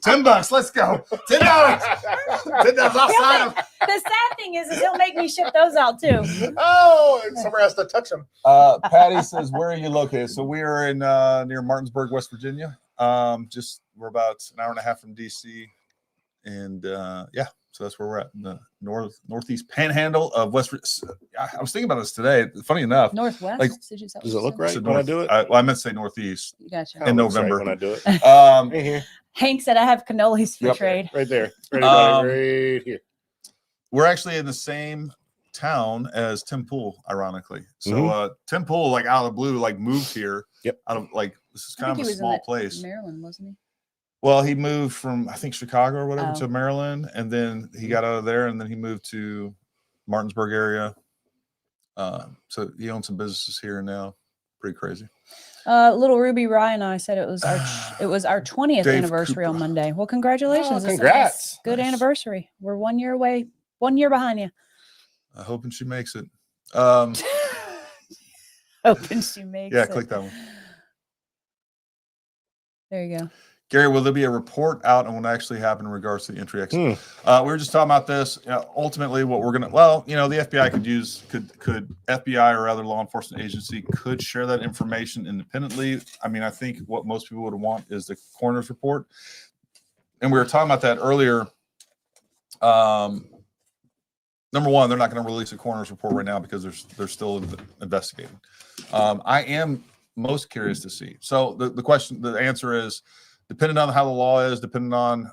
$10. Let's go. $10. $10 outside of. The sad thing is he'll make me ship those out too. Oh, and somebody has to touch them. Patty says, "Where are you located?" So we are in near Martinsburg, West Virginia. We're about an hour and a half from DC, and yeah, So that's where we're at in the northeast panhandle of West. I was thinking about this today. Funny enough, Northwest. like, did you say does it look so right when I do it? I meant to say northeast Gotcha. Kinda in looks right November. when I do it. Um, Right here. Hank said I have cannolis for Yep, trade. right there. Ready, buddy, Um, right here. we're actually in the same town as Tim Pool, ironically. So Tim Pool, like out of the blue, like moved here. Yep. Out of like this is I kind think of he a was small in place. Maryland, wasn't he? Well, he moved from I think Chicago or whatever Oh. to Maryland, and then he got out of there, and then he moved to Martinsburg area. So he owns some businesses here and now. Pretty crazy. Little Ruby Rye and I said it was our 20th Dave anniversary on Cooper. Monday. Well, congratulations! Oh, It's a nice, congrats. good Nice. anniversary. We're 1 year away, 1 year behind you. Hoping she makes it. Hoping she makes Yeah, it. click that one. There you go. Gary, will there be a report out on what actually happened in regards to the entry exit? We were just talking about this. Ultimately, what we're gonna, the FBI could FBI or other law enforcement agency could share that information independently. I mean, I think what most people would want is the coroner's report, and we were talking about that earlier. Number one, they're not going to release a coroner's report right now because they're still investigating. I am most curious to see. So the answer is, depending on how the law is, depending on,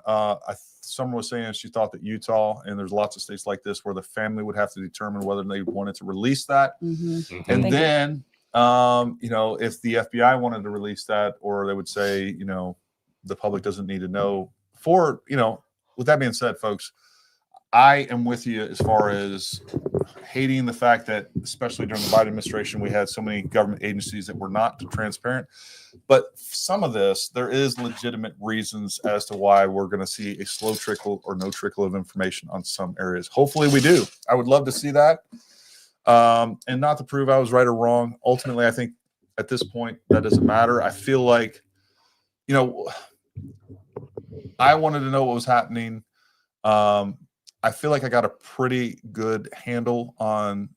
someone was saying she thought that Utah, and there's lots of states like this where the family would have to determine whether they wanted to release that. Mm-hmm. And then, if the FBI wanted to release that, or they would say, the public doesn't need to know. With that being said, folks, I am with you as far as hating the fact that, especially during the Biden administration, we had so many government agencies that were not transparent. But some of this, there is legitimate reasons as to why we're going to see a slow trickle or no trickle of information on some areas. Hopefully we do. I would love to see that. And not to prove I was right or wrong. Ultimately, I think at this point, that doesn't matter. I feel like, I wanted to know what was happening. I feel like I got a pretty good handle on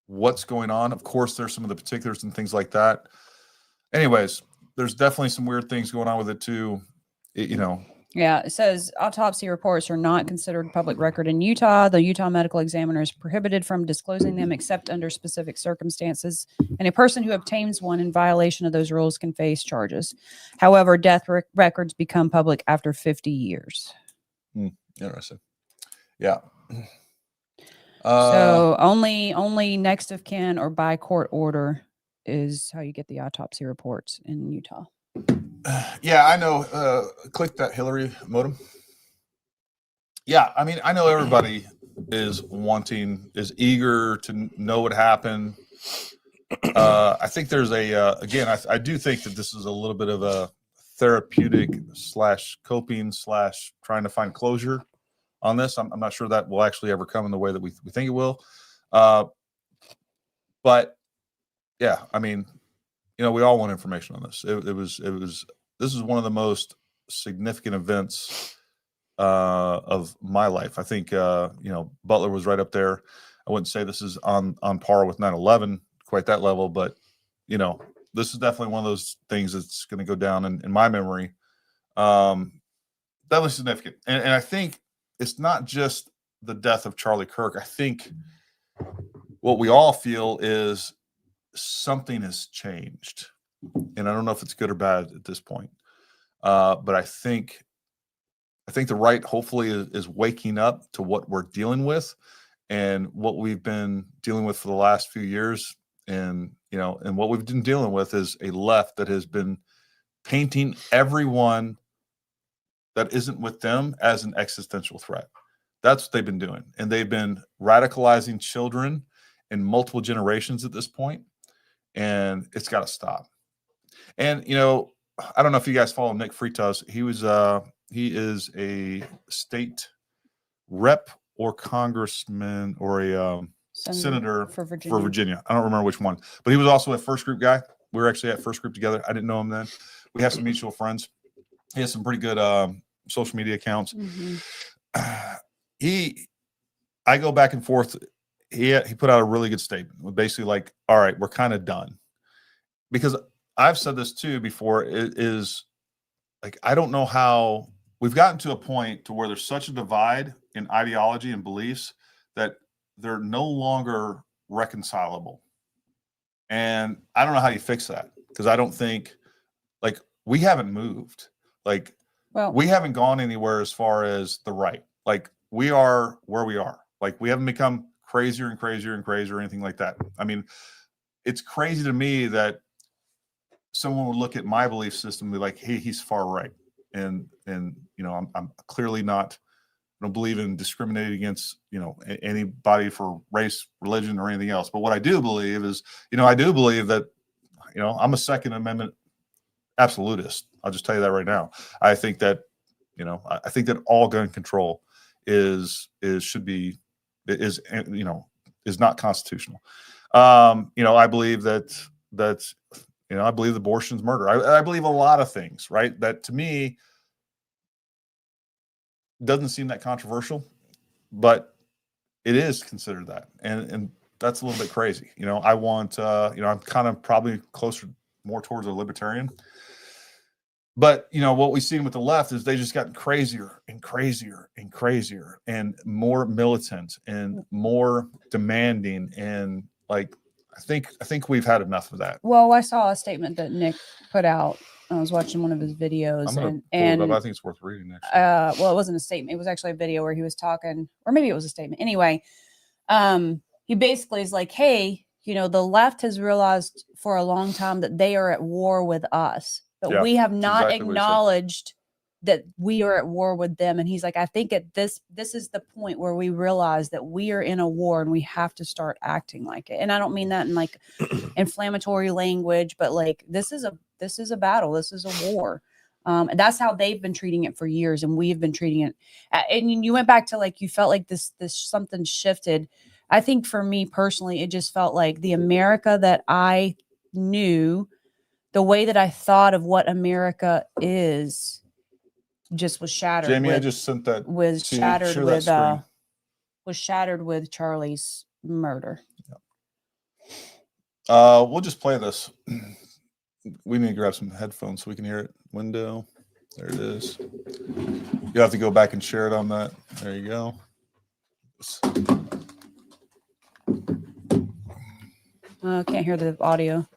what's going on. Of course, there's some of the particulars and things like that. Anyways, there's definitely some weird things going on with it too. Yeah, it says autopsy reports are not considered public record in Utah. The Utah medical examiner is prohibited from disclosing them except under specific circumstances. And a person who obtains one in violation of those rules can face charges. However, death records become public after 50 years. Interesting. Yeah. So only next of kin or by court order is how you get the autopsy reports in Utah. Yeah, I know. Click that Hillary modem. Yeah, I mean, I know everybody is eager to know what happened. I think there's I do think that this is a little bit of a therapeutic / coping / trying to find closure on this. I'm not sure that will actually ever come in the way that we think it will. But yeah, I mean, we all want information on this. This is one of the most significant events of my life. I think, Butler was right up there. I wouldn't say this is on par with 9/11, quite that level, but this is definitely one of those things that's going to go down in my memory. Definitely significant. And I think it's not just the death of Charlie Kirk. I think what we all feel is something has changed. And I don't know if it's good or bad at this point. But I think the right hopefully is waking up to what we're dealing with and what we've been dealing with for the last few years. And what we've been dealing with is a left that has been painting everyone that isn't with them as an existential threat. That's what they've been doing. And they've been radicalizing children in multiple generations at this point. And it's got to stop. And, I don't know if you guys follow Nick Freitas. He is a state rep or congressman or a senator for Virginia. I don't remember which one, but he was also a First Group guy. We were actually at First Group together. I didn't know him then. We have some mutual friends. He has some pretty good social media accounts. Mm-hmm. I go back and forth. He put out a really good statement with basically like, all right, we're kind of done. Because I've said this too before, it is like, I don't know how we've gotten to a point to where there's such a divide in ideology and beliefs that they're no longer reconcilable. And I don't know how you fix that, because I don't think, like, we haven't moved. Like, Well, we haven't gone anywhere as far as the right. Like, we are where we are. Like, we haven't become crazier and crazier and crazier or anything like that. I mean, it's crazy to me that someone would look at my belief system and be like, hey, he's far right. And you know, I'm clearly not, I don't believe in discriminating against, you know, anybody for race, religion, or anything else. But what I do believe is, you know, I do believe that, you know, I'm a Second Amendment absolutist. I'll just tell you that right now. I think that, you know, I think that all gun control is not constitutional. You know, I believe that you know, I believe abortion's murder. I believe a lot of things, right? That to me doesn't seem that controversial, but it is considered that. And that's a little bit crazy. You know, I want, you know, I'm kind of probably more towards a libertarian. But, you know, what we've seen with the left is they just gotten crazier and crazier and crazier and more militant and more demanding. And like, I think we've had enough of that. well, I saw a statement that Nick put out. I was watching one of his videos, I'm gonna and pull it up. I think it's worth reading next. well, it wasn't a statement. It was actually a video where he was talking, or maybe it was a statement. Anyway, he basically is like, hey, you know, the left has realized for a long time that they are at war with us, but Yeah, we have not exactly what he said. acknowledged that we are at war with them. And he's like, I think at this is the point where we realize that we are in a war and we have to start acting like it. And I don't mean that in like inflammatory language, but like this is a battle. This is a war. And that's how they've been treating it for years, and we've been treating it. And you went back to like, you felt like this something shifted. I think for me personally, it just felt like the America that I knew, the way that I thought of what America is, just was shattered. Jamie, I just sent that. Was to you. shattered Share with that screen. was shattered with Charlie's murder. We'll just play this. We need to grab some headphones so we can hear it. Window. There it is. You have to go back and share it on that. There you go. Can't hear the audio.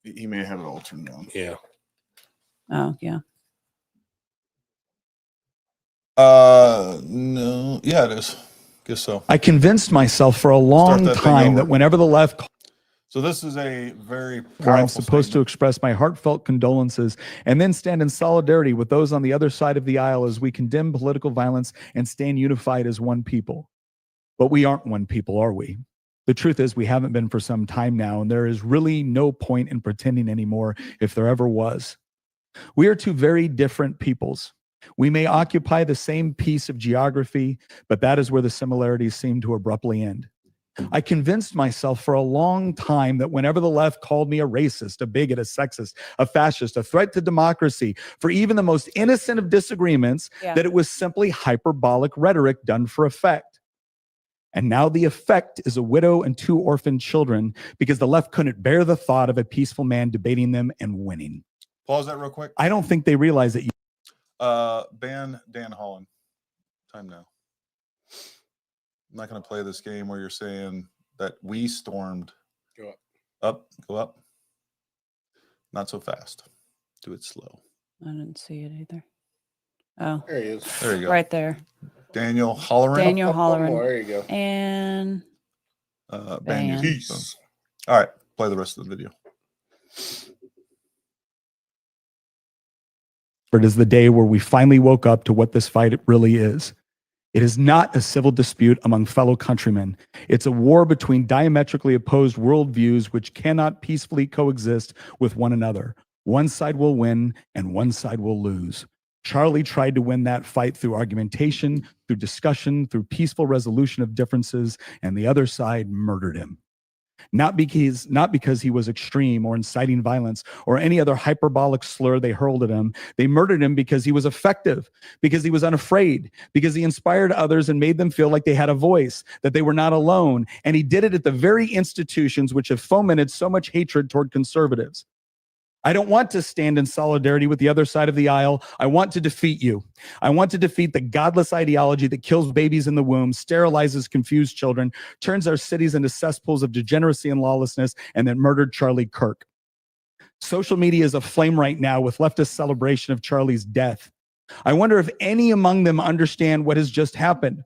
He may have it all turned down. Yeah. Oh, yeah. No. Yeah, it is. Guess so. I convinced myself for a long that thing time over. that whenever the left So this is a very where I'm powerful supposed to statement. express my heartfelt condolences and then stand in solidarity with those on the other side of the aisle as we condemn political violence and stand unified as one people. But we aren't one people, are we? The truth is we haven't been for some time now, and there is really no point in pretending anymore if there ever was. We are two very different peoples. We may occupy the same piece of geography, but that is where the similarities seem to abruptly end. I convinced myself for a long time that whenever the left called me a racist, a bigot, a sexist, a fascist, a threat to democracy, for even the most innocent of disagreements, that it was simply hyperbolic rhetoric done for effect. And now the effect is a widow and 2 orphaned children because the left couldn't bear the thought of a peaceful man debating them and winning. Pause that real quick. I don't think they realize that Ban Dan Holland. Time now. I'm not going to play this game where you're saying that we stormed. Go up. Up, go up. Not so fast. Do it slow. I didn't see it either. Oh, There he is. There you go. right there. Daniel Holleran. Daniel Up one Holleran. more. There you go. And Ban Ban. Peace. All right. Play the rest of the video. it is the day where we finally woke up to what this fight really is. It is not a civil dispute among fellow countrymen. It's a war between diametrically opposed worldviews which cannot peacefully coexist with one another. One side will win and one side will lose. Charlie tried to win that fight through argumentation, through discussion, through peaceful resolution of differences, and the other side murdered him. Not because he was extreme or inciting violence or any other hyperbolic slur they hurled at him. They murdered him because he was effective, because he was unafraid, because he inspired others and made them feel like they had a voice, that they were not alone. And he did it at the very institutions which have fomented so much hatred toward conservatives. I don't want to stand in solidarity with the other side of the aisle. I want to defeat you. I want to defeat the godless ideology that kills babies in the womb, sterilizes confused children, turns our cities into cesspools of degeneracy and lawlessness, and that murdered Charlie Kirk. Social media is aflame right now with leftist celebration of Charlie's death. I wonder if any among them understand what has just happened.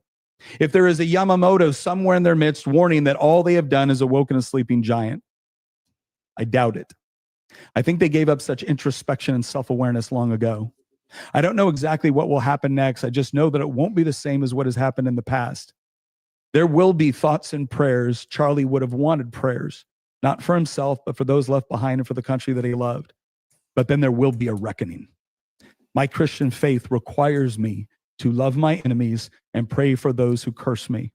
If there is a Yamamoto somewhere in their midst warning that all they have done is awoken a sleeping giant. I doubt it. I think they gave up such introspection and self-awareness long ago. I don't know exactly what will happen next. I just know that it won't be the same as what has happened in the past. There will be thoughts and prayers. Charlie would have wanted prayers, not for himself, but for those left behind and for the country that he loved. But then there will be a reckoning. My Christian faith requires me to love my enemies and pray for those who curse me.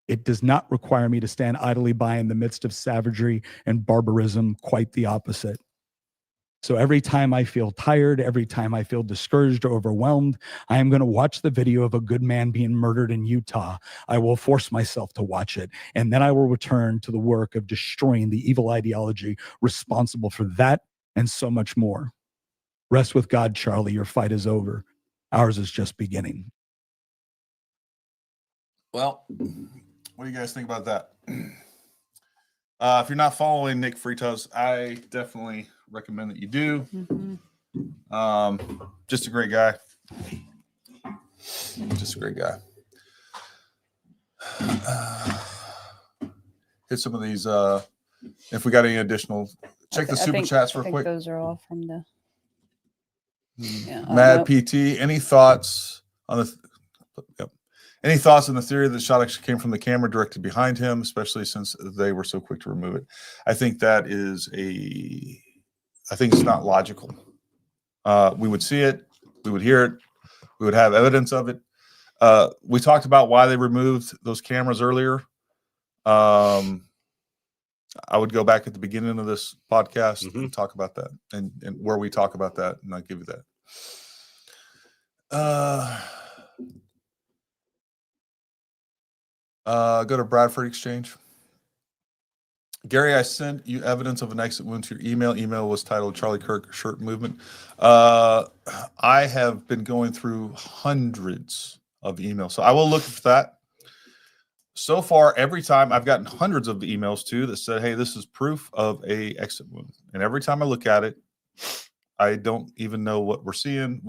It does not require me to stand idly by in the midst of savagery and barbarism, quite the opposite. So every time I feel tired, every time I feel discouraged or overwhelmed, I am going to watch the video of a good man being murdered in Utah. I will force myself to watch it, and then I will return to the work of destroying the evil ideology responsible for that and so much more. Rest with God, Charlie. Your fight is over. Ours is just beginning. Well, what do you guys think about that? If you're not following Nick Fritos, I definitely recommend that you do. Just a great guy. Just a great guy. Hit some of these. If we got any additional, check the super chats real quick. Those are all from the Mad PT. Any thoughts on the? Yep. Any thoughts on the theory that the shot actually came from the camera directly behind him, especially since they were so quick to remove it? I think that is I think it's not logical. We would see it, we would hear it, we would have evidence of it. We talked about why they removed those cameras earlier. I would go back at the beginning of this podcast and talk about that, and where we talk about that, and I'll give you that. Go to Bradford Exchange. Gary, I sent you evidence of an exit wound to your email. Email was titled Charlie Kirk Shirt Movement. I have been going through hundreds of emails, so I will look for that. So far, every time I've gotten hundreds of emails too that said, hey, this is proof of a exit wound. And every time I look at it, I don't even know what we're seeing.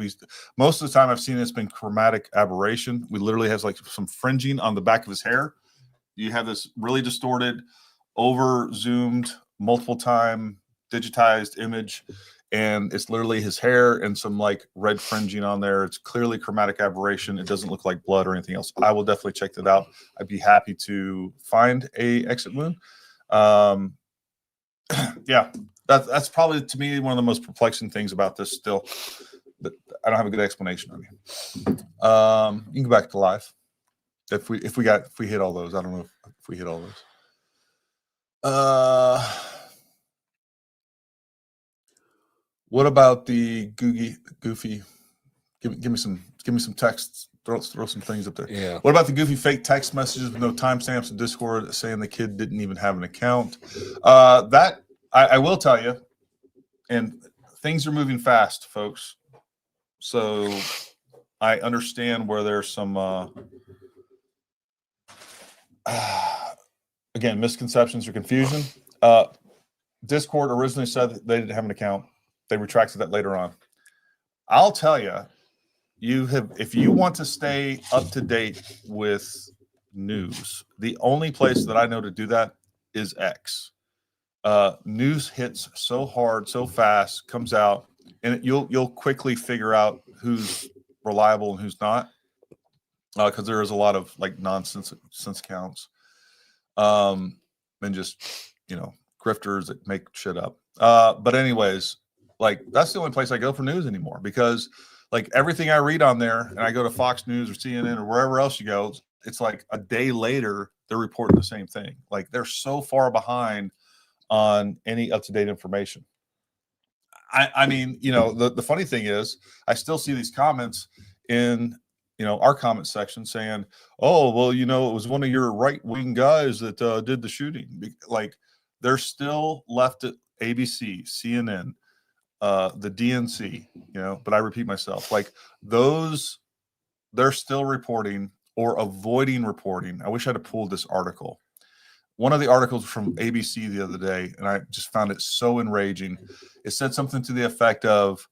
Most of the time I've seen it's been chromatic aberration. We literally have like some fringing on the back of his hair. You have this really distorted, over zoomed, multiple time digitized image, and it's literally his hair and some like red fringing on there. It's clearly chromatic aberration. It doesn't look like blood or anything else. I will definitely check that out. I'd be happy to find a exit wound. Yeah. That's probably, to me, one of the most perplexing things about this still. But I don't have a good explanation on you. You can go back to live. If we hit all those. I don't know if we hit all those. What about the goofy? Give me some texts. Throw some things up there. Yeah. What about the goofy fake text messages with no timestamps in Discord saying the kid didn't even have an account? That I will tell you, and things are moving fast, folks. So I understand where there's some again, misconceptions or confusion. Discord originally said that they didn't have an account. They retracted that later on. I'll tell you, if you want to stay up to date with news, the only place that I know to do that is X. News hits so hard, so fast, comes out, and you'll quickly figure out who's reliable and who's not, because there is a lot of like nonsense accounts, and just grifters that make shit up. But anyways, like that's the only place I go for news anymore, because like everything I read on there, and I go to Fox News or CNN or wherever else you go, it's like a day later they're reporting the same thing. Like they're so far behind on any up-to-date information. I mean, the funny thing is I still see these comments in our comment section saying, oh, well, it was one of your right-wing guys that did the shooting. Like they're still left at ABC, CNN, the DNC, but I repeat myself, like those, they're still reporting or avoiding reporting. I wish I'd have pulled this article. One of the articles from ABC the other day, and I just found it so enraging. It said something to the effect of,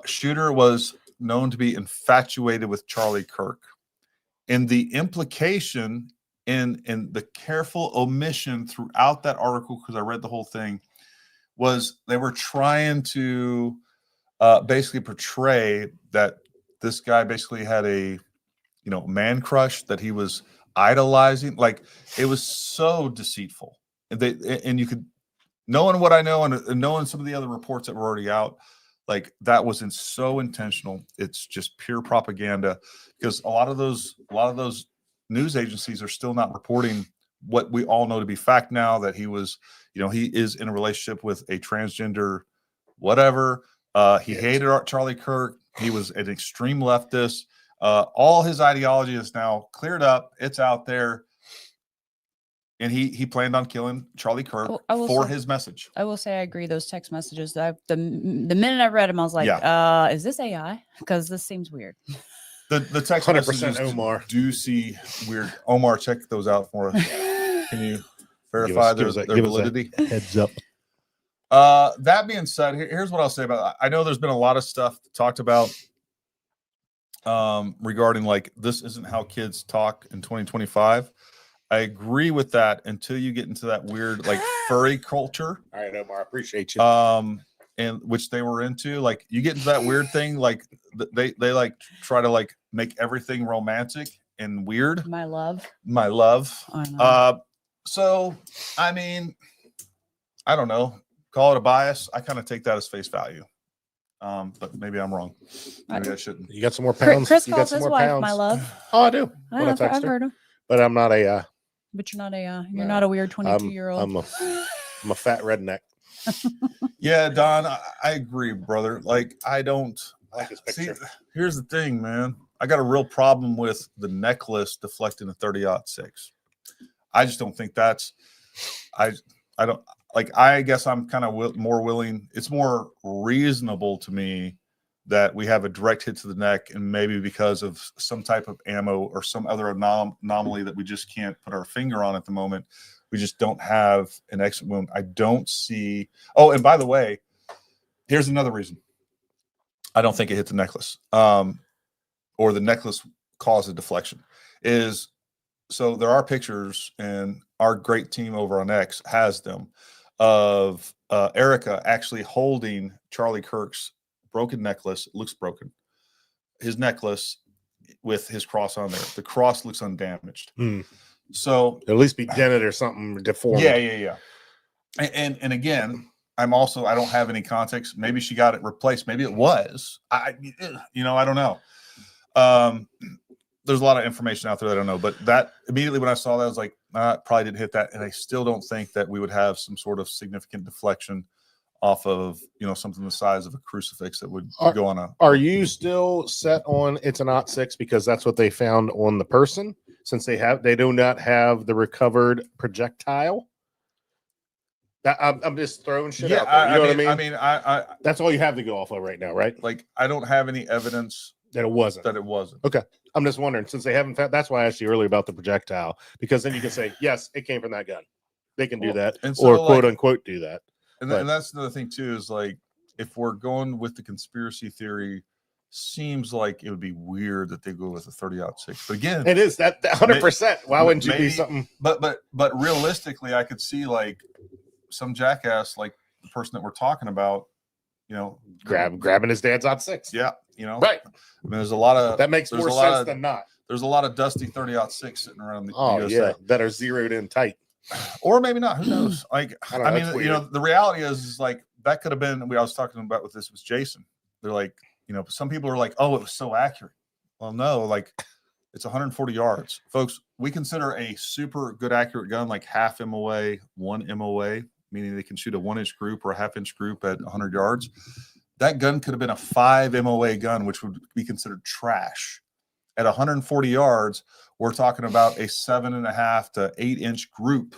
shooter was known to be infatuated with Charlie Kirk. And the implication in the careful omission throughout that article, because I read the whole thing, was they were trying to basically portray that this guy basically had a man crush, that he was idolizing. Like, it was so deceitful. And you could, knowing what I know and knowing some of the other reports that were already out, like that wasn't so intentional. It's just pure propaganda, because a lot of those news agencies are still not reporting what we all know to be fact now, that he was, he is in a relationship with a transgender, whatever. He hated Charlie Kirk. He was an extreme leftist. All his ideology is now cleared up. It's out there. And he planned on killing Charlie Kirk for his message. I will say I agree. Those text messages, the minute I read them, I was like, is this AI? Because this seems weird. The text 100% messages Omar. do see weird. Omar, check those out for us. Can you verify their validity? Heads up. That being said, here's what I'll say about it. I know there's been a lot of stuff talked about regarding like, this isn't how kids talk in 2025. I agree with that until you get into that weird like furry culture. All right, Omar, I appreciate you. And which they were into. Like, you get into that weird thing, like they like try to like make everything romantic and weird. My love. I know. So I mean, I don't know. Call it a bias. I kind of take that as face value. But maybe I'm wrong. Maybe I shouldn't. You got some more pounds? Chris you calls got some his more wife pounds? my love. Oh, I do. I've heard him. But I'm not a. But you're not a. You're not a weird 22-year-old. I'm a fat redneck. Yeah, Don, I agree, brother. Like, I don't. I like his picture. See, here's the thing, man. I got a real problem with the necklace deflecting a 30-06. I just don't think that's. I don't like. I guess I'm kind of more willing. It's more reasonable to me that we have a direct hit to the neck, and maybe because of some type of ammo or some other anomaly that we just can't put our finger on at the moment, we just don't have an exit wound. I don't see. Oh, and by the way, here's another reason I don't think it hit the necklace, or the necklace caused a deflection. Is so there are pictures, and our great team over on X has them, of Erica actually holding Charlie Kirk's broken necklace. It looks broken. His necklace with his cross on there. The cross looks undamaged. So at least be dented or something deformed. Yeah. And again, I don't have any context. Maybe she got it replaced. Maybe it was. I don't know. There's a lot of information out there that I don't know. But that immediately when I saw that, I was like, probably didn't hit that. And I still don't think that we would have some sort of significant deflection off of something the size of a crucifix that would go on a. Are you still set on it's an .06 because that's what they found on the person, since they do not have the recovered projectile? I'm just throwing shit out there. You know what I mean? I mean, I that's all you have to go off of right now, right? Like, I don't have any evidence that it wasn't. Okay. I'm just wondering, since they haven't found. That's why I asked you earlier about the projectile, because then you can say yes, it came from that gun. They can do that, and so, or quote unquote do that. And that's another thing too, is like, if we're going with the conspiracy theory, seems like it would be weird that they go with a 30-06. But again, it is that 100%. Why wouldn't you be something? But realistically, I could see like some jackass, like the person that we're talking about, grabbing his dad's .6. Yeah, right. I mean, there's a lot of that makes more sense than not. There's a lot of dusty 30-06 sitting around the USA. Yeah, that are zeroed in tight. Or maybe not. Who knows? Like, I mean, the reality is like that could have been. I was talking about with this with Jason. They're like, some people are like, oh, it was so accurate. Well, no, like it's 140 yards, folks. We consider a super good accurate gun like half MOA, 1 MOA, meaning they can shoot a 1-inch group or a half-inch group at 100 yards. That gun could have been a 5 MOA gun, which would be considered trash. At 140 yards, we're talking about a 7.5 to 8-inch group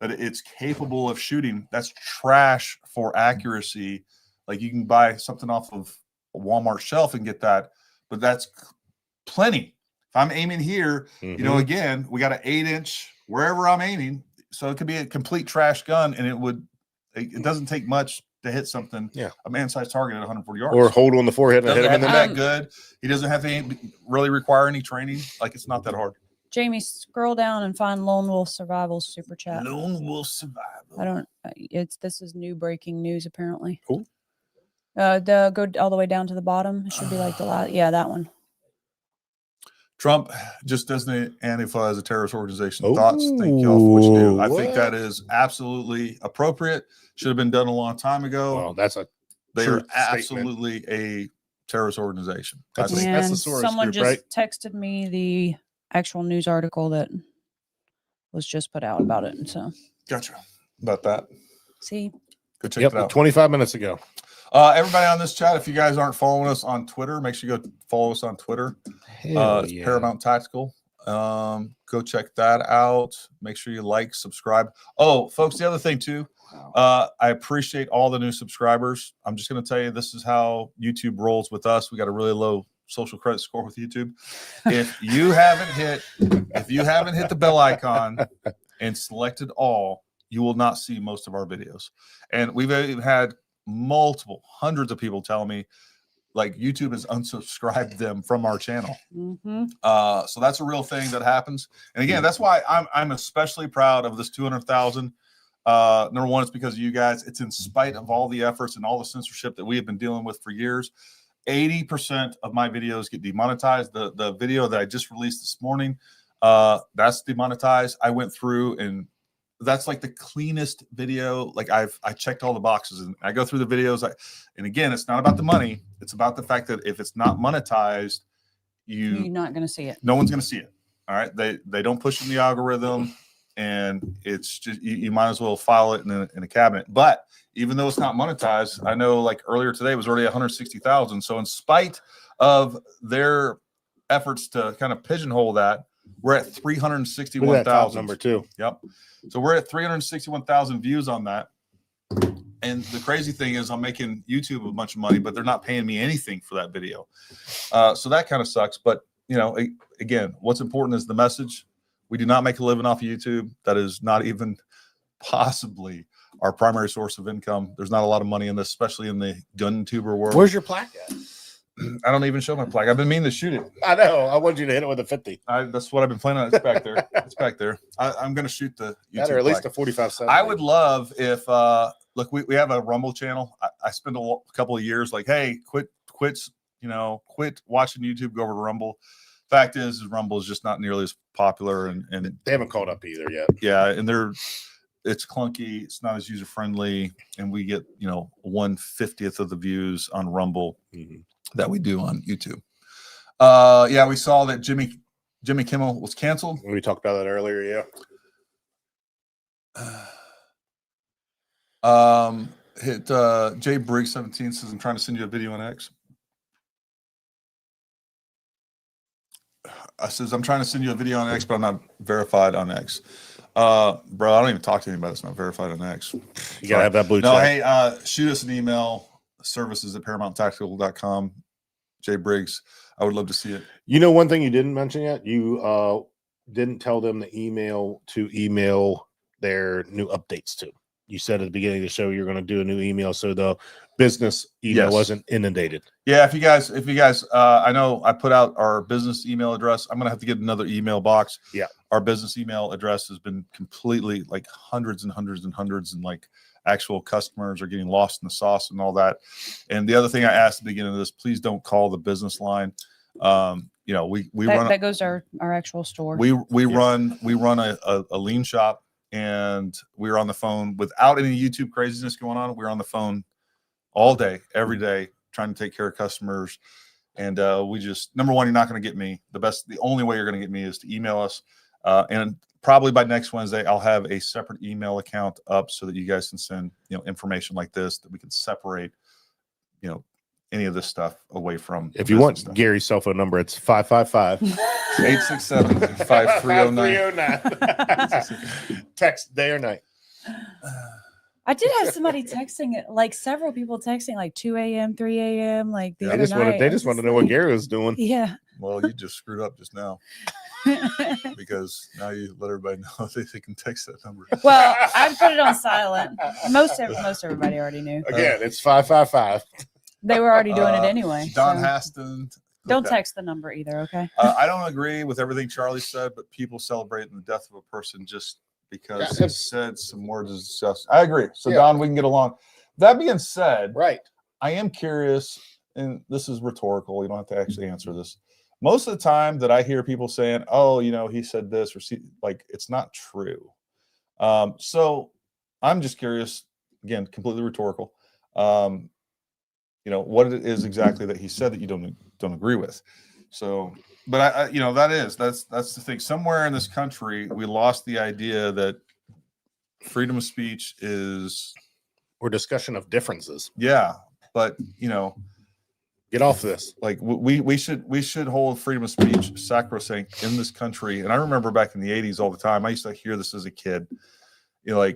that it's capable of shooting. That's trash for accuracy Like you can buy something off of a Walmart shelf and get that, but that's plenty. If I'm aiming here, you know, again, we got an 8-inch wherever I'm aiming. So it could be a complete trash gun, and it doesn't take much to hit something. Yeah. A man-sized target at 140 yards. Or hold on the forehead and hit him in the that neck. good. He doesn't have to really require any training. Like it's not that hard. Jamie, scroll down and find Lone Wolf Survival super chat. Lone Wolf Survival. I don't. This is new breaking news apparently. Cool. Go all the way down to the bottom. It should be like the last. Yeah, that one. Trump just designated Antifa as a terrorist organization. Oh, Thoughts? Thank y'all for what you do. I what? think that is absolutely appropriate. Should have been done a long time ago. Well, that's a They true are absolutely a terrorist organization. That's I think. the And Soros someone group, just right? texted me the actual news article that was just put out about it. So Gotcha. About that. see, Go check it out. 25 minutes ago. Everybody on this chat, if you guys aren't following us on Twitter, make sure you go follow us on Twitter. It's Paramount Tactical. Go check that out. Make sure you like, subscribe. Oh, folks, the other thing too, I appreciate all the new subscribers. I'm just going to tell you, this is how YouTube rolls with us. We got a really low social credit score with YouTube. If you haven't hit the bell icon and selected all, you will not see most of our videos. And we've even had hundreds of people tell me like YouTube has unsubscribed them from our channel. So that's a real thing that happens. And again, that's why I'm especially proud of this 200,000. Number one, it's because of you guys. It's in spite of all the efforts and all the censorship that we have been dealing with for years. 80% of my videos get demonetized. The video that I just released this morning, that's demonetized. I went through and that's like the cleanest video. Like I checked all the boxes and I go through the videos. And again, it's not about the money. It's about the fact that if it's not monetized, you're not going to see it. No one's going to see it. All right. They don't push in the algorithm, and it's just, you might as well file it in a cabinet. But even though it's not monetized, I know like earlier today it was already 160,000. So in spite of their efforts to kind of pigeonhole that, we're at 361,000 number two. Yep. So we're at 361,000 views on that. And the crazy thing is I'm making YouTube a bunch of money, but they're not paying me anything for that video. So that kind of sucks. But, you know, again, what's important is the message. We do not make a living off of YouTube. That is not even possibly our primary source of income. There's not a lot of money in this, especially in the gun tuber world. Where's your plaque at? I don't even show my plaque. I've been meaning to shoot it. I know. I want you to hit it with a 50. That's what I've been planning on. It's back there. It's back there. I'm going to shoot the YouTube That or at least plaque. a 45-70. I would love if, look, we have a Rumble channel. I spent a couple of years like, hey, quit watching YouTube, go over to Rumble. Fact is Rumble is just not nearly as popular, and They haven't caught up either yet. yeah, and it's clunky. It's not as user friendly, and we get 1/50th of the views on Rumble that we do on YouTube. Yeah, we saw that Jimmy Kimmel was canceled. We talked about that earlier. Yeah. Hit Jay Briggs 17 says I'm trying to send you a video on X. I says I'm trying to send you a video on X, but I'm not verified on X. Bro, I don't even talk to anybody that's not verified on X. You gotta have that blue No, check. hey, shoot us an email, services@paramountTactical.com. Jay Briggs, I would love to see it. You know, one thing you didn't mention yet, you didn't tell them to email their new updates to. You said at the beginning of the show you're going to do a new email so the business email wasn't inundated. Yeah, if you guys, I know I put out our business email address. I'm going to have to get another email box. Yeah. Our business email address has been completely like hundreds and like actual customers are getting lost in the sauce and all that. And the other thing I asked at the beginning of this, please don't call the business line. We run that goes to our actual store. We run a lean shop, and we were on the phone without any YouTube craziness going on. We were on the phone all day, every day, trying to take care of customers. And we just, number one, you're not going to get me. The only way you're going to get me is to email us. And probably by next Wednesday, I'll have a separate email account up so that you guys can send, information like this, that we can separate, any of this stuff away from. If you want Gary's cell phone number, it's 555-867-5309. Text day or night. I did have somebody texting it, like several people texting like 2 a.m., 3 a.m. Like the They other just night. wanted. They just wanted to know what Gary was doing. Yeah. Well, you just screwed up just now because now you let everybody know they can text that number. Well, I put it on silent. Most everybody already knew. Again, it's 555. They were already doing it anyway. Don so Haston. don't text the number either, okay? I don't agree with everything Charlie said, but people celebrating the death of a person just because he said some words is just. I agree. So Don, we can get along. That being said, right. I am curious, and this is rhetorical. You don't have to actually answer this. Most of the time that I hear people saying, "Oh, he said this," or like it's not true. So I'm just curious. Again, completely rhetorical. What it is exactly that he said that you don't agree with. So, but that's the thing. Somewhere in this country, we lost the idea that freedom of speech is or discussion of differences. Yeah, but get off this. Like we should hold freedom of speech sacrosanct in this country. And I remember back in the 80s all the time. I used to hear this as a kid. I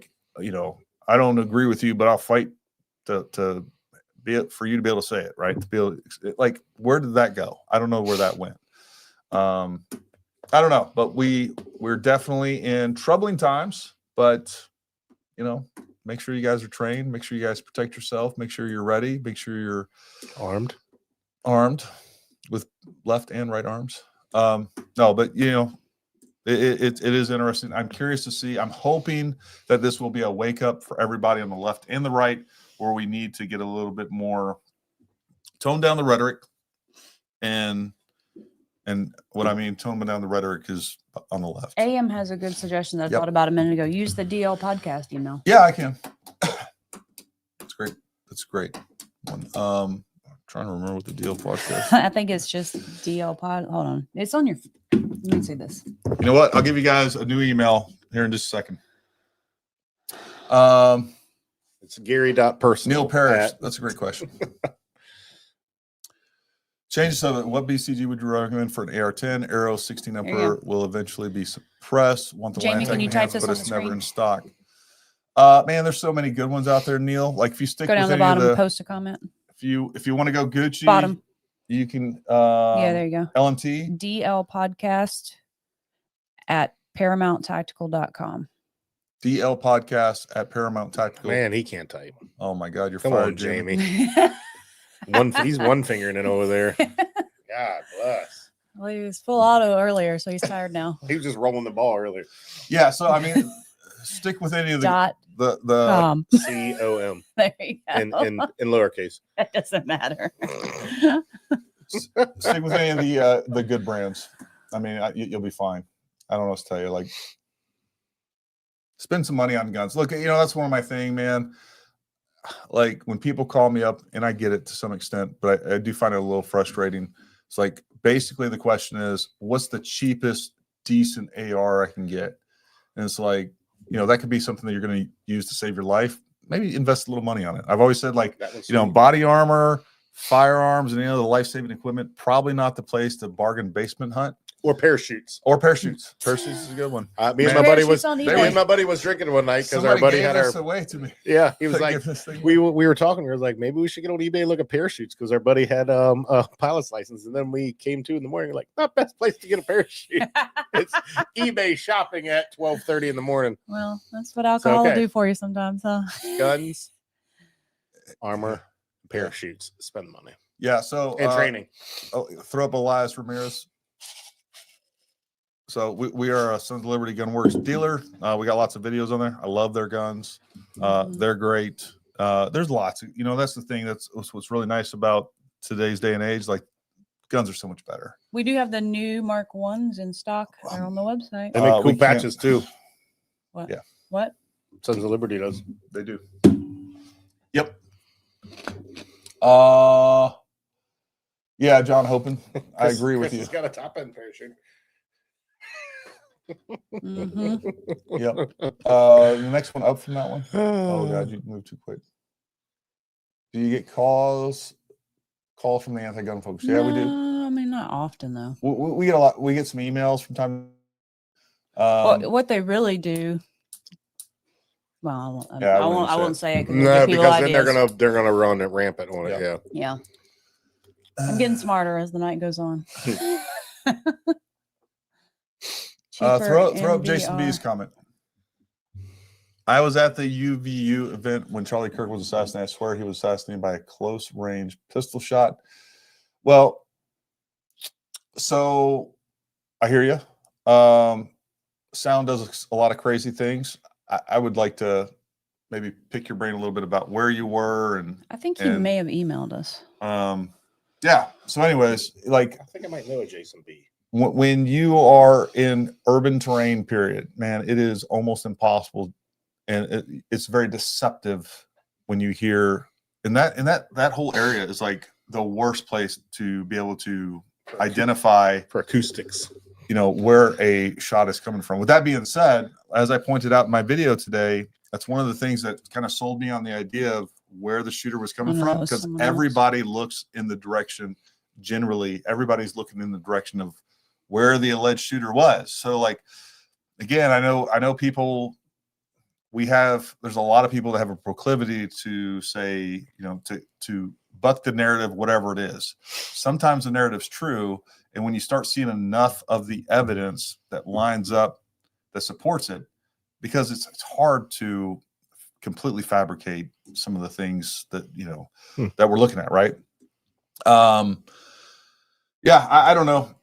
don't agree with you, but I'll fight to be it for you to be able to say it, right? To be able to, like, where did that go? I don't know where that went. I don't know, but we're definitely in troubling times, but make sure you guys are trained, make sure you guys protect yourself, make sure you're ready, make sure you're armed with left and right arms. No, but it is interesting. I'm curious to see. I'm hoping that this will be a wake up for everybody on the left and the right, where we need to get a little bit more tone down the rhetoric. And what I mean, tone down the rhetoric is on the left. AM has a good suggestion that I thought about a minute ago. Use the DL podcast email. Yeah, I can. That's great. That's great. I'm trying to remember what the DL podcast. I think it's just DL pod. Hold on. It's on your. Let me see this. You know what? I'll give you guys a new email here in just a second. It's Gary.personal. Neil Parrish. That's a great question. Change of what BCG would you recommend for an AR-10? Arrow 16 upper will eventually be suppressed. Want the Jamie, can you type this but on it's the never screen? In stock. Man, there's so many good ones out there, Neil. Like if you stick go down with the any bottom, of the, post a comment. If you want to go Gucci, Bottom. You can. Yeah, there you go. LMT DL podcast at ParamountTactical.com. DL podcast at Paramount Tactical. Man, he can't type. Oh my God, you're Come fired, on, Jamie. Jamie. He's one fingering it over there. God bless. Well, he was full auto earlier, so he's tired now. He was just rolling the ball earlier. Yeah, so I mean, stick with any of the com. COM. There you go. In lowercase. That doesn't matter. Stick with any of the good brands. I mean, you'll be fine. I don't know what to tell you. Like, spend some money on guns. Look, that's one of my thing, man. Like when people call me up, and I get it to some extent, but I do find it a little frustrating. It's like basically the question is, what's the cheapest decent AR I can get? And it's like, that could be something that you're going to use to save your life. Maybe invest a little money on it. I've always said, like, body armor, firearms, and the life-saving equipment, probably not the place to bargain basement hunt. Or parachutes. Parachutes is a good one. Me and my buddy was drinking one night because our buddy had our away to me. Yeah, he was like, we were talking. We were like, maybe we should get on eBay and look at parachutes because our buddy had a pilot's license. And then we came to in the morning, like, not best place to get a parachute. It's eBay shopping at 12:30 in the morning. Well, that's what alcohol will do for you sometimes, huh? Guns, armor, parachutes. Spend the money. Yeah. So and training. Throw up Elias Ramirez. So we are a Sons of Liberty Gunworks dealer. We got lots of videos on there. I love their guns. They're great. There's lots. That's the thing. That's what's really nice about today's day and age. Like, guns are so much better. We do have the new Mark 1s in stock. They're on the website. They make cool patches too. What? Yeah. What? Sons of Liberty does. They do. Yep. Yeah, John Hopen. I agree with you. He's got a top end parachute. Mm-hmm. Yep. The next one up from that one. Oh God, you moved too quick. Do you get calls from the anti-gun folks? Yeah, we do. I mean, not often though. We get a lot. We get some emails from time. What they really do Well, Yeah, I wouldn't won't say say it No, people because then ideas. they're gonna run it rampant on it. Yeah. Yeah. Yeah. I'm getting smarter as the night goes on. Throw up Jason B's comment. I was at the UVU event when Charlie Kirk was assassinated. I swear he was assassinated by a close range pistol shot. Well, so I hear you. Sound does a lot of crazy things. I would like to maybe pick your brain a little bit about where you were, and I think he may have emailed us. Yeah. So, anyways, like I think I might know a Jason B. When you are in urban terrain, period, man, it is almost impossible, and it's very deceptive when you hear. And that whole area is like the worst place to be able to identify for acoustics. Where a shot is coming from. With that being said, as I pointed out in my video today, that's one of the things that kind of sold me on the idea of where the shooter was coming from, because everybody looks in the direction. Generally, everybody's looking in the direction of where the alleged shooter was. So, like, again, I know people. There's a lot of people that have a proclivity to say, to buck the narrative, whatever it is. Sometimes the narrative's true, and when you start seeing enough of the evidence that lines up, that supports it, because it's hard to completely fabricate some of the things that that we're looking at, right? Yeah, I don't know.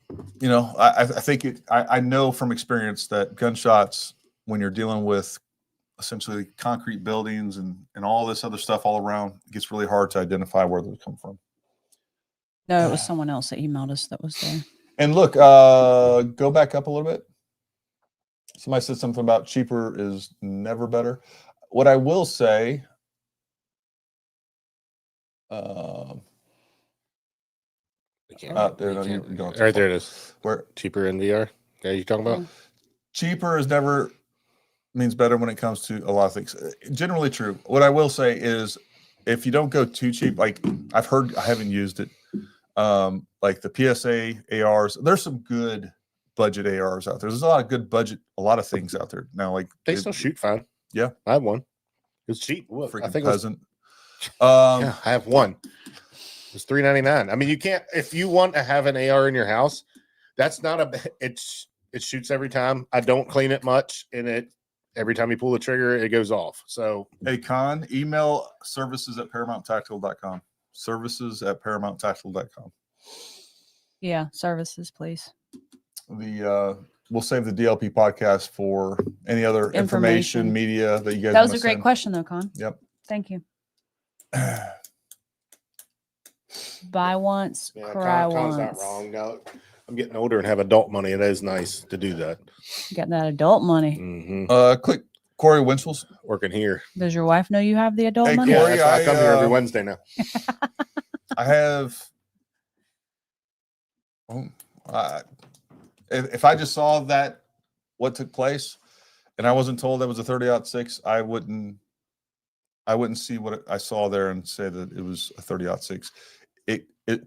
I think I know from experience that gunshots, when you're dealing with essentially concrete buildings and all this other stuff all around, it gets really hard to identify where they come from. No, it was someone else that emailed us that was there. And look, go back up a little bit. Somebody said something about cheaper is never better. What I will say, Right there it is. Where cheaper NVR? Yeah, you talking about? Cheaper is never means better when it comes to a lot of things. Generally true. What I will say is, if you don't go too cheap, like I haven't used it. Like the PSA ARs, there's some good budget ARs out there. There's a lot of good budget, a lot of things out there now. Like they still shoot fine. Yeah, I have one. It was cheap. Freaking I think peasant. Yeah, I have one. It was $3.99. I mean, you can't, if you want to have an AR in your house, that's not it shoots every time. I don't clean it much, and every time you pull the trigger, it goes off. So, hey, Con, email services@ParamountTactical.com. Services@ParamountTactical.com. Yeah, services, please. We'll save the DLP podcast for any other information media that you guys. That was a great question, though, Con. Yep. Thank you. Buy once, cry once. Con's not wrong. No, I'm getting older and have adult money. It is nice to do that. Getting that adult money. Mm-hmm. Click Corey Winchell's working here. Does your wife know you have the adult money? Corey, yeah, I come here every Wednesday now. I have. If I just saw what took place, and I wasn't told that was a 30-06, I wouldn't see what I saw there and say that it was a 30-06.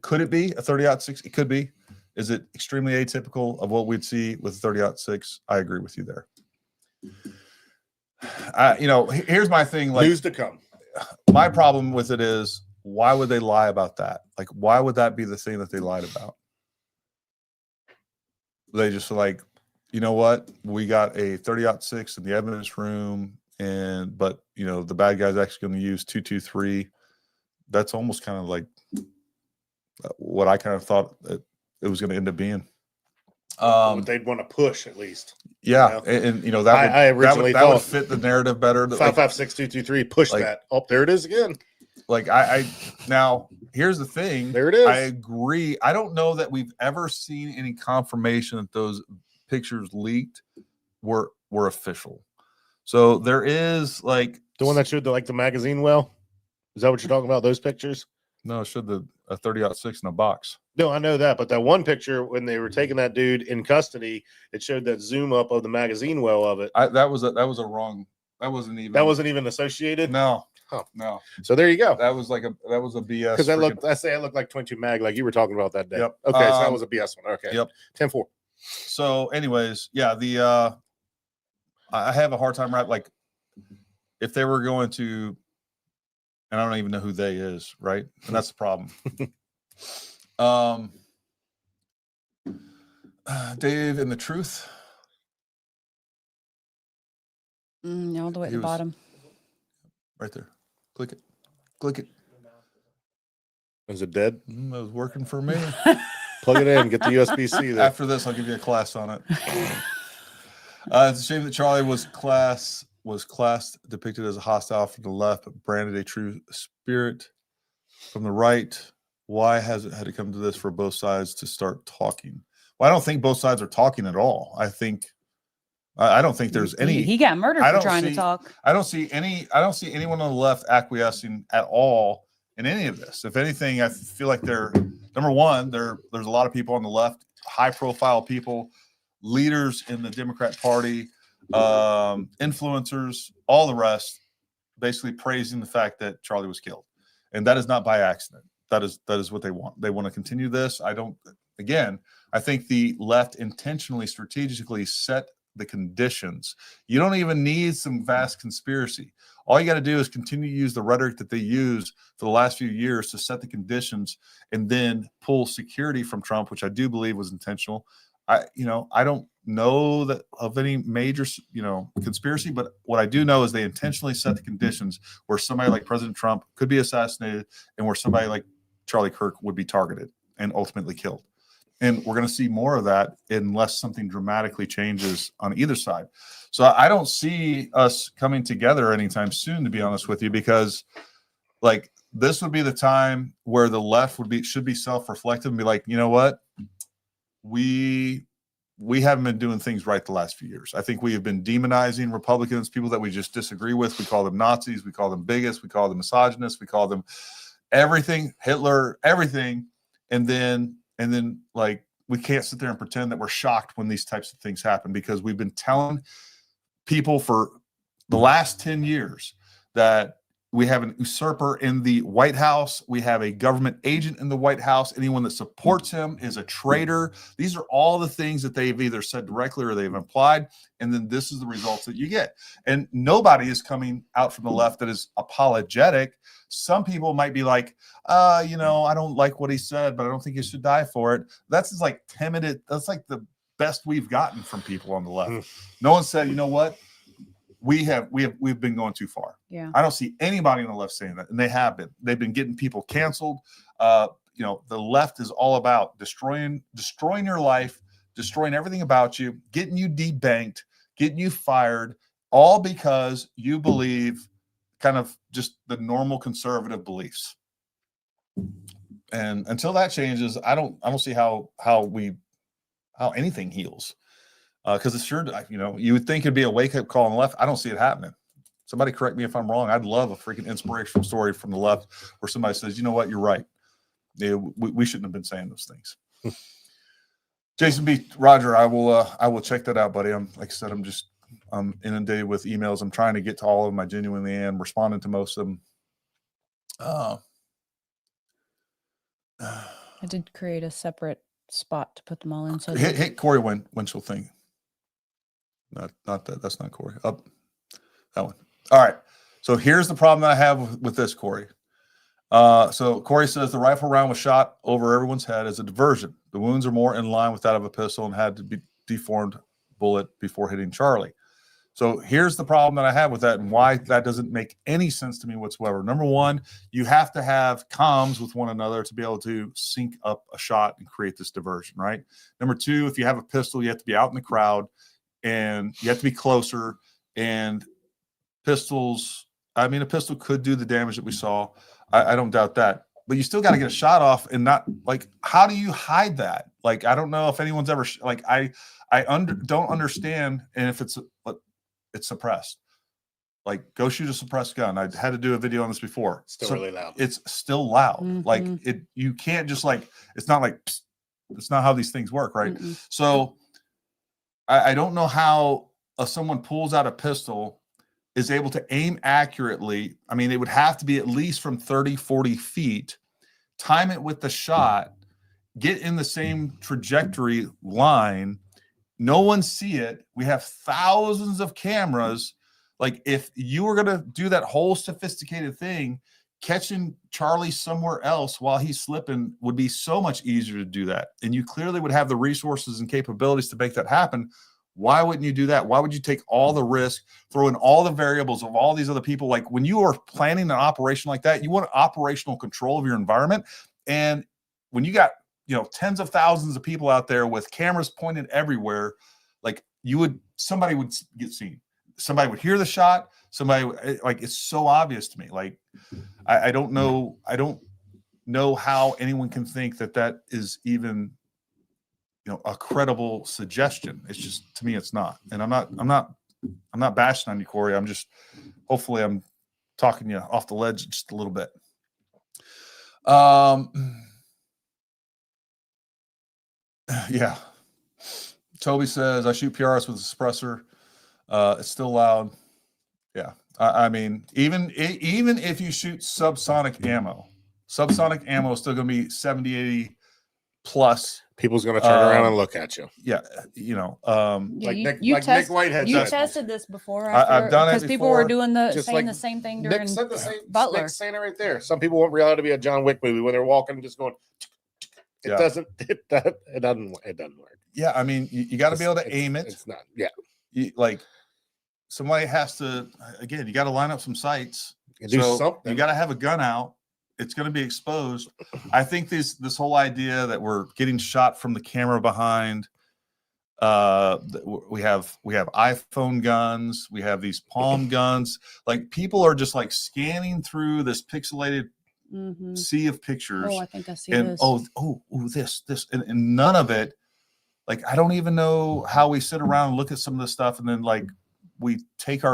Could it be a 30-06? It could be. Is it extremely atypical of what we'd see with 30-06? I agree with you there. Here's my thing. Like, news to come. My problem with it is, why would they lie about that? Like, why would that be the thing that they lied about? They just like, you know what? We got a 30-06 in the evidence room, but the bad guy's actually going to use 223. That's almost kind of like what I kind of thought that it was going to end up being. What they'd want to push at least. Yeah, and that would fit the narrative better. 5.56.223. Push that. Oh, there it is again. Like now here's the thing. There it is. I agree. I don't know that we've ever seen any confirmation that those pictures leaked were official. So there is like the one that showed the magazine well. Is that what you're talking about? Those pictures? No, it showed a 30-06 in a box. No, I know that, but that one picture when they were taking that dude in custody, it showed that zoom up of the magazine well of it. That was a wrong. That wasn't even associated. No. Huh. No. So there you go. That was a BS. Because I looked like 22 mag, like you were talking about that day. Yep. Okay, so that was a BS one. Okay. Yep. 10-4. So, anyways, yeah, I have a hard time if they were going to, and I don't even know who they is, right? And that's the problem. Dave and the truth. All the way at He the was- bottom. Right there. Click it. Click it. Is it dead? It was working for me. Plug it in. Get the USB-C there. After this, I'll give you a class on it. It's a shame that Charlie was class depicted as a hostile from the left, but branded a true spirit from the right. Why has it had to come to this for both sides to start talking? Well, I don't think both sides are talking at all. I don't think there's any. He got murdered I for don't trying see- to talk. I don't see anyone on the left acquiescing at all in any of this. If anything, I feel like number one, there's a lot of people on the left, high profile people, leaders in the Democrat Party, influencers, all the rest, basically praising the fact that Charlie was killed. And that is not by accident. That is what they want. They want to continue this. I think the left intentionally, strategically set the conditions. You don't even need some vast conspiracy. All you got to do is continue to use the rhetoric that they use for the last few years to set the conditions and then pull security from Trump, which I do believe was intentional. I don't know that of any major, conspiracy, but what I do know is they intentionally set the conditions where somebody like President Trump could be assassinated and where somebody like Charlie Kirk would be targeted and ultimately killed. And we're going to see more of that unless something dramatically changes on either side. So I don't see us coming together anytime soon, to be honest with you, because like this would be the time where the left should be self-reflective and be like, you know what? We haven't been doing things right the last few years. I think we have been demonizing Republicans, people that we just disagree with. We call them Nazis. We call them bigots. We call them misogynists. We call them everything, Hitler, everything. And then like we can't sit there and pretend that we're shocked when these types of things happen, because we've been telling people for the last 10 years that we have an usurper in the White House. We have a government agent in the White House. Anyone that supports him is a traitor. These are all the things that they've either said directly or they've implied. And then this is the results that you get. And nobody is coming out from the left that is apologetic. Some people might be like, I don't like what he said, but I don't think he should die for it. That's just like timid. That's like the best we've gotten from people on the left. No one said, you know what? We've been going too far. Yeah. I don't see anybody on the left saying that, and they have been. They've been getting people canceled. The left is all about destroying your life, destroying everything about you, getting you debanked, getting you fired, all because you believe kind of just the normal conservative beliefs. And until that changes, I don't see how anything heals. Because it's sure, you would think it'd be a wake-up call on the left. I don't see it happening. Somebody correct me if I'm wrong. I'd love a freaking inspirational story from the left where somebody says, you know what, you're right. Yeah, we shouldn't have been saying those things. Jason B. Roger, I will check that out, buddy. Like I said, I'm inundated with emails. I'm trying to get to all of them. I genuinely am responding to most of them. I did create a separate spot to put them all in. So hit Corey Winchell thing. Not that. That's not Corey. Up that one. All right. So here's the problem that I have with this, Corey. So Corey says the rifle round was shot over everyone's head as a diversion. The wounds are more in line with that of a pistol and had to be deformed bullet before hitting Charlie. So here's the problem that I have with that and why that doesn't make any sense to me whatsoever. Number one, you have to have comms with one another to be able to sync up a shot and create this diversion, right? Number two, if you have a pistol, you have to be out in the crowd and you have to be closer. And a pistol could do the damage that we saw. I don't doubt that. But you still got to get a shot off and not like, how do you hide that? Like, I don't know if anyone's ever don't understand. And if it's suppressed, like go shoot a suppressed gun. I had to do a video on this before. Still really loud. It's still loud. Mm-hmm. Like you can't just it's not like, psst, it's not how these things work. Right. Mm-mm. So I don't know how someone pulls out a pistol is able to aim accurately. I mean, it would have to be at least from 30, 40 feet, time it with the shot, get in the same trajectory line. No one see it. We have thousands of cameras. Like if you were going to do that whole sophisticated thing, catching Charlie somewhere else while he's slipping would be so much easier to do that. And you clearly would have the resources and capabilities to make that happen. Why wouldn't you do that? Why would you take all the risk, throw in all the variables of all these other people? Like when you are planning an operation like that, you want operational control of your environment. And when you got, tens of thousands of people out there with cameras pointed everywhere, like somebody would get seen. Somebody would hear the shot. Somebody like, it's so obvious to me. Like, I don't know how anyone can think that is even, a credible suggestion. It's just, to me, it's not. And I'm not bashing on you, Corey. Hopefully I'm talking you off the ledge just a little bit. Yeah. Toby says, I shoot PRS with a suppressor. It's still loud. Yeah. I mean, even if you shoot subsonic ammo is still going to be 70, 80 plus. People's going to turn around and look at you. Yeah. Like Nick Whitehead. You tested this before. I've done it because people were doing saying the same thing during Nick said the same. Butler. Nick's saying it right there. Some people want reality to be a John Wick movie when they're walking and just going. It doesn't work. Yeah, I mean, you got to be able to aim it. It's not. Yeah. Somebody has to. Again, you got to line up some sights. Do something. You got to have a gun out. It's going to be exposed. I think this whole idea that we're getting shot from the camera behind. We have iPhone guns. We have these palm guns. Like people are just like scanning through this pixelated sea of pictures. Oh, I think I see and this. this, and none of it. Like I don't even know how we sit around and look at some of this stuff, and then like we take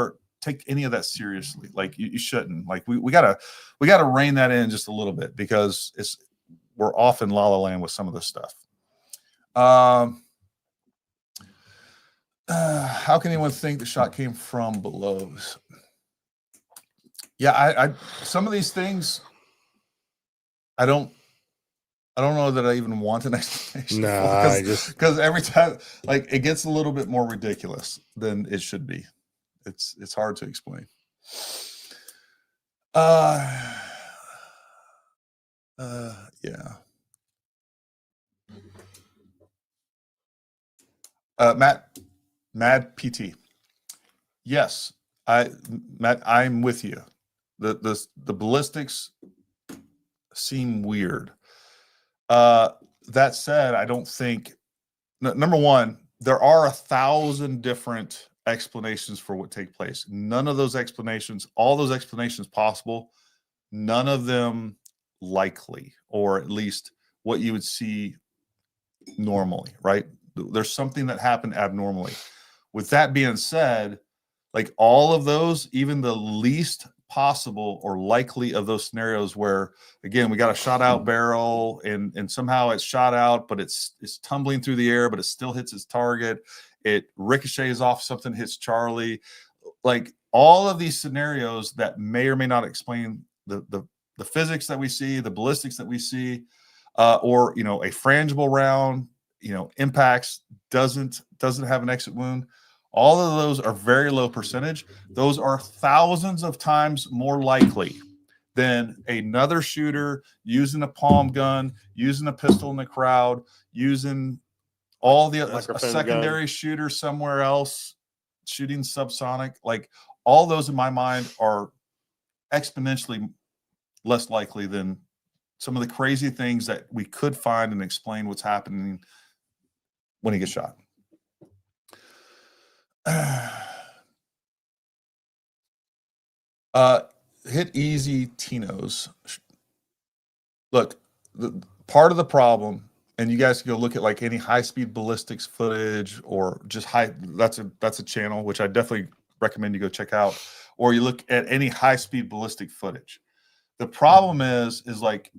any of that seriously. Like you shouldn't. Like we gotta rein that in just a little bit because we're off in la la land with some of this stuff. How can anyone think the shot came from below? Yeah, I some of these things I don't know that I even want an explanation. No, because every time like it gets a little bit more ridiculous than it should be. It's hard to explain. Yeah. Mad PT. Yes, Matt, I'm with you. The ballistics seem weird. That said, I don't think number one, there are 1,000 different explanations for what take place. None of those explanations, all those explanations possible, none of them likely, or at least what you would see normally, right? There's something that happened abnormally. With that being said, like all of those, even the least possible or likely of those scenarios where, again, we got a shot out barrel and somehow it's shot out, but it's tumbling through the air, but it still hits its target. It ricochets off something, hits Charlie. Like all of these scenarios that may or may not explain the physics that we see, the ballistics that we see, or a frangible round, impacts doesn't have an exit wound. All of those are very low percentage. Those are thousands of times more likely than another shooter using a palm gun, using a pistol in the crowd, using all the a secondary shooter somewhere else shooting subsonic. Like all those in my mind are exponentially less likely than some of the crazy things that we could find and explain what's happening when he gets shot. Hit easy Tino's. Look, the part of the problem, and you guys can go look at like any high-speed ballistics footage or just that's a channel which I definitely recommend you go check out, or you look at any high-speed ballistic footage. The problem is like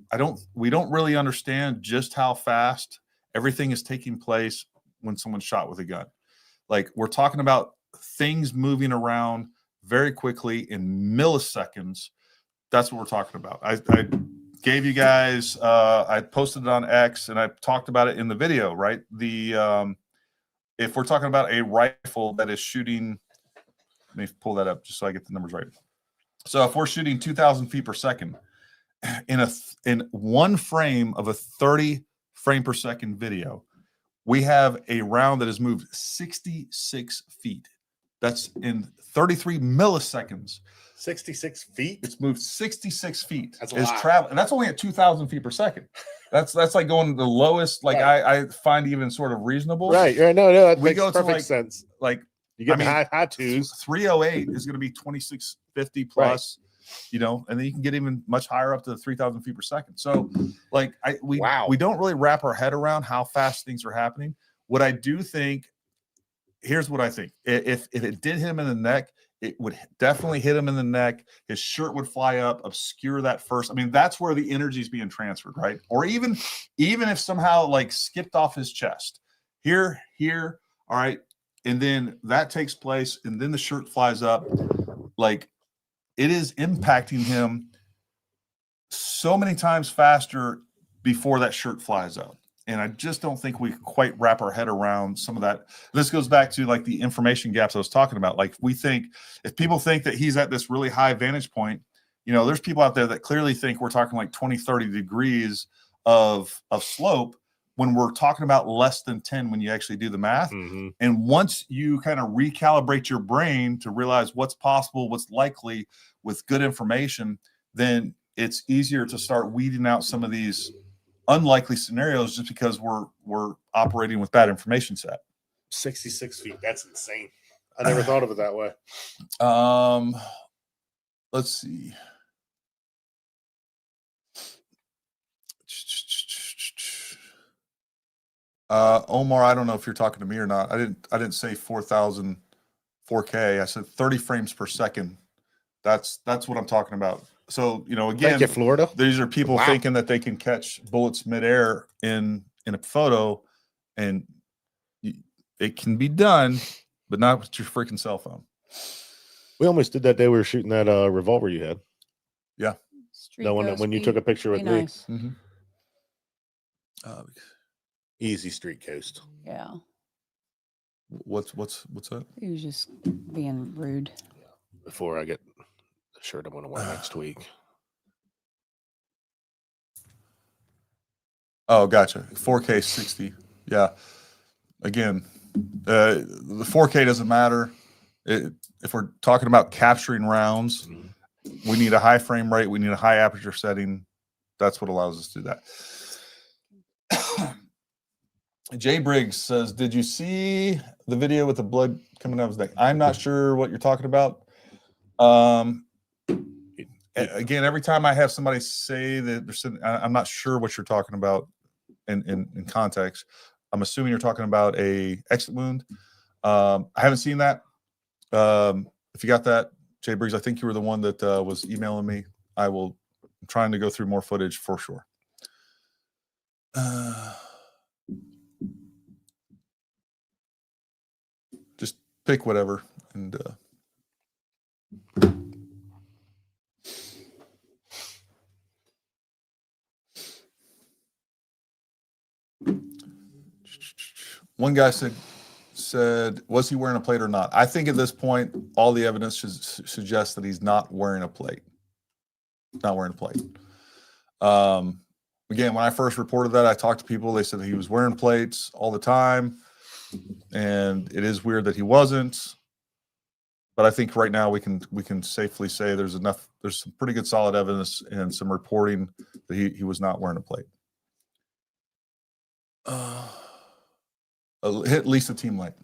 we don't really understand just how fast everything is taking place when someone's shot with a gun. Like we're talking about things moving around very quickly in milliseconds. That's what we're talking about. I gave you guys, I posted it on X and I talked about it in the video, right? If we're talking about a rifle that is shooting me pull that up just so I get the numbers right. So if we're shooting 2,000 feet per second in one frame of a 30 frame per second video, we have a round that has moved 66 feet. That's in 33 milliseconds. 66 feet. It's moved 66 feet. That's a lot. Travel, and that's only at 2,000 feet per second. That's like going to the lowest. Like right. I find even sort of reasonable. Right. No, that We makes go to perfect sense. Like You get I mean, high twos. 308 is going to be 2650 plus, you know, and then you can get even much higher up to 3,000 feet per second. So, like, we don't really wrap our head around how fast things are happening. What I do think, here's what I think: if it did hit him in the neck, it would definitely hit him in the neck. His shirt would fly up, obscure that first. I mean, that's where the energy is being transferred, right? Or even if somehow like skipped off his chest, here, all right. And then that takes place, and then the shirt flies up. Like, it is impacting him so many times faster before that shirt flies up. And I just don't think we quite wrap our head around some of that. This goes back to like the information gaps I was talking about. Like, if people think that he's at this really high vantage point, you know, there's people out there that clearly think we're talking like 20, 30 degrees of slope, when we're talking about less than 10 when you actually do the math. Mm-hmm. And once you kind of recalibrate your brain to realize what's possible, what's likely with good information, then it's easier to start weeding out some of these unlikely scenarios just because we're operating with bad information set. 66 feet. That's insane. I never thought of it that way. Let's see. Omar, I don't know if you're talking to me or not. I didn't say 4,000 4K. I said 30 frames per second. That's what I'm talking about. So, you know, again, Thank you, Florida. These are people thinking that they can catch bullets midair in a photo, and it can be done, but not with your freaking cell phone. We almost did that day we were shooting that revolver you had. Yeah. The one that when you took a picture with me. Nice. Mm-hmm. Easy street coast. Yeah. What's that? He was just being rude. Before I get the shirt I'm going to wear next week. Oh, gotcha. 4K 60. Yeah. Again, the 4K doesn't matter. If we're talking about capturing rounds, we need a high frame rate. We need a high aperture setting. That's what allows us to do that. Jay Briggs says, did you see the video with the blood coming out of his neck? I'm not sure what you're talking about. Again, every time I have somebody say that I'm not sure what you're talking about in context. I'm assuming you're talking about a exit wound. I haven't seen that. If you got that, Jay Briggs, I think you were the one that was emailing me. I'm trying to go through more footage for sure. Just pick whatever and one guy said, was he wearing a plate or not? I think at this point, all the evidence suggests that he's not wearing a plate. Not wearing a plate. Again, when I first reported that, I talked to people. They said that he was wearing plates all the time. And it is weird that he wasn't. But I think right now we can safely say there's some pretty good solid evidence and some reporting that he was not wearing a plate. Hit Lisa Team Light.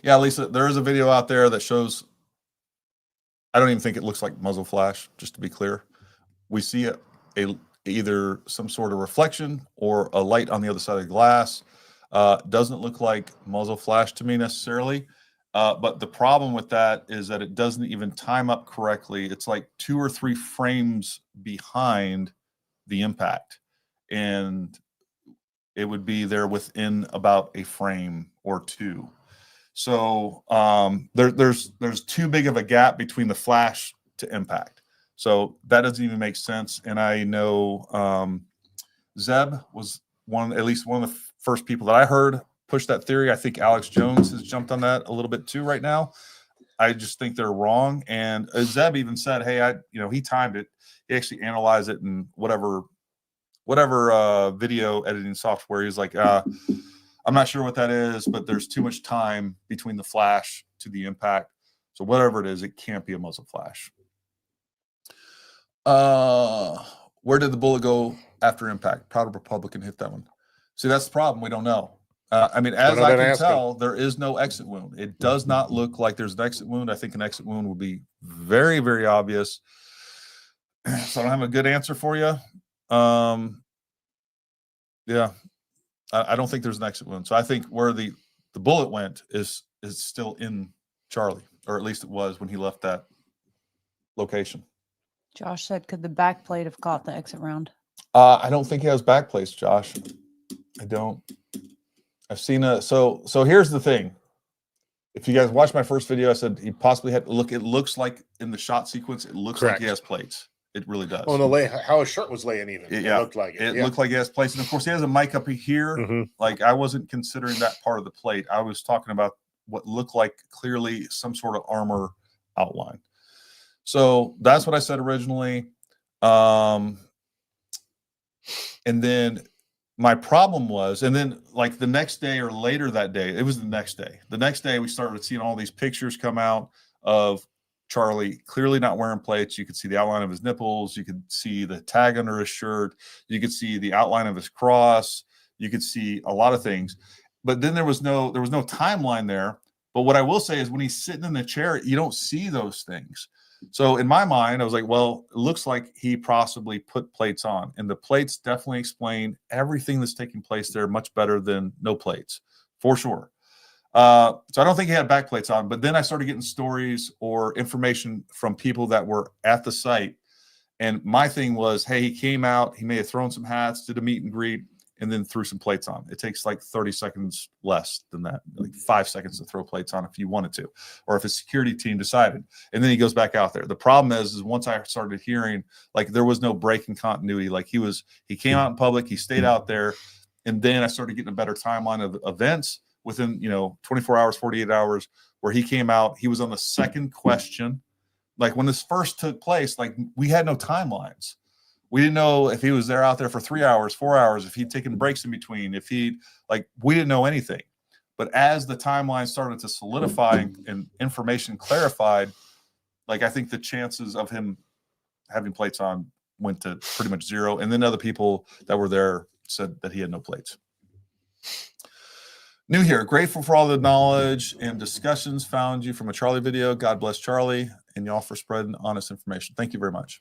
Yeah, Lisa, there is a video out there that shows, I don't even think it looks like muzzle flash, just to be clear. We see either some sort of reflection or a light on the other side of the glass. Doesn't look like muzzle flash to me necessarily. But the problem with that is that it doesn't even time up correctly. It's like 2 or 3 frames behind the impact. And it would be there within about a frame or 2. So there's too big of a gap between the flash to impact. So that doesn't even make sense. And I know Zeb was at least one of the first people that I heard push that theory. I think Alex Jones has jumped on that a little bit too right now. I just think they're wrong. And Zeb even said, hey, he timed it. He actually analyzed it and whatever video editing software. He's like, I'm not sure what that is, but there's too much time between the flash to the impact. So whatever it is, it can't be a muzzle flash. Where did the bullet go after impact? Proud Republican hit that one. See, that's the problem. We don't know. I mean, as I can tell, there is no exit wound. It does not look like there's an exit wound. I think an exit wound would be very, very obvious. So I don't have a good answer for you. Yeah, I don't think there's an exit wound. So I think where the bullet went is still in Charlie, or at least it was when he left that location. Josh said, could the back plate have caught the exit round? I don't think he has back plates, Josh. I don't. I've seen so here's the thing. If you guys watched my first video, I said he possibly had look. It looks like in the shot sequence, it looks like he has plates. It really does. Oh, how his shirt was laying even. It looked like it. It looked like he has plates, and of course he has a mic up here. Mm-hmm. Like I wasn't considering that part of the plate. I was talking about what looked like clearly some sort of armor outline. So that's what I said originally. And then my problem was, and then like the next day or later that day, it was the next day. The next day we started seeing all these pictures come out of Charlie clearly not wearing plates. You could see the outline of his nipples. You could see the tag under his shirt. You could see the outline of his cross. You could see a lot of things. But then there was no timeline there. But what I will say is when he's sitting in the chair, you don't see those things. So in my mind, I was like, well, it looks like he possibly put plates on. And the plates definitely explain everything that's taking place there much better than no plates, for sure. So I don't think he had back plates on. But then I started getting stories or information from people that were at the site. And my thing was, hey, he came out, he may have thrown some hats, did a meet and greet, and then threw some plates on. It takes like 30 seconds less than that, like 5 seconds to throw plates on if you wanted to, or if a security team decided. And then he goes back out there. The problem is once I started hearing, like there was no break in continuity. Like he came out in public, he stayed out there, and then I started getting a better timeline of events within 24 hours, 48 hours, where he came out. He was on the second question. Like when this first took place, like we had no timelines. We didn't know if he was there out there for 3 hours, 4 hours, if he'd taken breaks in between, we didn't know anything. But as the timeline started to solidify and information clarified, like I think the chances of him having plates on went to pretty much zero. And then other people that were there said that he had no plates. New here, grateful for all the knowledge and discussions. Found you from a Charlie video. God bless Charlie and y'all for spreading honest information. Thank you very much.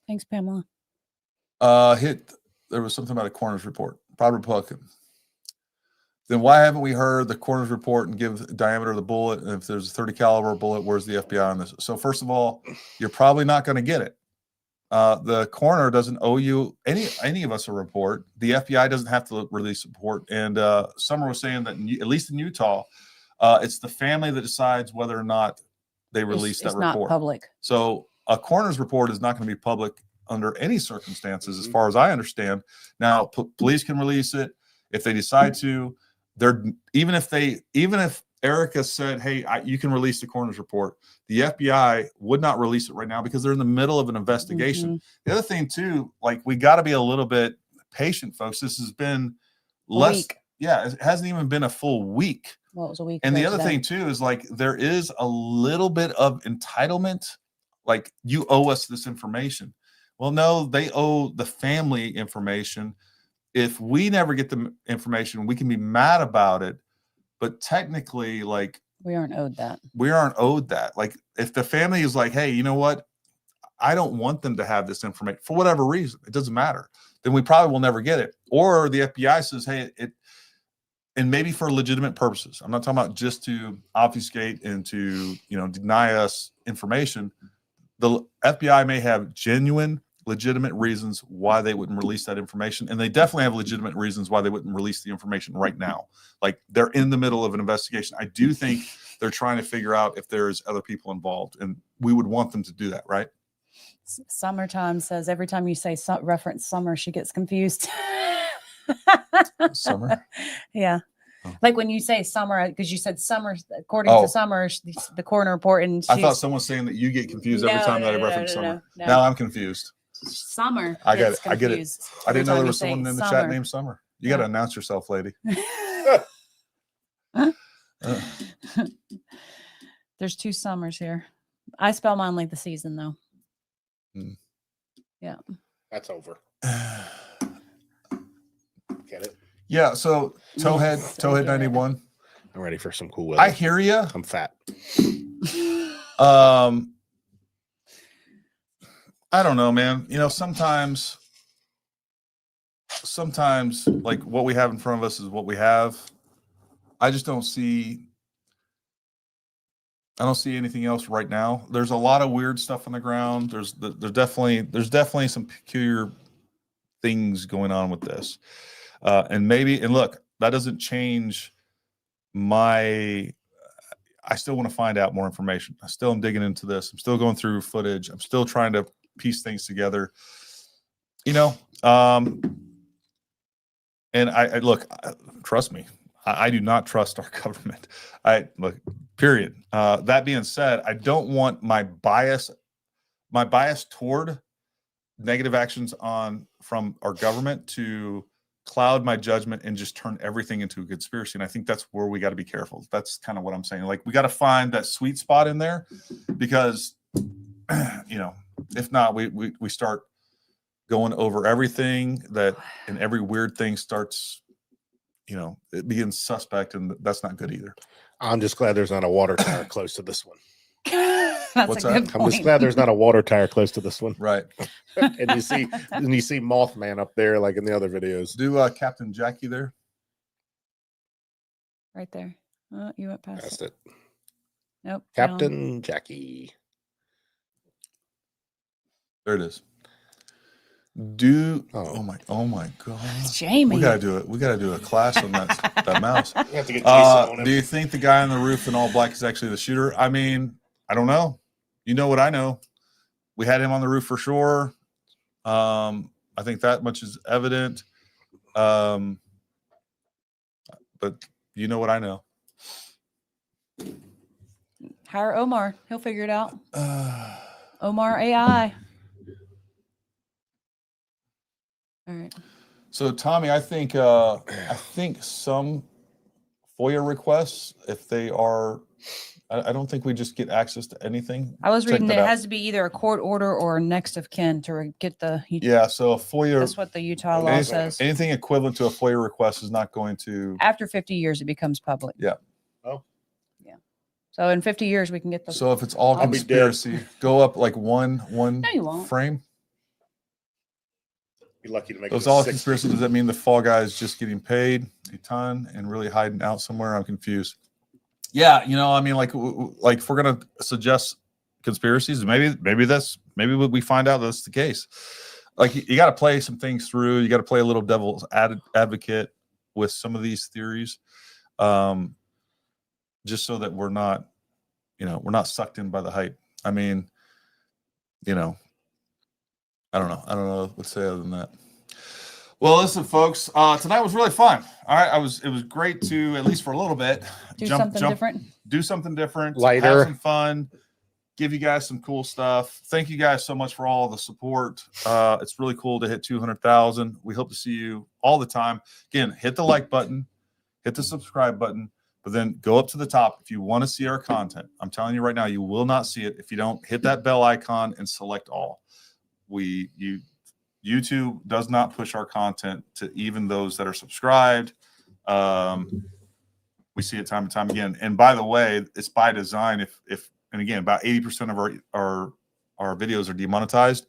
Thanks, Pamela. There was something about a coroner's report. Proud Republican. Then why haven't we heard the coroner's report and give the diameter of the bullet? And if there's a 30 caliber bullet, where's the FBI on this? So first of all, you're probably not going to get it. The coroner doesn't owe you any of us a report. The FBI doesn't have to release a report. And Summer was saying that at least in Utah, it's the family that decides whether or not they release that report. It's not public. So a coroner's report is not going to be public under any circumstances, as far as I understand. Now, police can release it if they decide to. Even if Erica said, "Hey, you can release the coroner's report," the FBI would not release it right now because they're in the middle of an investigation. Mm-hmm. The other thing too, like we got to be a little bit patient, folks. This has been less. Yeah, it hasn't even been a full week. Well, it was a week. And the other thing too is like there is a little bit of entitlement. Like you owe us this information. Well, no, they owe the family information. If we never get the information, we can be mad about it. But technically, like we aren't owed that. We aren't owed that. Like if the family is like, hey, you know what? I don't want them to have this information for whatever reason. It doesn't matter. Then we probably will never get it. Or the FBI says, hey, and maybe for legitimate purposes. I'm not talking about just to obfuscate and to, deny us information. The FBI may have genuine, legitimate reasons why they wouldn't release that information. And they definitely have legitimate reasons why they wouldn't release the information right now. Like they're in the middle of an investigation. I do think they're trying to figure out if there's other people involved, and we would want them to do that, right? Summertime says every time you say reference Summer, she gets confused. Summer? Yeah. Like when you say summer, because you said summer, according Oh. to summer, the coroner report, and I thought she's- someone was saying that you get confused every No, time that I no, reference no, summer. no. Now I'm confused. Summer. I get gets it. I get it. confused I every didn't know time there you was say someone in the chat summer. named Summer. You got to announce yourself, lady. There's 2 summers here. I spell mine like the season, though. Yeah. That's over. Get it? Yeah. So Towhead, Yes, I Towhead get it. 91. I'm ready for some cool weather. I hear you. I'm fat. I don't know, man. You know, sometimes like what we have in front of us is what we have. I just don't see anything else right now. There's a lot of weird stuff on the ground. There's definitely some peculiar things going on with this. And look, that doesn't change I still want to find out more information. I still am digging into this. I'm still going through footage. I'm still trying to piece things together. You know, and I look, trust me, I do not trust our government. Period. That being said, I don't want my bias toward negative actions from our government to cloud my judgment and just turn everything into a conspiracy. And I think that's where we got to be careful. That's kind of what I'm saying. Like, we got to find that sweet spot in there, because, you know, if not, we start going over everything and every weird thing starts, you know, it begins suspect, and that's not good either. I'm just glad there's not a water tower close to this one. That's What's a that? good I'm point. just glad there's not a water tower close to this one. Right. And you see Mothman up there like in the other videos. Do Captain Jackie there. Right there. You went past That's it. it. Nope. Captain Jackie. There it is. Oh my god. Jamie. We gotta do it. We gotta do a class on that mouse. We have to get Jason on him. Do you think the guy on the roof in all black is actually the shooter? I mean, I don't know. You know what I know. We had him on the roof for sure. I think that much is evident. But you know what I know. Hire Omar. He'll figure it out. Omar AI. All right. So Tommy, I think some FOIA requests, if they are, I don't think we just get access to anything. I was Check reading that it out. has to be either a court order or next of kin to get the. Yeah, so a FOIA. That's what the Utah law says. Anything equivalent to a FOIA request is not going to. After 50 years, it becomes public. Yeah. Oh. Yeah. So in 50 years, we can get the. So if it's all I'll be conspiracy, go up like one No, you won't. frame. Be lucky to make If it's it all 60. conspiracy, does that mean the fall guy is just getting paid a ton and really hiding out somewhere? I'm confused. Yeah, you know, I mean, like if we're gonna suggest conspiracies, maybe we find out that's the case. Like, you got to play some things through. You got to play a little devil's advocate with some of these theories, just so that we're not sucked in by the hype. I mean, you know, I don't know what to say other than that. Well, listen, folks, tonight was really fun. All right, it was great to, at least for a little bit, Do something different. do something different, Lighter. have some fun, give you guys some cool stuff. Thank you guys so much for all the support. It's really cool to hit 200,000. We hope to see you all the time. Again, hit the like button, hit the subscribe button, but then go up to the top if you want to see our content. I'm telling you right now, you will not see it if you don't hit that bell icon and select all. YouTube does not push our content to even those that are subscribed. We see it time and time again. And by the way, it's by design. And again, about 80% of our videos are demonetized.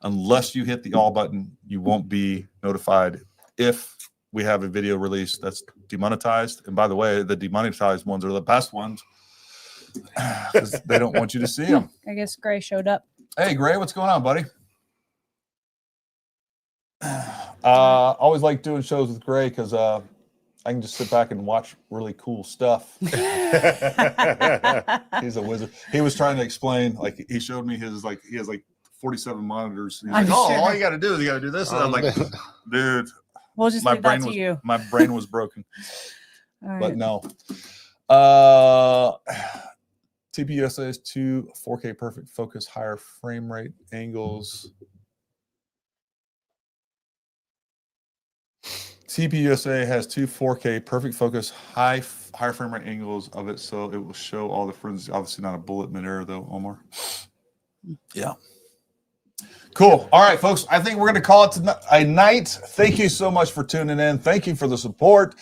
Unless you hit the all button, you won't be notified if we have a video release that's demonetized. And by the way, the demonetized ones are the best ones, because they don't want you to see them. I guess Gray showed up. Hey, Gray, what's going on, buddy? Always like doing shows with Gray because I can just sit back and watch really cool stuff. He's a wizard. He was trying to explain, like, he showed me his, like, he has like 47 monitors. And he's like, all you got to do is you got to do this. And I'm like, dude, We'll just leave that to you. My brain was broken. All but right. no. TPUSA is 2 4K perfect focus, higher frame rate angles. TPUSA has 2 4K perfect focus, higher frame rate angles of it, so it will show all the friends. Obviously, not a bullet mid-air though, Omar. Yeah. Cool. All right, folks. I think we're going to call it a night. Thank you so much for tuning in. Thank you for the support.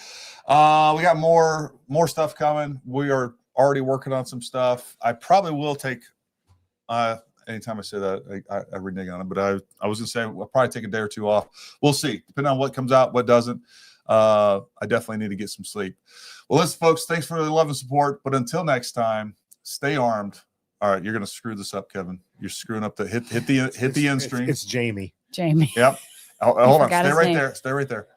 We got more stuff coming. We are already working on some stuff. I probably will take. Anytime I say that, I renege on it. But I was going to say I'll probably take a day or two off. We'll see, depending on what comes out, what doesn't. I definitely need to get some sleep. Well, listen, folks. Thanks for the love and support. But until next time, stay armed. All right, you're going to screw this up, Kevin. You're screwing up the hit the end string. It's Jamie. Jamie. Yep. Hold on. forgot Stay his right name. there. Stay right there.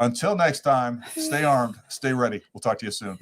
Until next time, stay armed, stay ready. We'll talk to you soon.